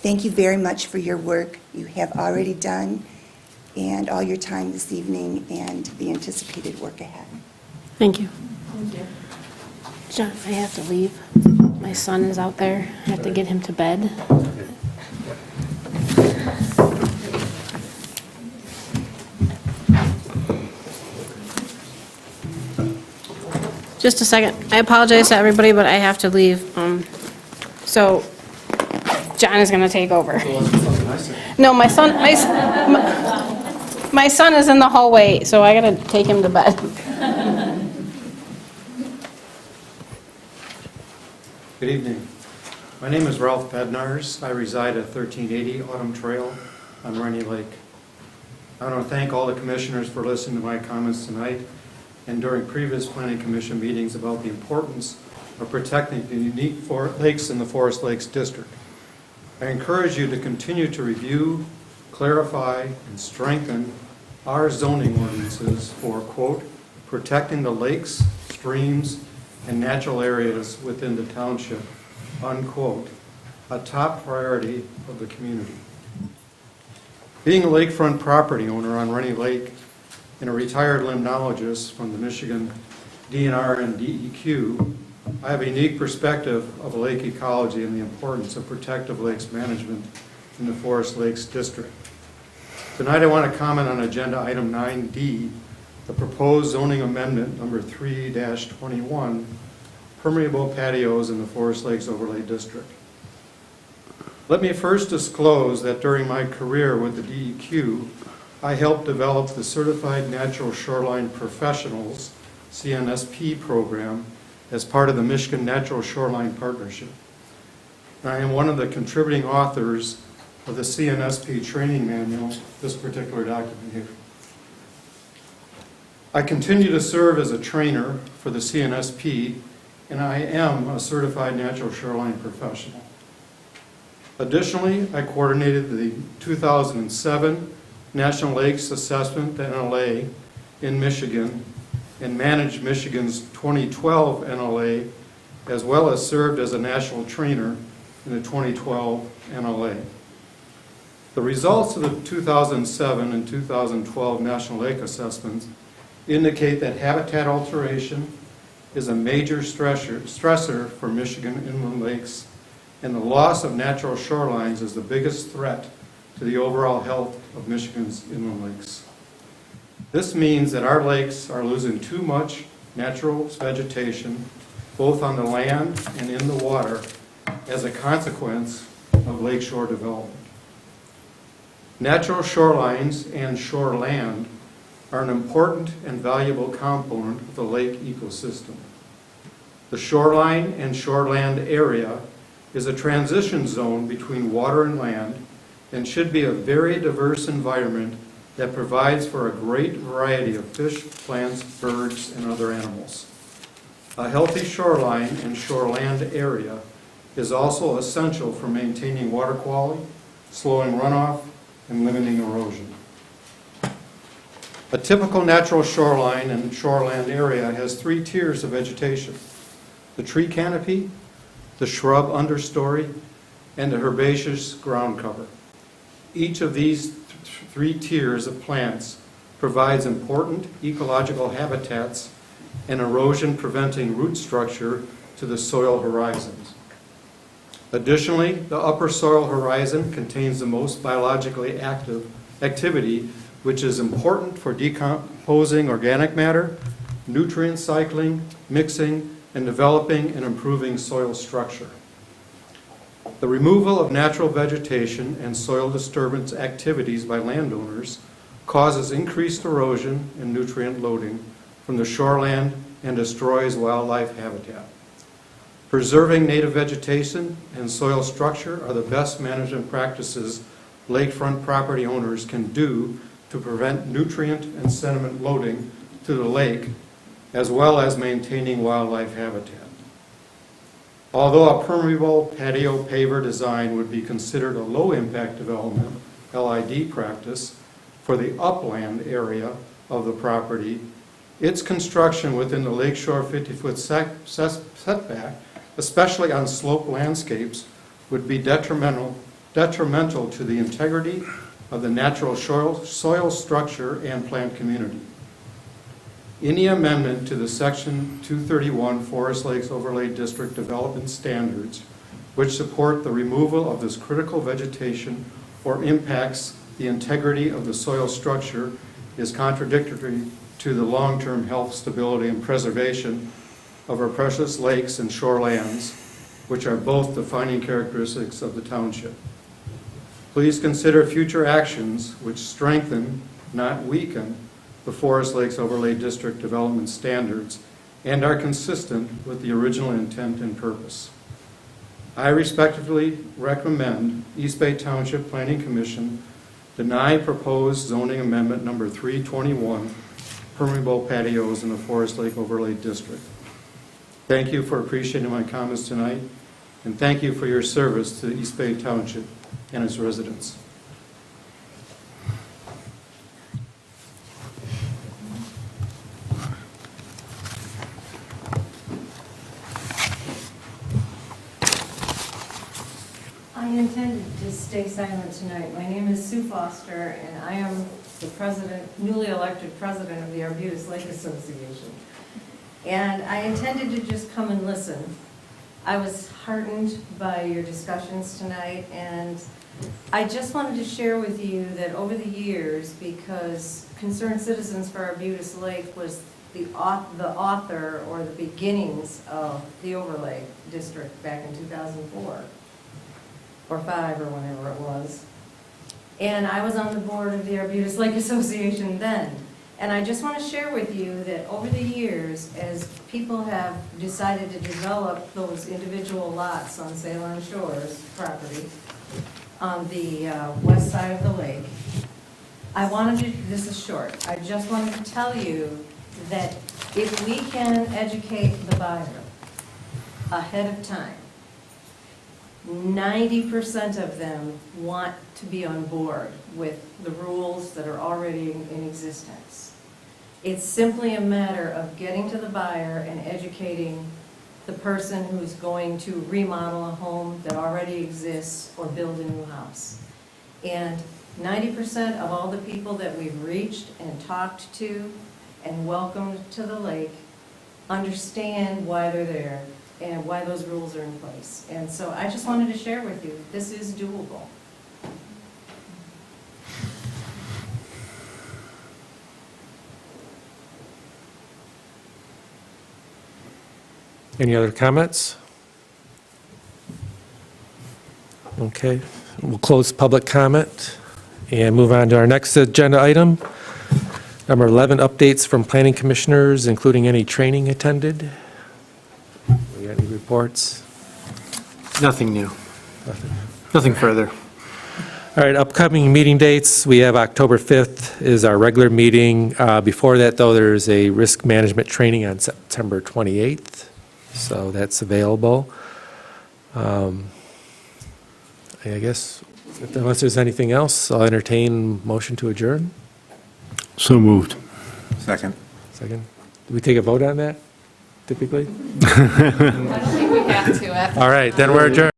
Thank you very much for your work you have already done and all your time this evening and the anticipated work ahead. Thank you. John, I have to leave. My son is out there. I have to get him to bed. Just a second. I apologize to everybody, but I have to leave. So John is going to take over. No, my son is in the hallway, so I got to take him to bed. Good evening. My name is Ralph Bednars. I reside at 1380 Autumn Trail on Rainy Lake. I want to thank all the commissioners for listening to my comments tonight and during previous planning commission meetings about the importance of protecting the unique lakes in the Forest Lakes District. I encourage you to continue to review, clarify, and strengthen our zoning ordinances for, quote, protecting the lakes, streams, and natural areas within the township, unquote, a top priority of the community. Being a lakefront property owner on Rainy Lake and a retired limnologist from the Michigan DNR and DEQ, I have a unique perspective of lake ecology and the importance of protective lakes management in the Forest Lakes District. Tonight I want to comment on Agenda Item 9D, the proposed zoning amendment number 3-21, permeable patios in the Forest Lakes Overlay District. Let me first disclose that during my career with the DEQ, I helped develop the Certified Natural Shoreline Professionals, CNSP program, as part of the Michigan Natural Shoreline Partnership. I am one of the contributing authors of the CNSP training manual, this particular document here. I continue to serve as a trainer for the CNSP, and I am a certified natural shoreline professional. Additionally, I coordinated the 2007 National Lakes Assessment, the NLA, in Michigan, and managed Michigan's 2012 NLA, as well as served as a national trainer in the 2012 NLA. The results of the 2007 and 2012 National Lake Assessments indicate that habitat alteration is a major stressor for Michigan inland lakes, and the loss of natural shorelines is the biggest threat to the overall health of Michigan's inland lakes. This means that our lakes are losing too much natural vegetation, both on the land and in the water, as a consequence of lakeshore development. Natural shorelines and shoreland are an important and valuable component of the lake ecosystem. The shoreline and shoreland area is a transition zone between water and land and should be a very diverse environment that provides for a great variety of fish, plants, birds, and other animals. A healthy shoreline and shoreland area is also essential for maintaining water quality, slowing runoff, and limiting erosion. A typical natural shoreline and shoreland area has 3 tiers of vegetation: the tree canopy, the shrub understory, and the herbaceous ground cover. Each of these 3 tiers of plants provides important ecological habitats and erosion-preventing root structure to the soil horizons. Additionally, the upper soil horizon contains the most biologically active activity, which is important for decomposing organic matter, nutrient cycling, mixing, and developing and improving soil structure. The removal of natural vegetation and soil disturbance activities by landowners causes increased erosion and nutrient loading from the shoreland and destroys wildlife habitat. Preserving native vegetation and soil structure are the best management practices lakefront property owners can do to prevent nutrient and sediment loading to the lake, as well as maintaining wildlife habitat. Although a permeable patio paver design would be considered a low-impact development, LID practice, for the upland area of the property, its construction within the lakeshore 50-foot setback, especially on sloped landscapes, would be detrimental to the integrity of the natural soil structure and plant community. Any amendment to the Section 231 Forest Lakes Overlay District Development Standards which support the removal of this critical vegetation or impacts the integrity of the soil structure is contradictory to the long-term health, stability, and preservation of our precious lakes and shorelands, which are both defining characteristics of the township. Please consider future actions which strengthen, not weaken, the Forest Lakes Overlay District Development Standards and are consistent with the original intent and purpose. I respectfully recommend East Bay Township Planning Commission deny proposed zoning amendment number 321, permeable patios in the Forest Lake Overlay District. Thank you for appreciating my comments tonight, and thank you for your service to East Bay Township and its residents. I intended to stay silent tonight. My name is Sue Foster, and I am the newly elected president of the Arbutus Lake Association. And I intended to just come and listen. I was heartened by your discussions tonight, and I just wanted to share with you that over the years, because Concerned Citizens for Arbutus Lake was the author or the beginnings of the overlay district back in 2004 or 5 or whenever it was. And I was on the board of the Arbutus Lake Association then. And I just want to share with you that over the years, as people have decided to develop those individual lots on Salem Shores property, on the west side of the lake, I wanted to, this is short, I just wanted to tell you that if we can educate the buyer ahead of time, 90% of them want to be on board with the rules that are already in existence. It's simply a matter of getting to the buyer and educating the person who's going to remodel a home that already exists or build a new house. And 90% of all the people that we've reached and talked to and welcomed to the lake understand why they're there and why those rules are in place. And so I just wanted to share with you, this is doable. Any other comments? Okay, we'll close public comment and move on to our next agenda item. Number 11, updates from planning commissioners, including any training attended. We got any reports? Nothing new. Nothing further. All right, upcoming meeting dates, we have October 5th is our regular meeting. Before that, though, there's a risk management training on September 28th, so that's available. I guess, unless there's anything else, I'll entertain motion to adjourn. So moved. Second. Second. Do we take a vote on that, typically? I don't think we have to. All right, then we're adjourned.